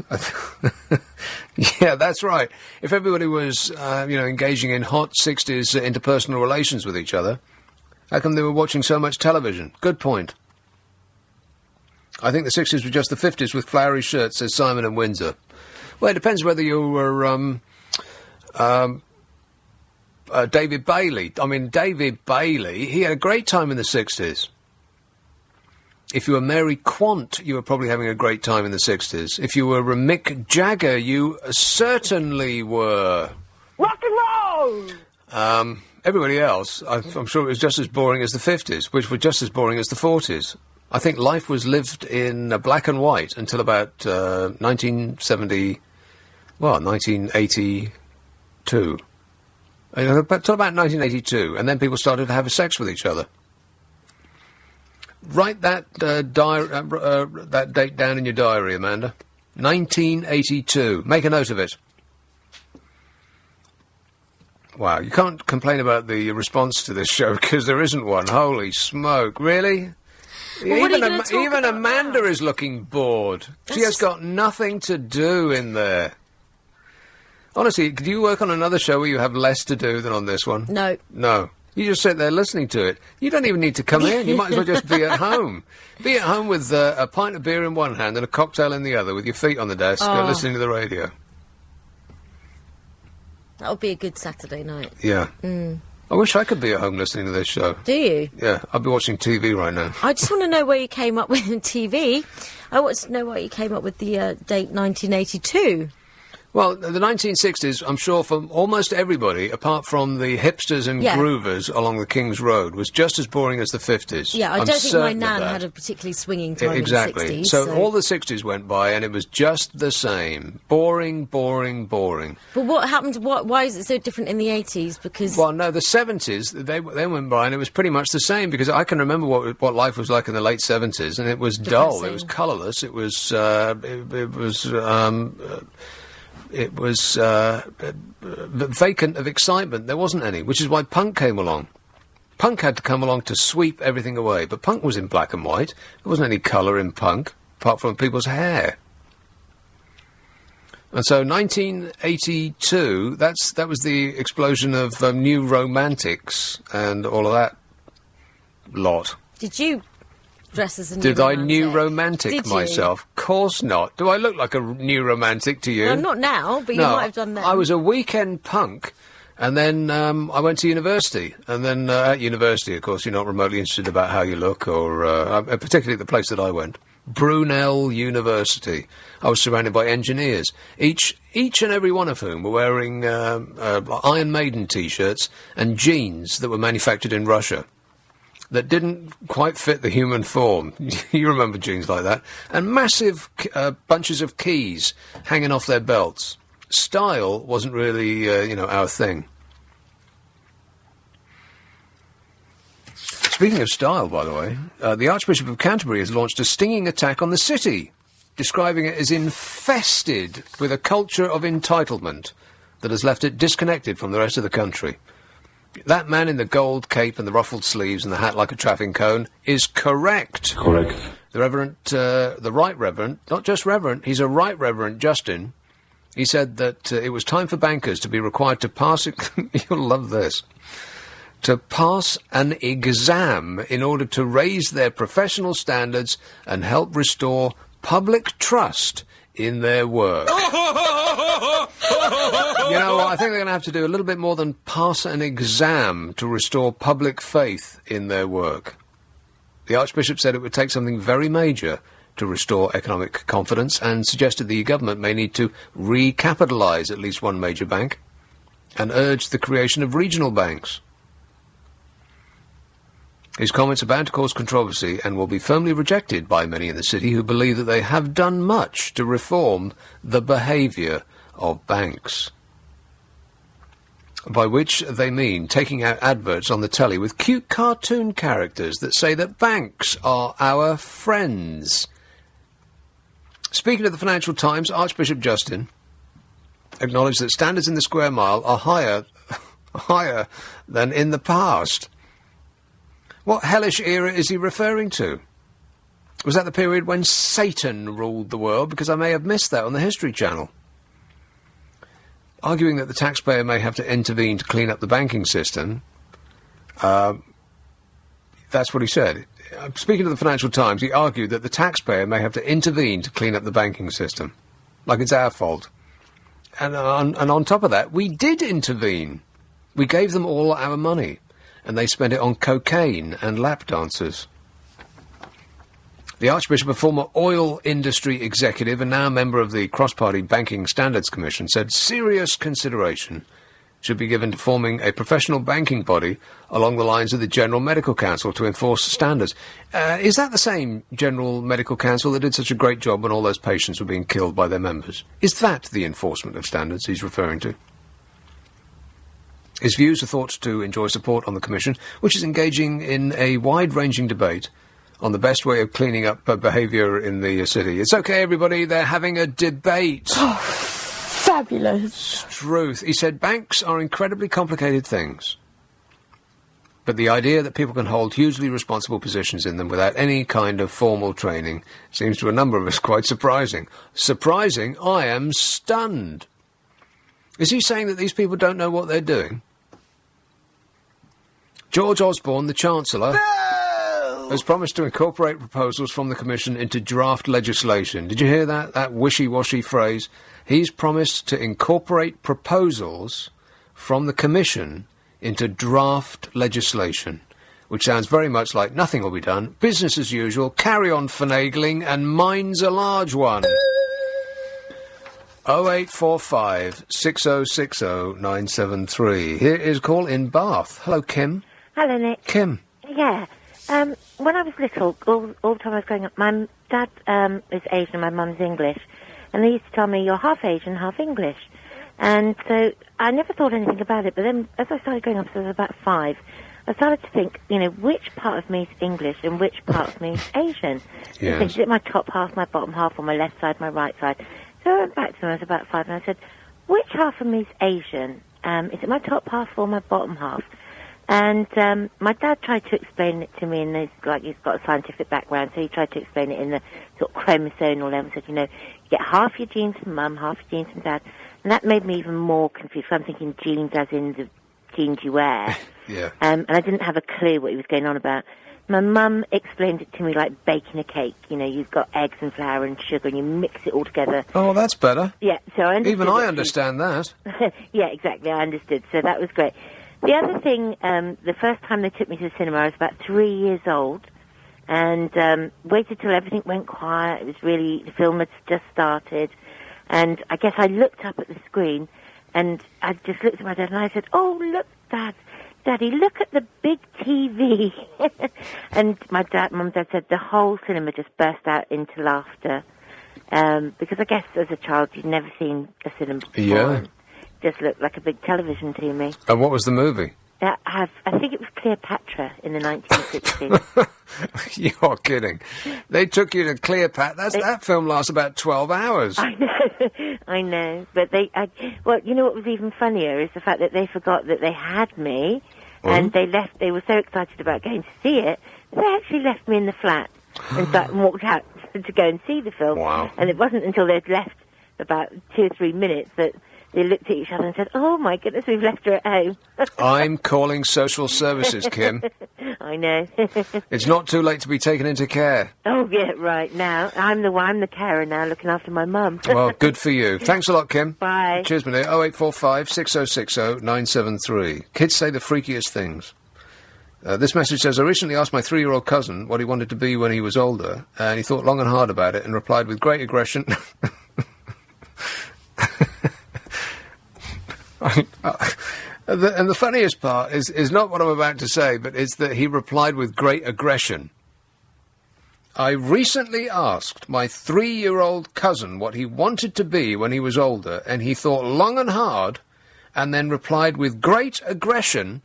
Speaker 3: Yeah, that's right. If everybody was, engaging in hot 60s interpersonal relations with each other, how come they were watching so much television? Good point. I think the 60s were just the 50s with flowery shirts, says Simon and Windsor. Well, it depends whether you were David Bailey. I mean, David Bailey, he had a great time in the 60s. If you were Mary Quant, you were probably having a great time in the 60s. If you were Mick Jagger, you certainly were.
Speaker 12: Rock and roll!
Speaker 3: Everybody else, I'm sure it was just as boring as the 50s, which were just as boring as the 40s. I think life was lived in black and white until about 1982. Until about 1982, and then people started to have sex with each other. Write that that date down in your diary, Amanda. 1982. Make a note of it. Wow, you can't complain about the response to this show because there isn't one. Holy smoke, really?
Speaker 5: Well,
Speaker 3: even Amanda is looking bored. She has got nothing to do in there. Honestly, do you work on another show where you have less to do than on this one?
Speaker 5: No.
Speaker 3: No. You just sit there listening to it. You don't even need to come in. You might as well just be at home. Be at home with a pint of beer in one hand and a cocktail in the other, with your feet on the desk, listening to the radio.
Speaker 5: That would be a good Saturday night.
Speaker 3: Yeah. I wish I could be at home listening to this show.
Speaker 5: Do you?
Speaker 3: Yeah, I'd be watching TV right now.
Speaker 5: I just want to know where you came up with TV. I want to know why you came up with the date 1982.
Speaker 3: Well, the 1960s, I'm sure for almost everybody, apart from the hipsters and groovers along the King's Road, was just as boring as the 50s.
Speaker 5: Yeah, I don't think my nan had a particularly swinging time in the 60s.
Speaker 3: So all the 60s went by and it was just the same. Boring, boring, boring.
Speaker 5: But what happened, why is it so different in the 80s? Because...
Speaker 3: Well, no, the 70s, they went by and it was pretty much the same, because I can remember what life was like in the late 70s, and it was dull, it was colourless, it was vacant of excitement. There wasn't any, which is why punk came along. Punk had to come along to sweep everything away, but punk was in black and white. There wasn't any colour in punk, apart from people's hair. And so 1982, that was the explosion of new romantics and all of that lot.
Speaker 5: Did you dress as a new
Speaker 3: Did
Speaker 5: romantic?
Speaker 3: I new romantic
Speaker 5: Did you?
Speaker 3: myself? Of course not. Do I look like a new romantic to you?
Speaker 5: Well, not now, but you
Speaker 3: No,
Speaker 5: might have done that.
Speaker 3: I was a weekend punk, and then I went to university. And then at university, of course, you're not remotely interested about how you look, or particularly at the place that I went. Brunel University. I was surrounded by engineers, each and every one of whom were wearing Iron Maiden T-shirts and jeans that were manufactured in Russia that didn't quite fit the human form. You remember jeans like that. And massive bunches of keys hanging off their belts. Style wasn't really, our thing. Speaking of style, by the way, the Archbishop of Canterbury has launched a stinging attack on the city, describing it as infested with a culture of entitlement that has left it disconnected from the rest of the country. That man in the gold cape and the ruffled sleeves and the hat like a traffic cone is correct.
Speaker 7: Correct.
Speaker 3: The Right Reverend, not just Reverend, he's a Right Reverend Justin. He said that it was time for bankers to be required to pass it. You'll love this. To pass an exam in order to raise their professional standards and help restore public trust in their work. I think they're going to have to do a little bit more than pass an exam to restore public faith in their work. The Archbishop said it would take something very major to restore economic confidence and suggested the government may need to recapitalise at least one major bank and urged the creation of regional banks. His comments are bound to cause controversy and will be firmly rejected by many in the city who believe that they have done much to reform the behaviour of banks. By which they mean taking out adverts on the telly with cute cartoon characters that say that banks are our friends. Speaking of the Financial Times, Archbishop Justin acknowledged that standards in the square mile are higher than in the past. What hellish era is he referring to? Was that the period when Satan ruled the world? Because I may have missed that on the History Channel. Arguing that the taxpayer may have to intervene to clean up the banking system, that's what he said. Speaking of the Financial Times, he argued that the taxpayer may have to intervene to clean up the banking system, like it's our fault. And on top of that, we did intervene. We gave them all our money, and they spent it on cocaine and lap dancers. The Archbishop, a former oil industry executive and now a member of the Cross-Party Banking Standards Commission, said serious consideration should be given to forming a professional banking body along the lines of the General Medical Council to enforce standards. Is that the same General Medical Council that did such a great job when all those patients were being killed by their members? Is that the enforcement of standards he's referring to? His views are thought to enjoy support on the Commission, which is engaging in a wide-ranging debate on the best way of cleaning up behaviour in the city. It's okay, everybody, they're having a debate.
Speaker 5: Oh, fabulous.
Speaker 3: Truth. He said banks are incredibly complicated things, but the idea that people can hold hugely responsible positions in them without any kind of formal training seems to a number of us quite surprising. Surprising? I am stunned. Is he saying that these people don't know what they're doing? George Osborne, the Chancellor, has promised to incorporate proposals from the Commission into draft legislation. Did you hear that? That wishy-washy phrase? He's promised to incorporate proposals from the Commission into draft legislation, which sounds very much like nothing will be done, business as usual, carry on finagling, and mine's a large one. 0845 6060 973. Here is a call in Bath. Hello, Kim.
Speaker 20: Hello, Nick.
Speaker 3: Kim.
Speaker 20: Yeah. When I was little, all the time I was growing up, my dad is Asian, my mum's English, and they used to tell me, you're half Asian, half English. And so I never thought anything about it, but then as I started growing up, so I was about 5, I started to think, which part of me is English and which part of me is Asian?
Speaker 3: Yes.
Speaker 20: Is it my top half, my bottom half, or my left side, my right side? So I went back to them, I was about 5, and I said, which half of me is Asian? Is it my top half or my bottom half? And my dad tried to explain it to me, and he's got a scientific background, so he tried to explain it in the sort of chromosomal level. Said, you get half your genes from mum, half your genes from dad. And that made me even more confused. So I'm thinking genes as in the jeans you wear.
Speaker 3: Yeah.
Speaker 20: And I didn't have a clue what he was going on about. My mum explained it to me like baking a cake. You've got eggs and flour and sugar, and you mix it all together.
Speaker 3: Oh, that's better.
Speaker 20: Yeah, so I understood.
Speaker 3: Even I understand that.
Speaker 20: Yeah, exactly, I understood. So that was great. The other thing, the first time they took me to the cinema, I was about 3 years old, and waited till everything went quiet. It was really, the film had just started, and I guess I looked up at the screen, and I just looked at my dad, and I said, "Oh, look, Daddy, look at the big TV." And mum and dad said the whole cinema just burst out into laughter, because I guess as a child you'd never seen a cinema before.
Speaker 3: Yeah.
Speaker 20: Just looked like a big television to me.
Speaker 3: And what was the movie?
Speaker 20: I think it was Cleopatra in the 1960s.
Speaker 3: You're kidding. They took you to Cleopatra. That film lasts about 12 hours.
Speaker 20: I know. But you know what was even funnier is the fact that they forgot that they had me, and they were so excited about going to see it, they actually left me in the flat and walked out to go and see the film.
Speaker 3: Wow.
Speaker 20: And it wasn't until they'd left about 2 or 3 minutes that they looked at each other and said, "Oh my goodness, we've left her at home."
Speaker 3: I'm calling social services, Kim.
Speaker 20: I know.
Speaker 3: It's not too late to be taken into care.
Speaker 20: Oh yeah, right. Now I'm the carer now, looking after my mum.
Speaker 3: Well, good for you. Thanks a lot, Kim.
Speaker 20: Bye.
Speaker 3: Cheers, my dear. 0845 6060 973. Kids say the freakiest things. This message says, I recently asked my 3-year-old cousin what he wanted to be when he was older, and he thought long and hard about it and replied with great aggression. And the funniest part is not what I'm about to say, but it's that he replied with great aggression. I recently asked my 3-year-old cousin what he wanted to be when he was older, and he thought long and hard, and then replied with great aggression,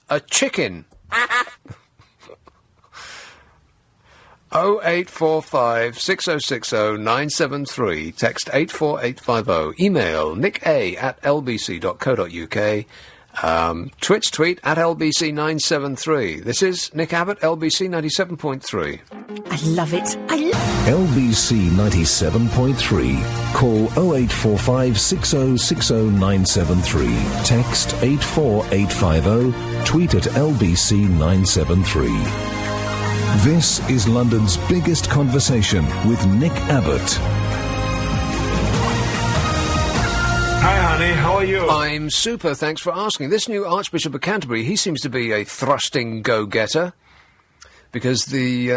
Speaker 3: a chicken. 0845 6060 973. Text 84850. Email nicka@lbc.co.uk. Tweet at LBC973. This is Nick Abbott, LBC 97.3.
Speaker 21: I love it.
Speaker 1: LBC 97.3. Call 0845 6060 973. Text 84850. Tweet at LBC 973. This is London's biggest conversation with Nick Abbott.
Speaker 22: Hi, honey. How are you?
Speaker 3: I'm super. Thanks for asking. This new Archbishop of Canterbury, he seems to be a thrusting go-getter. Because he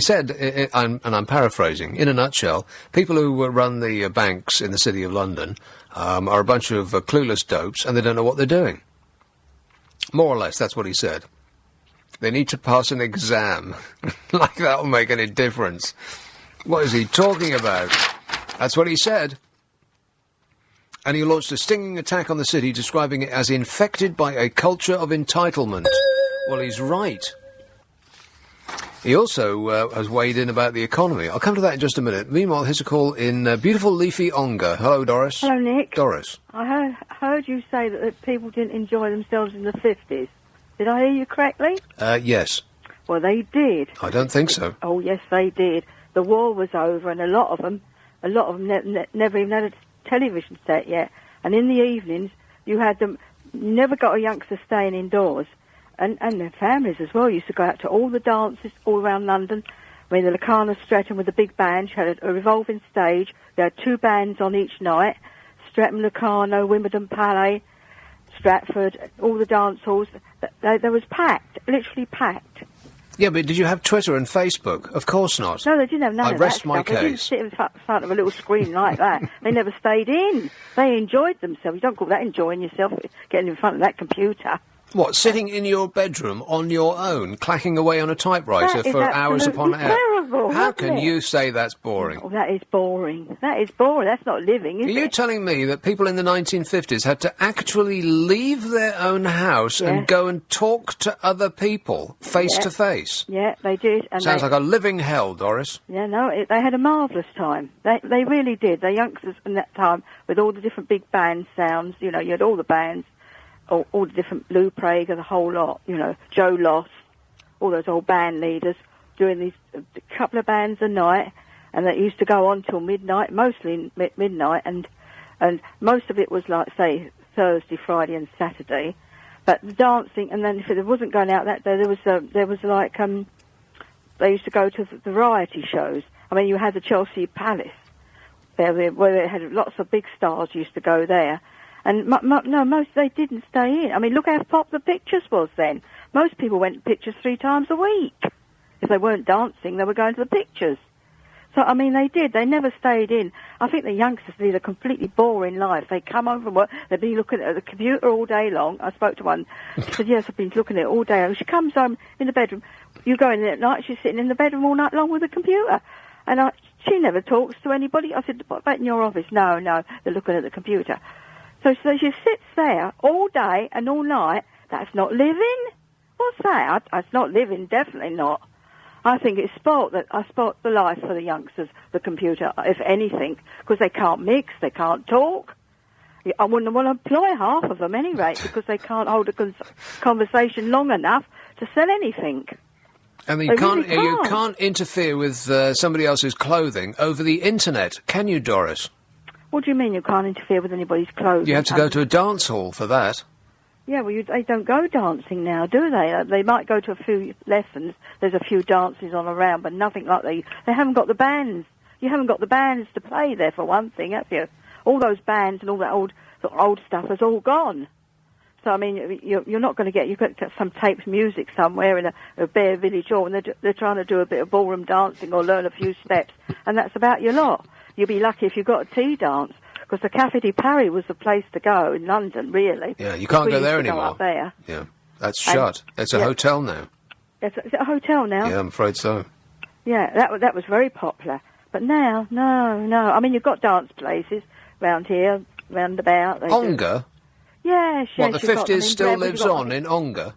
Speaker 3: said, and I'm paraphrasing, in a nutshell, people who run the banks in the City of London are a bunch of clueless dopes, and they don't know what they're doing. More or less, that's what he said. They need to pass an exam. Like that'll make any difference. What is he talking about? That's what he said. And he launched a stinging attack on the city, describing it as infected by a culture of entitlement. Well, he's right. He also has weighed in about the economy. I'll come to that in just a minute. Meanwhile, here's a call in beautiful leafy Ongar. Hello, Doris.
Speaker 23: Hello, Nick.
Speaker 3: Doris.
Speaker 23: I heard you say that people didn't enjoy themselves in the 50s. Did I hear you correctly?
Speaker 3: Yes.
Speaker 23: Well, they did.
Speaker 3: I don't think so.
Speaker 23: Oh, yes, they did. The war was over, and a lot of them never even had a television set yet. And in the evenings, you had them. You never got a youngster staying indoors, and their families as well used to go out to all the dances all around London. I mean, the Locarno Streatham with the big band. You had a revolving stage. You had 2 bands on each night: Streatham, Locarno, Wimbledon Palais, Stratford, all the dance halls. They was packed, literally packed.
Speaker 3: Yeah, but did you have Twitter and Facebook? Of course not.
Speaker 23: No, they didn't have none of that.
Speaker 3: I rest my
Speaker 23: stuff. They didn't
Speaker 3: case.
Speaker 23: sit in front of a little screen like that. They never stayed in. They enjoyed themselves. You don't call that enjoying yourself, getting in front of that computer.
Speaker 3: What, sitting in your bedroom on your own, clacking away on a typewriter for hours upon hours?
Speaker 23: Terrible.
Speaker 3: How can you say that's boring?
Speaker 23: Oh, that is boring. That is boring. That's not living, is it?
Speaker 3: Are you telling me that people in the 1950s had to actually leave their own house and go and talk to other people face to face?
Speaker 23: Yeah, they did. And
Speaker 3: Sounds like a living hell, Doris.
Speaker 23: Yeah, no, they had a marvellous time. They really did. The youngsters in that time, with all the different big band sounds, you know, you had all the bands. all the different Lou Prager, the whole lot, Joe Loss, all those old band leaders doing these couple of bands a night, and that used to go on till midnight, mostly midnight, and most of it was like, say, Thursday, Friday, and Saturday. But the dancing, and then if it wasn't going out that day, there was like they used to go to the variety shows. I mean, you had the Chelsea Palace where they had lots of big stars used to go there, and most they didn't stay in. I mean, look how pop the Pictures was then. Most people went to Pictures 3 times a week. If they weren't dancing, they were going to the Pictures. So, I mean, they did. They never stayed in. I think the youngsters lead a completely boring life. They come home from work, they'd be looking at the computer all day long. I spoke to one. She said, yes, I've been looking at it all day. She comes home in the bedroom. You go in there at night, she's sitting in the bedroom all night long with a computer. And she never talks to anybody. I said, what about in your office? No, they're looking at the computer. So she sits there all day and all night. That's not living. What's that? That's not living, definitely not. I think it's spoilt the life for the youngsters, the computer, if anything, because they can't mix, they can't talk. I wouldn't want to employ half of them anyway, because they can't hold a conversation long enough to sell anything.
Speaker 3: I mean, you can't interfere with somebody else's clothing over the internet, can you, Doris?
Speaker 23: What do you mean you can't interfere with anybody's clothing?
Speaker 3: You have to go to a dance hall for that.
Speaker 23: Yeah, well, they don't go dancing now, do they? They might go to a few lessons. There's a few dances on around, but nothing like they haven't got the bands. You haven't got the bands to play there, for one thing, have you? All those bands and all that old stuff is all gone. So, I mean, you're not going to get... You've got to get some taped music somewhere in a bare village hall, and they're trying to do a bit of ballroom dancing or learn a few steps, and that's about your lot. You'll be lucky if you've got a tea dance. Because the Café de Paris was the place to go in London, really.
Speaker 3: Yeah, you can't go there anymore.
Speaker 23: Go up there.
Speaker 3: Yeah, that's shut. It's a hotel now.
Speaker 23: Is it a hotel now?
Speaker 3: Yeah, I'm afraid so.
Speaker 23: Yeah, that was very popular. But now, no. I mean, you've got dance places round here, round about.
Speaker 3: Ongar?
Speaker 23: Yes.
Speaker 3: What, the 50s still lives on in Ongar?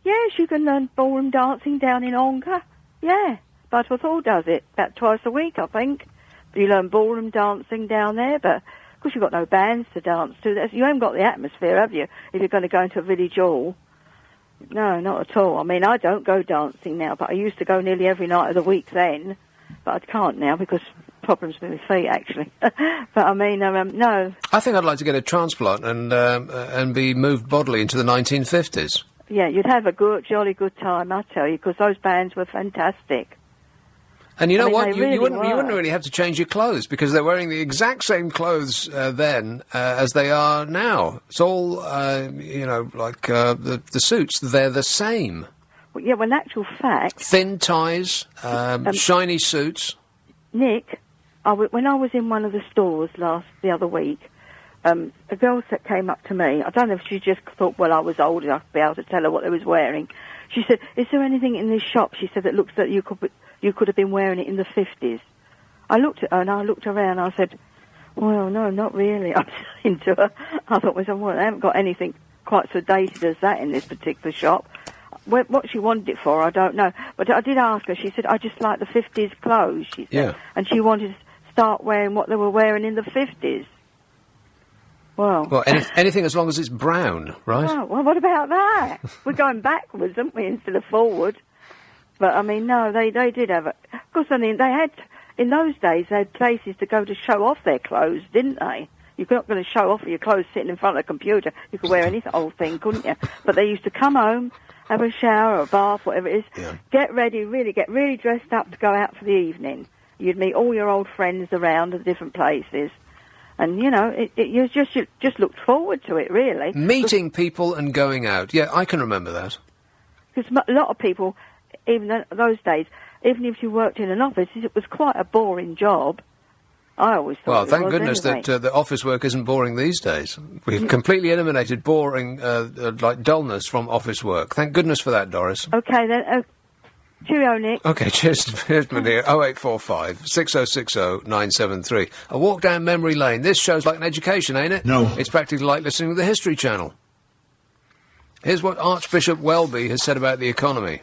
Speaker 23: Yes, you can learn ballroom dancing down in Ongar. Yeah, Butterworth Hall does it about twice a week, I think. You learn ballroom dancing down there, but of course you've got no bands to dance to. You haven't got the atmosphere, have you, if you're going to go into a village hall? No, not at all. I mean, I don't go dancing now, but I used to go nearly every night of the week then, but I can't now because problems with my feet, actually. But I mean, no.
Speaker 3: I think I'd like to get a transplant and be moved bodily into the 1950s.
Speaker 23: Yeah, you'd have a jolly good time, I tell you, because those bands were fantastic.
Speaker 3: And you know what?
Speaker 23: You
Speaker 3: wouldn't really have to change your clothes because they're wearing the exact same clothes then as they are now. It's all, like the suits. They're the same.
Speaker 23: Well, yeah, well, in actual fact...
Speaker 3: Thin ties, shiny suits.
Speaker 23: Nick, when I was in one of the stores the other week, a girl came up to me. I don't know if she just thought, well, I was old enough to be able to tell her what they was wearing. She said, is there anything in this shop, she said, that looks that you could have been wearing it in the 50s. I looked at her and I looked around and I said, well, no, not really. I was saying to her, I thought, well, they haven't got anything quite so dated as that in this particular shop. What she wanted it for, I don't know. But I did ask her, she said, I just like the 50s clothes, she said.
Speaker 3: Yeah.
Speaker 23: And she wanted to start wearing what they were wearing in the 50s. Well,
Speaker 3: anything as long as it's brown, right?
Speaker 23: Oh, well, what about that? We're going backwards, aren't we, instead of forward? But, I mean, no, they did have it. Of course, I mean, in those days, they had places to go to show off their clothes, didn't they? You're not going to show off your clothes sitting in front of a computer. You could wear any old thing, couldn't you? But they used to come home, have a shower or a bath, whatever it is, get really dressed up to go out for the evening. You'd meet all your old friends around at different places. And, you just looked forward to it, really.
Speaker 3: Meeting people and going out. Yeah, I can remember that.
Speaker 23: Because a lot of people, even those days, even if you worked in an office, it was quite a boring job. I always thought.
Speaker 3: Well, thank goodness that the office work isn't boring these days. We've completely eliminated boring, like dullness from office work. Thank goodness for that, Doris.
Speaker 23: OK, then. Cheerio, Nick.
Speaker 3: OK, cheers, my dear. 0845 6060 973. A walk down memory lane. This show's like an education, ain't it?
Speaker 22: No.
Speaker 3: It's practically like listening to the History Channel. Here's what Archbishop Welby has said about the economy.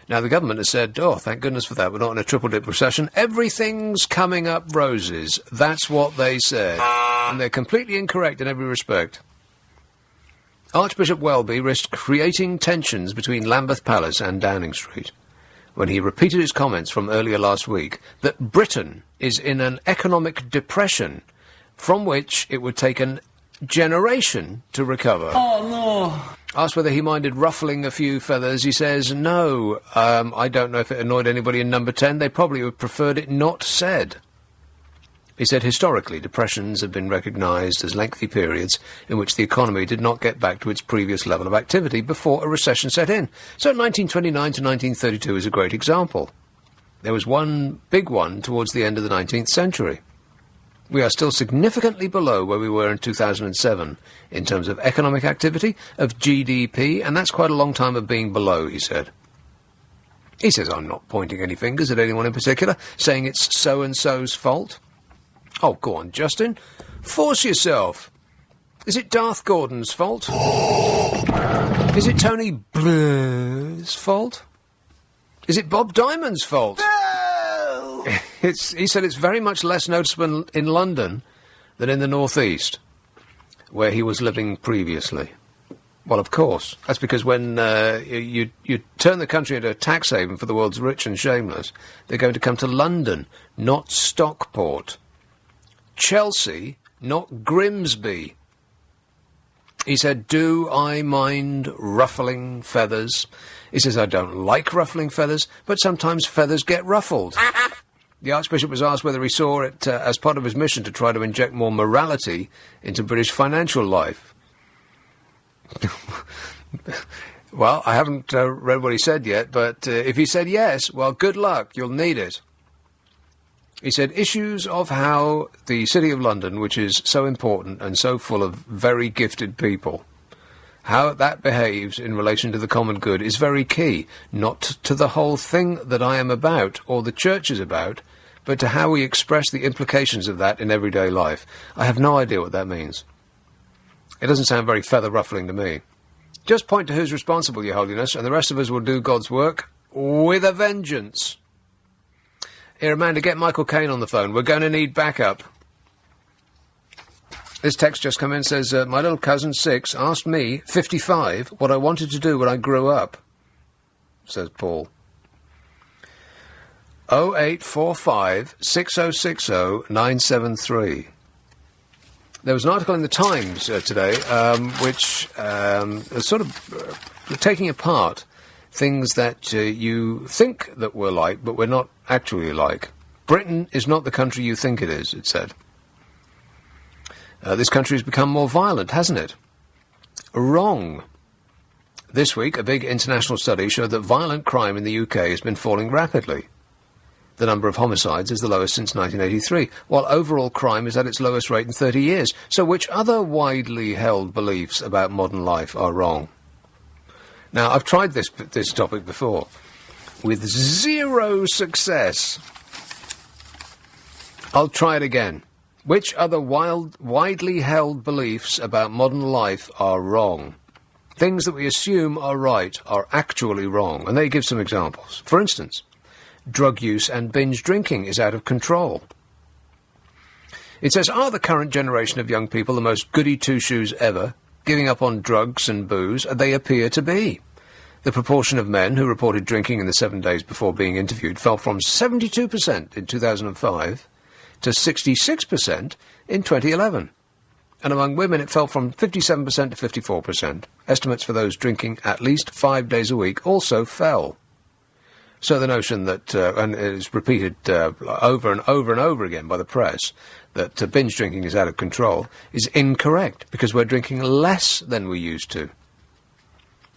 Speaker 3: Now, the government has said, oh, thank goodness for that, we're not in a triple-dip recession. Everything's coming up roses. That's what they said. And they're completely incorrect in every respect. Archbishop Welby risked creating tensions between Lambeth Palace and Downing Street when he repeated his comments from earlier last week that Britain is in an economic depression from which it would take a generation to recover.
Speaker 12: Oh, no.
Speaker 3: Asked whether he minded ruffling a few feathers, he says, no, I don't know if it annoyed anybody in Number 10. They probably would have preferred it not said. He said historically depressions have been recognised as lengthy periods in which the economy did not get back to its previous level of activity before a recession set in. So 1929 to 1932 is a great example. There was one big one towards the end of the 19th century. We are still significantly below where we were in 2007 in terms of economic activity, of GDP, and that's quite a long time of being below, he said. He says, I'm not pointing any fingers at anyone in particular, saying it's so-and-so's fault. Oh, go on, Justin. Force yourself. Is it Darth Gordon's fault? Is it Tony Blair's fault? Is it Bob Diamond's fault? No! He said it's very much less noticeable in London than in the North East, where he was living previously. Well, of course. That's because when you turn the country into a tax haven for the world's rich and shameless, they're going to come to London, not Stockport. Chelsea, not Grimsby. He said, do I mind ruffling feathers? He says, I don't like ruffling feathers, but sometimes feathers get ruffled. The Archbishop was asked whether he saw it as part of his mission to try to inject more morality into British financial life. Well, I haven't read what he said yet, but if he said yes, well, good luck, you'll need it. He said, issues of how the City of London, which is so important and so full of very gifted people, how that behaves in relation to the common good is very key, not to the whole thing that I am about or the church is about, but to how we express the implications of that in everyday life. I have no idea what that means. It doesn't sound very feather-ruffling to me. Just point to who's responsible, Your Holiness, and the rest of us will do God's work with a vengeance. Here, Amanda, get Michael Caine on the phone. We're going to need backup. This text just come in, says, my little cousin, 6, asked me, 55, what I wanted to do when I grew up, says Paul. 0845 6060 973. There was an article in the Times today which is sort of taking apart things that you think that we're like, but we're not actually like. Britain is not the country you think it is, it said. This country has become more violent, hasn't it? Wrong. This week, a big international study showed that violent crime in the UK has been falling rapidly. The number of homicides is the lowest since 1983, while overall crime is at its lowest rate in 30 years. So which other widely held beliefs about modern life are wrong? Now, I've tried this topic before, with zero success. I'll try it again. Which other widely held beliefs about modern life are wrong? Things that we assume are right are actually wrong, and they give some examples. For instance, drug use and binge drinking is out of control. It says, are the current generation of young people the most goody two-shoes ever, giving up on drugs and booze? They appear to be. The proportion of men who reported drinking in the 7 days before being interviewed fell from 72% in 2005 to 66% in 2011. And among women it fell from 57% to 54%. Estimates for those drinking at least 5 days a week also fell. So the notion that, and it is repeated over and over and over again by the press, that binge drinking is out of control, is incorrect, because we're drinking less than we used to.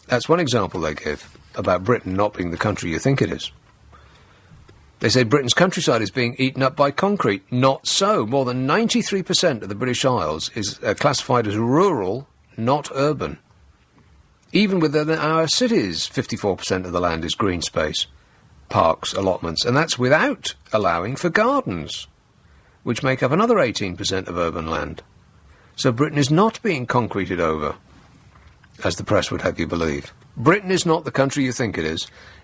Speaker 3: That's one example they give about Britain not being the country you think it is. They say Britain's countryside is being eaten up by concrete. Not so. More than 93% of the British Isles is classified as rural, not urban. Even within our cities, 54% of the land is green space, parks, allotments, and that's without allowing for gardens, which make up another 18% of urban land. So Britain is not being concreted over, as the press would have you believe. Britain is not the country you think it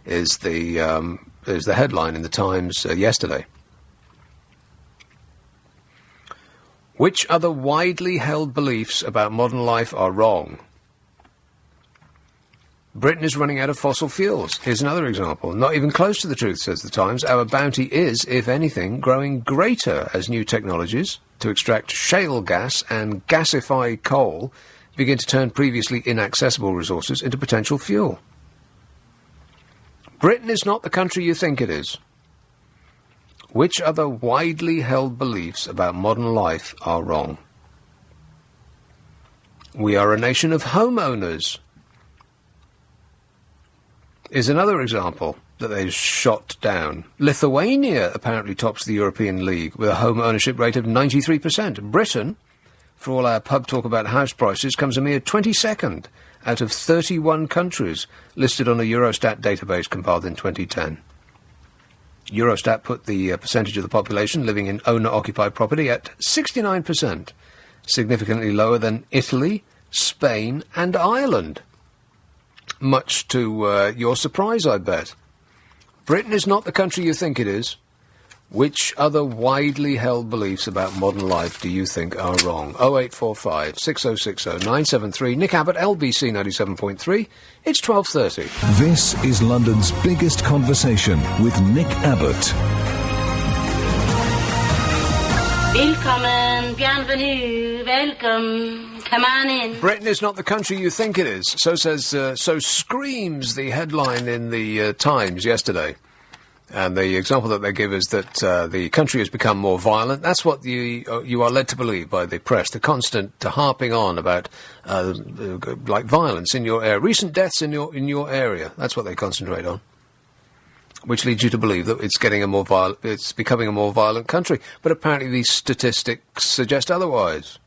Speaker 3: is the headline in the Times yesterday. Which other widely held beliefs about modern life are wrong? Britain is running out of fossil fuels. Here's another example. Not even close to the truth, says the Times. Our bounty is, if anything, growing greater as new technologies to extract shale gas and gasify coal begin to turn previously inaccessible resources into potential fuel. Britain is not the country you think it is. Which other widely held beliefs about modern life are wrong? We are a nation of homeowners. Is another example that they've shot down. Lithuania apparently tops the European League with a home ownership rate of 93%. Britain, for all our pub talk about house prices, comes a mere 22nd out of 31 countries listed on a Eurostat database compiled in 2010. Eurostat put the percentage of the population living in owner-occupied property at 69%, significantly lower than Italy, Spain and Ireland. Much to your surprise, I bet. Britain is not the country you think it is. Which other widely held beliefs about modern life do you think are wrong? 0845 6060 973. Nick Abbott, LBC 97.3. It's 12:30.
Speaker 1: This is London's biggest conversation with Nick Abbott.
Speaker 2: Willkommen, bienvenue, welcome. Come on in.
Speaker 3: Britain is not the country you think it is. So screams the headline in the Times yesterday. And the example that they give is that the country has become more violent. That's what you are led to believe by the press. The constant harping on about like violence in your area, recent deaths in your area. That's what they concentrate on, which leads you to believe that it's becoming a more violent country. But apparently these statistics suggest otherwise.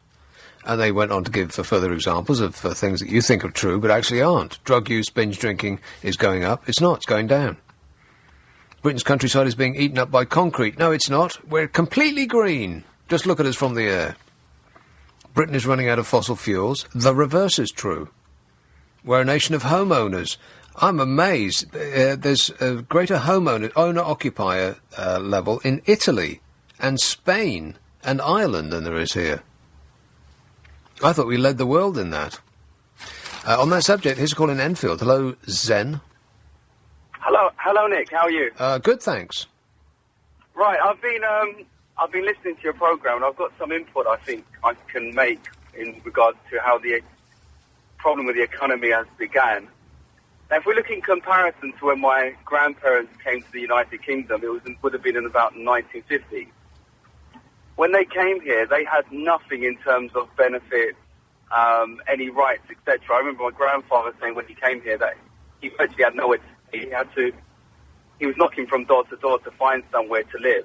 Speaker 3: And they went on to give further examples of things that you think are true but actually aren't. Drug use, binge drinking is going up. It's not. It's going down. Britain's countryside is being eaten up by concrete. No, it's not. We're completely green. Just look at us from the air. Britain is running out of fossil fuels. The reverse is true. We're a nation of homeowners. I'm amazed. There's a greater owner-occupier level in Italy and Spain and Ireland than there is here. I thought we led the world in that. On that subject, here's a call in Enfield. Hello, Zen.
Speaker 6: Hello, Nick. How are you?
Speaker 3: Good, thanks.
Speaker 6: Right, I've been listening to your program, and I've got some input I think I can make in regards to how the problem with the economy has began. Now, if we look in comparison to when my grandparents came to the United Kingdom, would have been in about 1950. When they came here, they had nothing in terms of benefits, any rights, etc. I remember my grandfather saying when he came here that he virtually had nowhere to stay. He was knocking from door to find somewhere to live.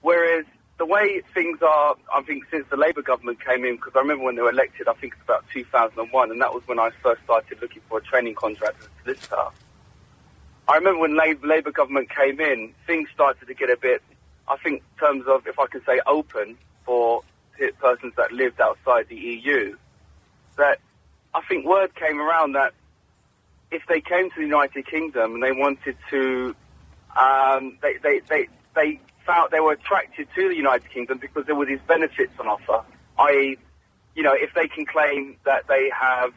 Speaker 6: Whereas the way things are, I think since the Labour government came in, because I remember when they were elected, I think it's about 2001, and that was when I first started looking for a training contract as a solicitor. I remember when Labour government came in, things started to get a bit, I think, in terms of, if I can say, open for persons that lived outside the EU, that I think word came around that if they came to the United Kingdom and they wanted to, they felt they were attracted to the United Kingdom because there were these benefits on offer, i.e., you know, if they can claim that they have,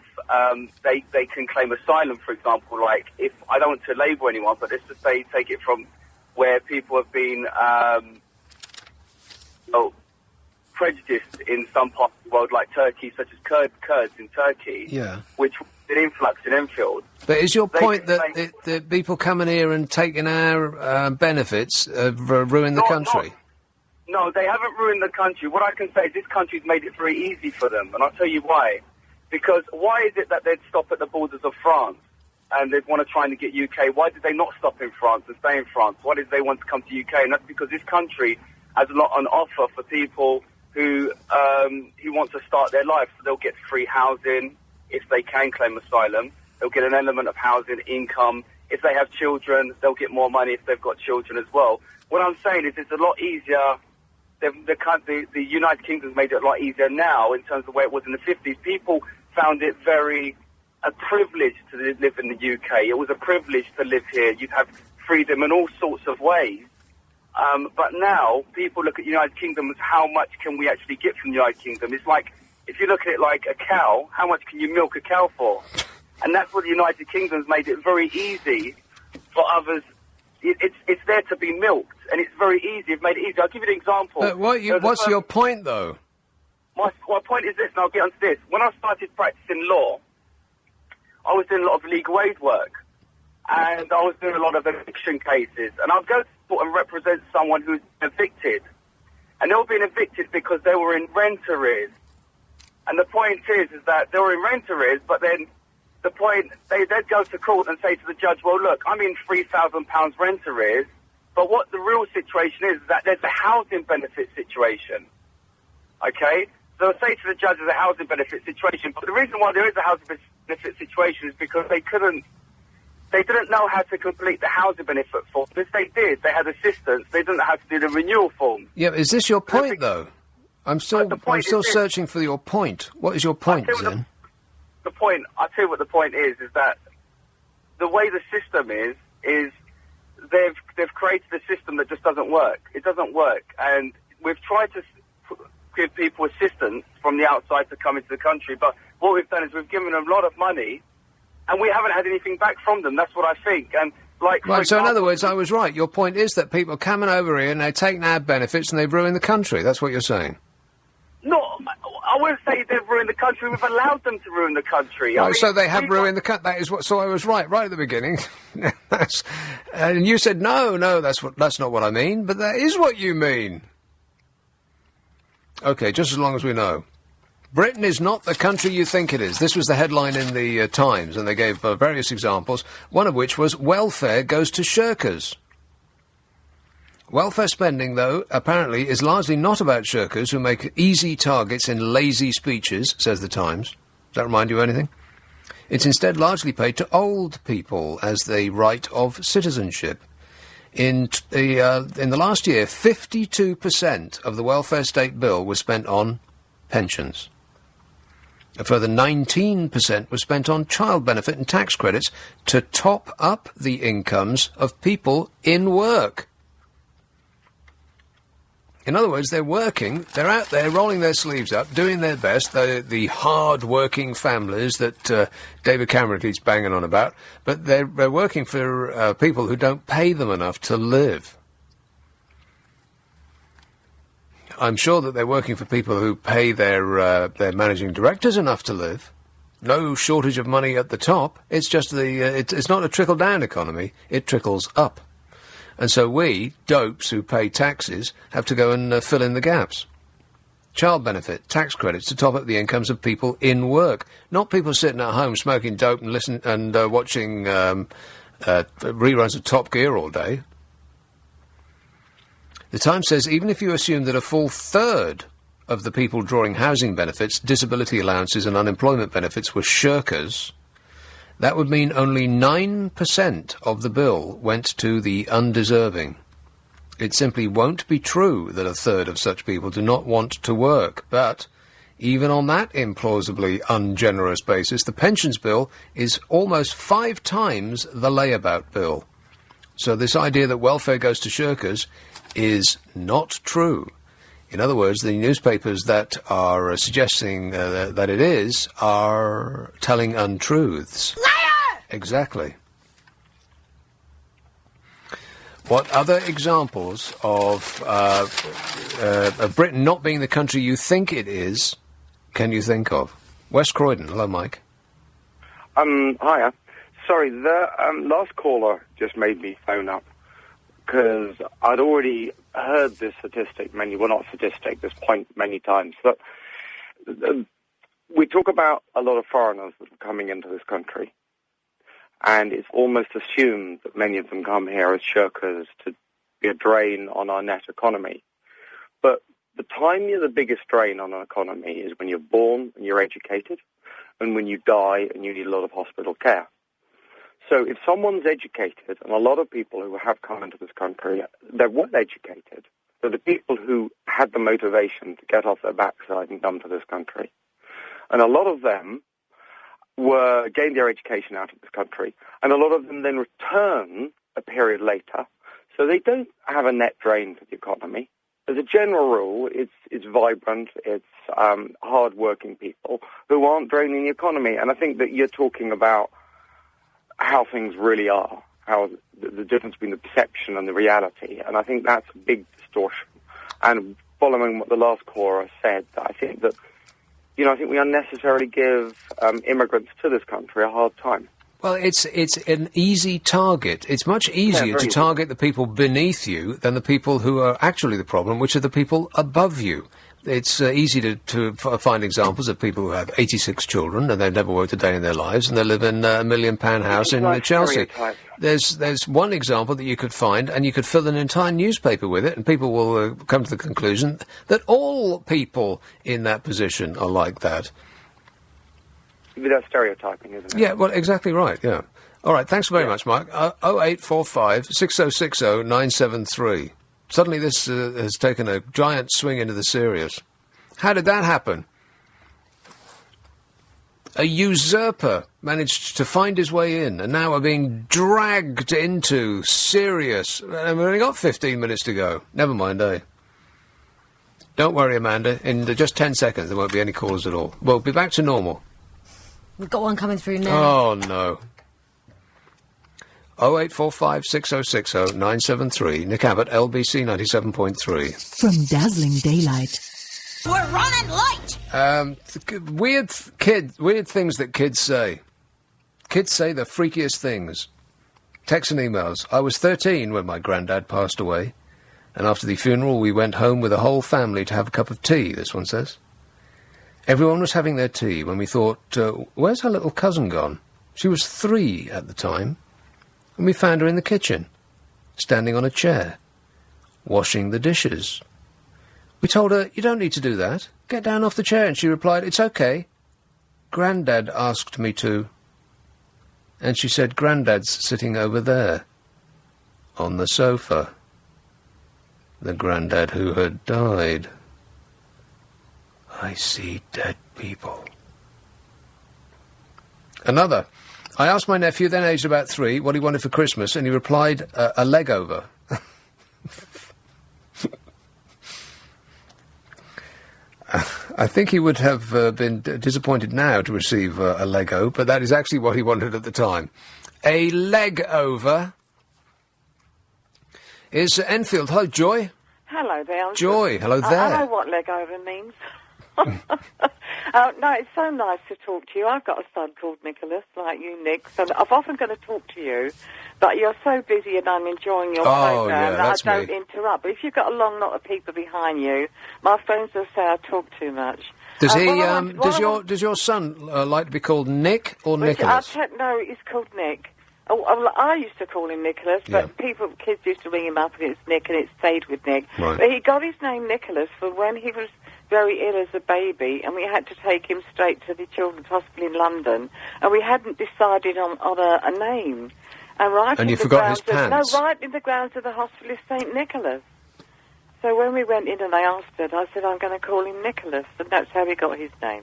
Speaker 6: they can claim asylum, for example, like if, I don't want to label anyone, but let's just say, take it from where people have been, prejudiced in some parts of the world, like Turkey, such as Kurds in Turkey, which did influx in Enfield.
Speaker 3: But is your point that the people coming here and taking our benefits have ruined the country?
Speaker 6: No, they haven't ruined the country. What I can say is this country's made it very easy for them, and I'll tell you why. Because why is it that they'd stop at the borders of France and they'd want to try and get UK? Why did they not stop in France and stay in France? Why did they want to come to UK? And that's because this country has a lot on offer for people who want to start their life. So they'll get free housing if they can claim asylum. They'll get an element of housing, income. If they have children, they'll get more money if they've got children as well. What I'm saying is it's a lot easier. The United Kingdom's made it a lot easier now in terms of where it was in the 50s. People found it very a privilege to live in the UK. It was a privilege to live here. You'd have freedom in all sorts of ways. But now people look at the United Kingdom as how much can we actually get from the United Kingdom. It's like, if you look at it like a cow, how much can you milk a cow for? And that's what the United Kingdom's made it very easy for others. It's there to be milked, and it's very easy. It's made it easy. I'll give you an example.
Speaker 3: But what's your point, though?
Speaker 6: My point is this, and I'll get onto this. When I started practicing law, I was doing a lot of legal aid work, and I was doing a lot of eviction cases. And I'd go to court and represent someone who's evicted, and they were being evicted because they were in rent arrears. And the point is that they were in rent arrears, but then the point, they'd go to court and say to the judge, well, look, I'm in £3,000 rent arrears, but what the real situation is that there's a housing benefit situation, okay? So I say to the judge there's a housing benefit situation, but the reason why there is a housing benefit situation is because they didn't know how to complete the housing benefit form. If they did, they had assistance, they didn't know how to do the renewal form.
Speaker 3: Yeah, is this your point, though? I'm still searching for your point. What is your point, Zen?
Speaker 6: I'll tell you what the point is that the way the system is they've created a system that just doesn't work. It doesn't work. And we've tried to give people assistance from the outside to come into the country, but what we've done is we've given them a lot of money, and we haven't had anything back from them. That's what I think. And
Speaker 3: right, so in other words, I was right. Your point is that people are coming over here and they take NAB benefits and they've ruined the country. That's what you're saying.
Speaker 6: No, I wouldn't say they've ruined the country. We've allowed them to ruin the country.
Speaker 3: Right, so they have ruined the country. That is what. So I was right at the beginning. And you said no. That's not what I mean. But that is what you mean. Okay, just as long as we know. Britain is not the country you think it is. This was the headline in the Times, and they gave various examples, one of which was welfare goes to shirkers. Welfare spending, though, apparently is largely not about shirkers who make easy targets in lazy speeches, says the Times. Does that remind you of anything? It's instead largely paid to old people as the right of citizenship. In the last year, 52% of the welfare state bill was spent on pensions. A further 19% was spent on child benefit and tax credits to top up the incomes of people in work. In other words, they're working, they're out there rolling their sleeves up, doing their best, the hard-working families that David Cameron keeps banging on about, but they're working for people who don't pay them enough to live. I'm sure that they're working for people who pay their managing directors enough to live. No shortage of money at the top. It's just it's not a trickle-down economy. It trickles up. And so we, dopes who pay taxes, have to go and fill in the gaps. Child benefit, tax credits to top up the incomes of people in work, not people sitting at home smoking dope and watching reruns of Top Gear all day. The Times says even if you assume that a full third of the people drawing housing benefits, disability allowances and unemployment benefits were shirkers, that would mean only 9% of the bill went to the undeserving. It simply won't be true that a third of such people do not want to work, but even on that implausibly ungenerous basis, the pensions bill is almost 5 times the layabout bill. So this idea that welfare goes to shirkers is not true. In other words, the newspapers that are suggesting that it is are telling untruths. Liar! Exactly. What other examples of Britain not being the country you think it is can you think of? West Croydon. Hello, Mike.
Speaker 8: Hiya. Sorry, the last caller just made me phone up because I'd already heard this statistic, this point many times. But we talk about a lot of foreigners that are coming into this country, and it's almost assumed that many of them come here as shirkers to be a drain on our net economy. But the time you're the biggest drain on an economy is when you're born and you're educated, and when you die and you need a lot of hospital care. So if someone's educated, and a lot of people who have come into this country, they weren't educated. So the people who had the motivation to get off their backside and come to this country. And a lot of them gained their education out of this country. And a lot of them then return a period later. So they don't have a net drain to the economy. as a general rule, it's vibrant, it's hard-working people who aren't draining the economy. And I think that you're talking about how things really are, how the difference between the perception and the reality. And I think that's a big distortion. And following what the last caller said, I think that, I think we unnecessarily give immigrants to this country a hard time.
Speaker 3: Well, it's an easy target. It's much easier to target the people beneath you than the people who are actually the problem, which are the people above you. It's easy to find examples of people who have 86 children and they've never worked a day in their lives and they live in a £1 million house in Chelsea. There's one example that you could find and you could fill an entire newspaper with it and people will come to the conclusion that all people in that position are like that.
Speaker 8: That's stereotyping, isn't it?
Speaker 3: Yeah, well, exactly right, yeah. All right, thanks very much, Mark. 0845 6060 973. Suddenly this has taken a giant swing into the serious. How did that happen? A usurper managed to find his way in and now are being dragged into serious. And we've only got 15 minutes to go. Never mind, eh? Don't worry, Amanda. In just 10 seconds there won't be any calls at all. We'll be back to normal.
Speaker 5: We've got one coming through now.
Speaker 3: Oh, no. 0845 6060 973. Nick Abbott, LBC 97.3.
Speaker 9: From dazzling daylight.
Speaker 10: We're running late!
Speaker 3: Weird things that kids say. Kids say the freakiest things. Texts and emails. I was 13 when my granddad passed away. And after the funeral, we went home with the whole family to have a cup of tea, this one says. Everyone was having their tea when we thought, where's her little cousin gone? She was 3 at the time. And we found her in the kitchen, standing on a chair, washing the dishes. We told her, you don't need to do that. Get down off the chair. And she replied, it's okay. Grandad asked me to. And she said, Grandad's sitting over there, on the sofa. The Grandad who had died. I see dead people. Another. I asked my nephew, then aged about 3, what he wanted for Christmas, and he replied, a leg over. I think he would have been disappointed now to receive a Lego, but that is actually what he wanted at the time. A leg over. Is Enfield. Hello, Joy.
Speaker 11: Hello there.
Speaker 3: Joy, hello there.
Speaker 11: I know what leg over means. No, it's so nice to talk to you. I've got a son called Nicholas, like you, Nick, so I'm often going to talk to you, but you're so busy and I'm enjoying your program that I don't interrupt. But if you've got a long lot of people behind you, my friends will say I talk too much.
Speaker 3: Does does your son like to be called Nick or Nicholas?
Speaker 11: No, he's called Nick. I used to call him Nicholas, but kids used to ring him up and it's Nick, and it stayed with Nick.
Speaker 3: Right.
Speaker 11: But he got his name Nicholas for when he was very ill as a baby, and we had to take him straight to the Children's Hospital in London, and we hadn't decided on a name. And
Speaker 3: you forgot his pants?
Speaker 11: No, right in the grounds of the hospital is St. Nicholas. So when we went in and they asked it, I said, I'm going to call him Nicholas, and that's how he got his name.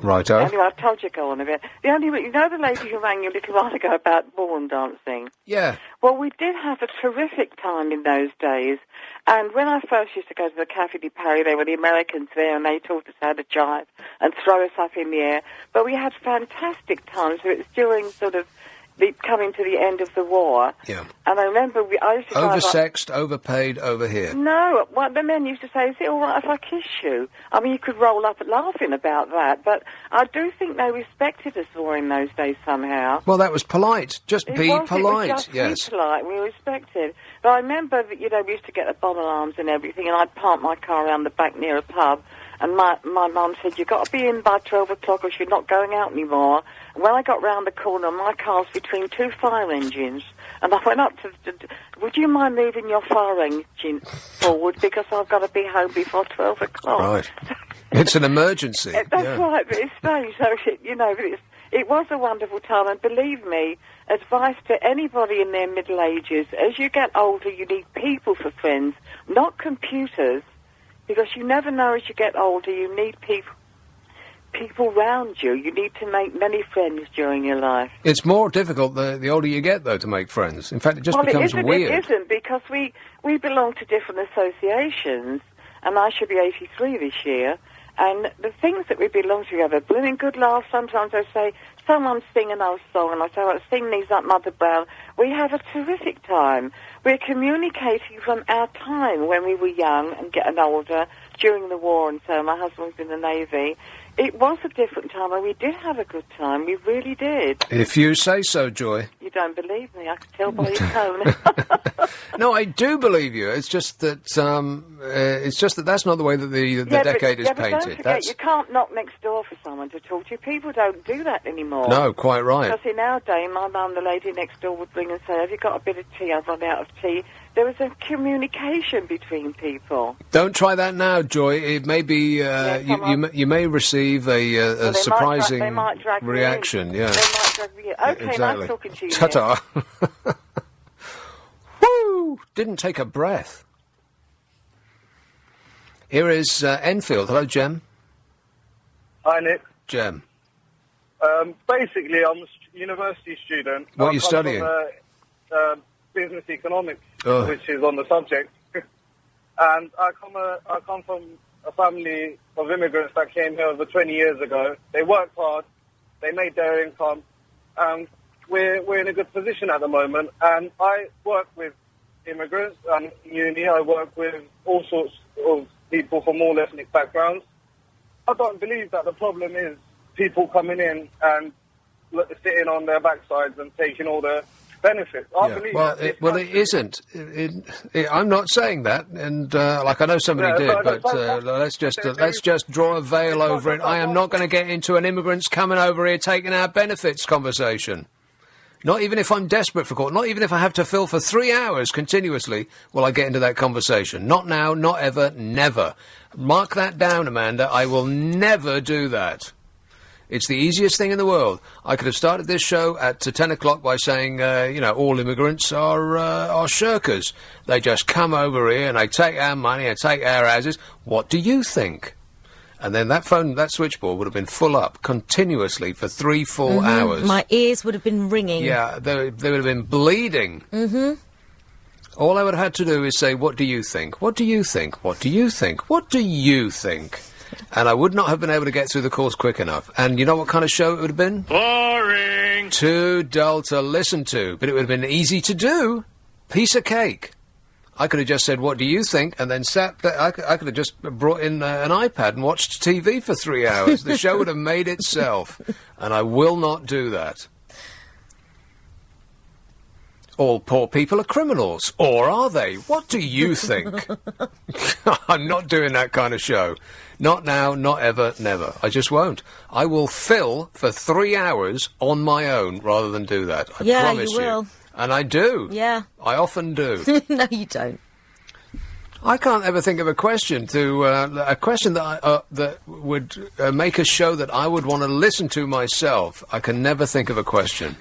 Speaker 3: Righto.
Speaker 11: Anyway, I've told you go on a bit. You know the lady who rang you a little while ago about ballroom dancing?
Speaker 3: Yeah.
Speaker 11: Well, we did have a terrific time in those days. And when I first used to go to the Café de Paris, there were the Americans there, and they taught us how to jive and throw us up in the air. But we had fantastic times. It was during sort of coming to the end of the war.
Speaker 3: Yeah.
Speaker 11: And I remember I used to
Speaker 3: oversexed, overpaid, over here.
Speaker 11: No, what the men used to say, is it all right if I kiss you? I mean, you could roll up laughing about that, but I do think they respected us more in those days somehow.
Speaker 3: Well, that was polite. Just be polite.
Speaker 11: It was just
Speaker 3: yes.
Speaker 11: be polite. We respected. But I remember that, we used to get the bomb alarms and everything, and I'd park my car around the back near a pub, and my mum said, you've got to be in by 12 o'clock or you're not going out anymore. And when I got round the corner, my car's between 2 fire engines, and I went up to would you mind moving your fire engine forward, because I've got to be home before 12 o'clock.
Speaker 3: Right. It's an emergency.
Speaker 11: That's right, but it's strange. So, it was a wonderful time, and believe me, advice to anybody in their middle ages, as you get older, you need people for friends, not computers, because you never know as you get older, you need people people round you. You need to make many friends during your life.
Speaker 3: It's more difficult the older you get, though, to make friends. In fact, it just becomes weird.
Speaker 11: It isn't, because we belong to different associations, and I should be 83 this year, and the things that we belong to have a blooming good laugh. Sometimes I say, someone sing an old song, and I say, well, sing these up, Mother Brown. We have a terrific time. We're communicating from our time when we were young and getting older, during the war and so. My husband was in the Navy. It was a different time, and we did have a good time. We really did.
Speaker 3: If you say so, Joy.
Speaker 11: You don't believe me. I can tell by your tone.
Speaker 3: No, I do believe you. It's just that that's not the way that the decade is
Speaker 11: but
Speaker 3: painted.
Speaker 11: Don't forget, you can't knock next door for someone to talk to you. People don't do that anymore.
Speaker 3: No, quite right.
Speaker 11: Because in our day, my mum, the lady next door, would ring and say, "Have you got a bit of tea? I've run out of tea." There was a communication between people.
Speaker 3: Don't try that now, Joy. It may be you may receive a surprising reaction. Yeah.
Speaker 11: They might drag me. Okay,
Speaker 3: exactly.
Speaker 11: Nice talking to you.
Speaker 3: Ta-ta. Woo! Didn't take a breath. Here is Enfield. Hello, Jem.
Speaker 9: Hi, Nick.
Speaker 3: Jem.
Speaker 9: Basically, I'm a university student.
Speaker 3: What are you studying?
Speaker 9: Business economics,
Speaker 3: Oh.
Speaker 9: which is on the subject. And I come from a family of immigrants that came here over 20 years ago. They worked hard. They made their income. And we're in a good position at the moment. And I work with immigrants. And in uni, I work with all sorts of people from all ethnic backgrounds. I don't believe that the problem is people coming in and sitting on their backsides and taking all the benefits. I believe
Speaker 3: it isn't. I'm not saying that, and I know somebody did, but let's just draw a veil over it. I am not going to get into an immigrants coming over here taking our benefits conversation. Not even if I'm desperate for court. Not even if I have to fill for 3 hours continuously will I get into that conversation. Not now, not ever, never. Mark that down, Amanda. I will never do that. It's the easiest thing in the world. I could have started this show at 10 o'clock by saying, all immigrants are shirkers. They just come over here and they take our money and take our houses. What do you think? And then that switchboard would have been full up continuously for 3 full hours.
Speaker 5: My ears would have been ringing.
Speaker 3: Yeah, they would have been bleeding.
Speaker 5: Mm-hmm.
Speaker 3: All I would have had to do is say, what do you think? What do you think? What do you think? What do you think? And I would not have been able to get through the course quick enough. And you know what kind of show it would have been?
Speaker 4: Boring!
Speaker 3: Too dull to listen to. But it would have been easy to do. Piece of cake. I could have just said, what do you think? And then sat there. I could have just brought in an iPad and watched TV for 3 hours. The show would have made itself. And I will not do that. All poor people are criminals. Or are they? What do you think? I'm not doing that kind of show. Not now, not ever, never. I just won't. I will fill for 3 hours on my own rather than do that. I promise
Speaker 5: you will.
Speaker 3: And I do.
Speaker 5: Yeah.
Speaker 3: I often do.
Speaker 5: No, you don't.
Speaker 3: I can't ever think of a question that would make a show that I would want to listen to myself. I can never think of a question.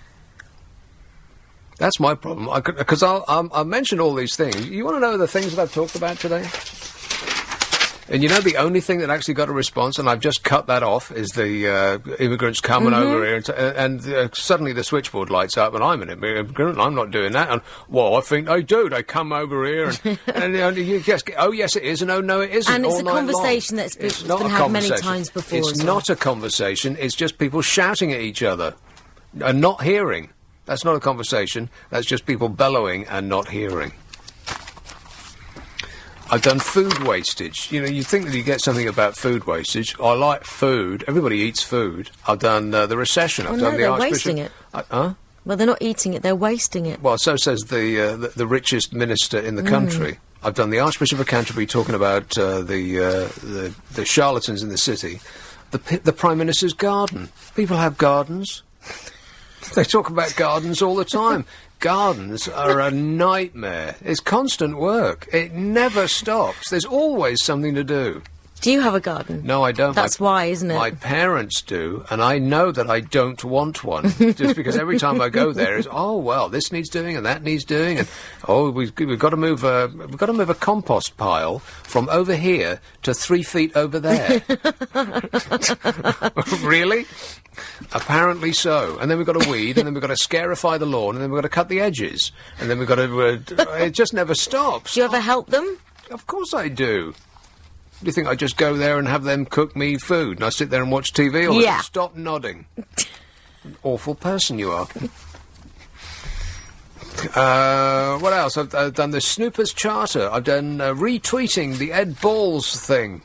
Speaker 3: That's my problem. Because I'll mention all these things. You want to know the things that I've talked about today? And you know the only thing that actually got a response, and I've just cut that off, is the immigrants coming over here, and suddenly the switchboard lights up, and I'm an immigrant, I'm not doing that, and, well, I think they do, they come over here, and you just get, oh, yes, it is, and oh, no, it isn't,
Speaker 5: and it's
Speaker 3: all
Speaker 5: a
Speaker 3: night
Speaker 5: conversation
Speaker 3: long.
Speaker 5: That's been had many times before.
Speaker 3: It's not a conversation, it's just people shouting at each other, and not hearing. That's not a conversation, that's just people bellowing and not hearing. I've done food wastage. You know, you think that you get something about food wastage. I like food. Everybody eats food. I've done the recession. I've done the
Speaker 5: they're
Speaker 3: Archbishop.
Speaker 5: wasting it.
Speaker 3: Huh?
Speaker 5: Well, they're not eating it, they're wasting it.
Speaker 3: Well, so says the richest minister in the country. I've done the Archbishop of Canterbury talking about the charlatans in the city. The Prime Minister's garden. People have gardens. They talk about gardens all the time. Gardens are a nightmare. It's constant work. It never stops. There's always something to do.
Speaker 5: Do you have a garden?
Speaker 3: No, I don't.
Speaker 5: That's why, isn't it?
Speaker 3: My parents do, and I know that I don't want one. Just because every time I go there is, oh well, this needs doing and that needs doing, and we've got to move a compost pile from over here to 3 feet over there. Really? Apparently so. And then we've got to weed, and then we've got to scarify the lawn, and then we've got to cut the edges, and then we've got to. It just never stops.
Speaker 5: Do you ever help them?
Speaker 3: Of course I do. Do you think I just go there and have them cook me food and I sit there and watch TV all the time? Stop nodding. Awful person you are. What else? I've done the Snoopers Charter. I've done retweeting the Ed Balls thing.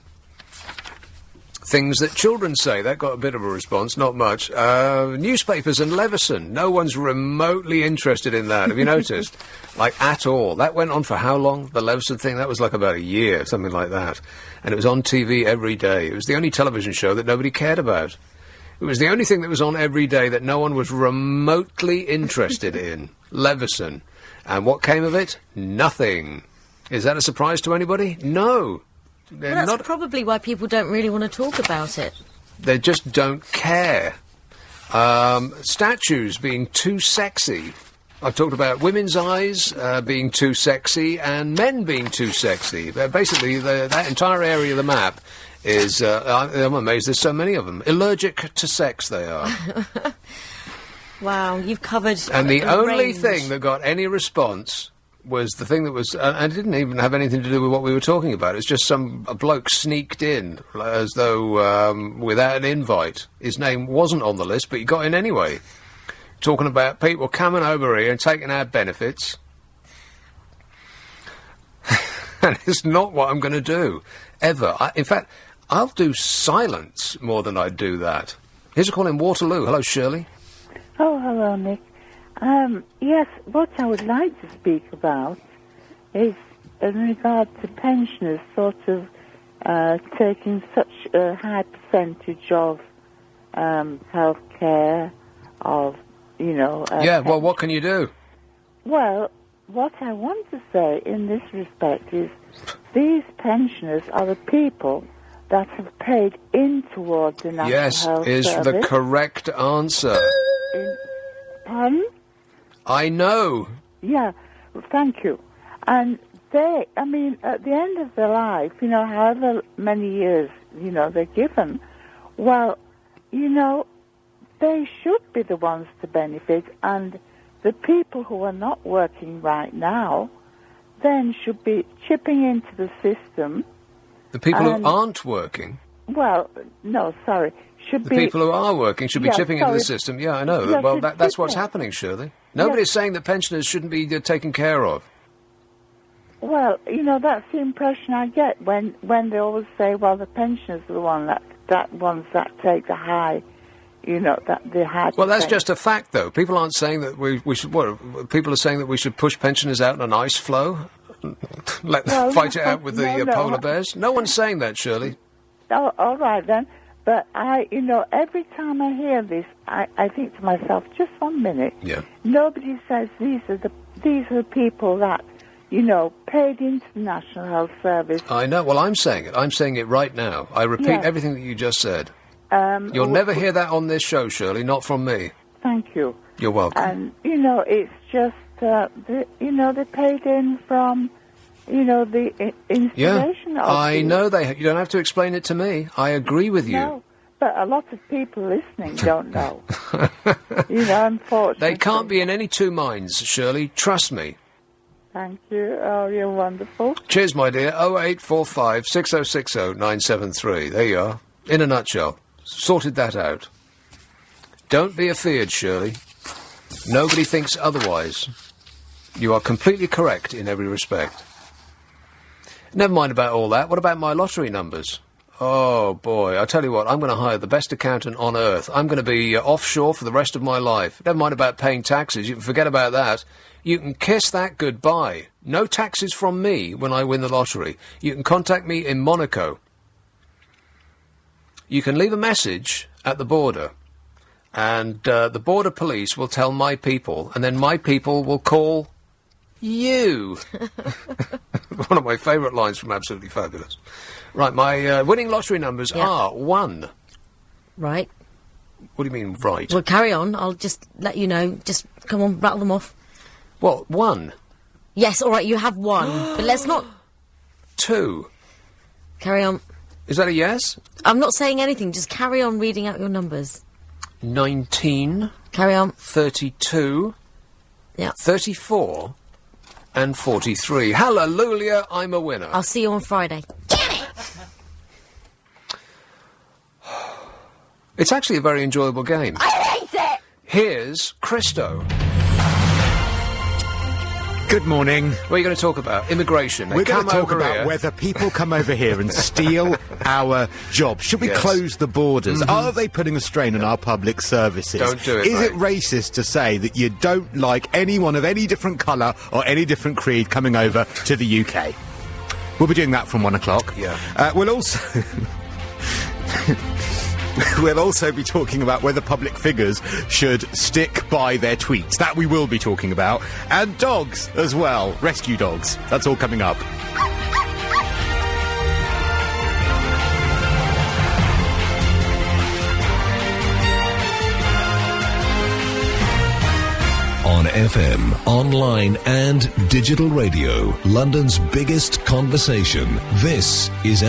Speaker 3: Things that children say. That got a bit of a response, not much. Newspapers and Leveson. No one's remotely interested in that. Have you noticed? Like, at all. That went on for how long? The Leveson thing? That was like about a year, something like that. And it was on TV every day. It was the only television show that nobody cared about. It was the only thing that was on every day that no one was remotely interested in. Leveson. And what came of it? Nothing. Is that a surprise to anybody? No.
Speaker 5: Well, that's probably why people don't really want to talk about it.
Speaker 3: They just don't care. Statues being too sexy. I've talked about women's eyes being too sexy and men being too sexy. Basically, that entire area of the map is... I'm amazed there's so many of them. Allergic to sex, they are.
Speaker 5: Wow, you've covered
Speaker 3: And the only
Speaker 5: range.
Speaker 3: thing that got any response... was the thing that was... and it didn't even have anything to do with what we were talking about. It's just a bloke sneaked in, as though without an invite. His name wasn't on the list, but he got in anyway. Talking about people coming over here and taking our benefits. And it's not what I'm going to do, ever. In fact, I'll do silence more than I'd do that. Here's a call in Waterloo. Hello, Shirley.
Speaker 13: Oh, hello, Nick. Yes, what I would like to speak about is in regard to pensioners sort of taking such a high percentage of health care, of,
Speaker 3: yeah, well, what can you do?
Speaker 13: Well, what I want to say in this respect is these pensioners are the people that have paid in towards the National Health
Speaker 3: Yes, is
Speaker 13: Service.
Speaker 3: the correct answer.
Speaker 13: Pardon?
Speaker 3: I know.
Speaker 13: Yeah, thank you. And they, at the end of their life, however many years, they're given, well, they should be the ones to benefit, and the people who are not working right now then should be chipping into the system.
Speaker 3: The people who aren't working?
Speaker 13: Well, no, sorry.
Speaker 3: The people who are working should be chipping into the system. Yeah, I know.
Speaker 13: Yeah,
Speaker 3: well, that's what's happening, Shirley. Nobody's saying that pensioners shouldn't be taken care of.
Speaker 13: Well, that's the impression I get when they always say, well, the pensioners are the ones that take the high, that the high...
Speaker 3: Well, that's just a fact, though. People aren't saying that we should... What, people are saying that we should push pensioners out in an ice flow? Let them fight it out with the polar bears? No one's saying that, Shirley.
Speaker 13: Oh, all right, then. But every time I hear this, I think to myself, just 1 minute.
Speaker 3: Yeah.
Speaker 13: Nobody says these are the people that, paid into the National Health Service.
Speaker 3: I know. Well, I'm saying it. I'm saying it right now. I repeat everything that you just said. You'll never hear that on this show, Shirley, not from me.
Speaker 13: Thank you.
Speaker 3: You're welcome.
Speaker 13: And, it's just, they paid in from... the installation of...
Speaker 3: I know you don't have to explain it to me. I agree with you.
Speaker 13: No, but a lot of people listening don't know. Unfortunately.
Speaker 3: They can't be in any two minds, Shirley. Trust me.
Speaker 13: Thank you. Oh, you're wonderful.
Speaker 3: Cheers, my dear. 0845 6060 973. There you are. In a nutshell. Sorted that out. Don't be afeared, Shirley. Nobody thinks otherwise. You are completely correct in every respect. Never mind about all that. What about my lottery numbers? Oh, boy. I tell you what, I'm going to hire the best accountant on earth. I'm going to be offshore for the rest of my life. Never mind about paying taxes. You can forget about that. You can kiss that goodbye. No taxes from me when I win the lottery. You can contact me in Monaco. You can leave a message at the border, and the border police will tell my people, and then my people will call you. One of my favourite lines from Absolutely Fabulous. Right, my winning lottery numbers are 1.
Speaker 5: Right.
Speaker 3: What do you mean, right?
Speaker 5: Well, carry on. I'll just let you know. Just, come on, rattle them off.
Speaker 3: What, 1?
Speaker 5: Yes, all right, you have 1. But let's not...
Speaker 3: 2.
Speaker 5: Carry on.
Speaker 3: Is that a yes?
Speaker 5: I'm not saying anything. Just carry on reading out your numbers.
Speaker 3: 19.
Speaker 5: Carry on.
Speaker 3: 32.
Speaker 5: Yeah.
Speaker 3: 34. And 43. Hallelujah, I'm a winner.
Speaker 5: I'll see you on Friday.
Speaker 3: It's actually a very enjoyable game.
Speaker 10: I hate it!
Speaker 3: Here's Christo.
Speaker 14: Good morning.
Speaker 3: What are you going to talk about? Immigration.
Speaker 14: We're going to talk
Speaker 3: over
Speaker 14: about
Speaker 3: here.
Speaker 14: whether people come over here and steal our jobs. Should we close the borders? Are they putting a strain on our public services?
Speaker 3: Don't do it,
Speaker 14: Is
Speaker 3: mate.
Speaker 14: it racist to say that you don't like anyone of any different colour or any different creed coming over to the UK? We'll be doing that from 1 o'clock.
Speaker 3: Yeah.
Speaker 14: We'll also... We'll also be talking about whether public figures should stick by their tweets. That we will be talking about. And dogs as well. Rescue dogs. That's all coming up.
Speaker 1: On FM, online and digital radio, London's biggest conversation. This is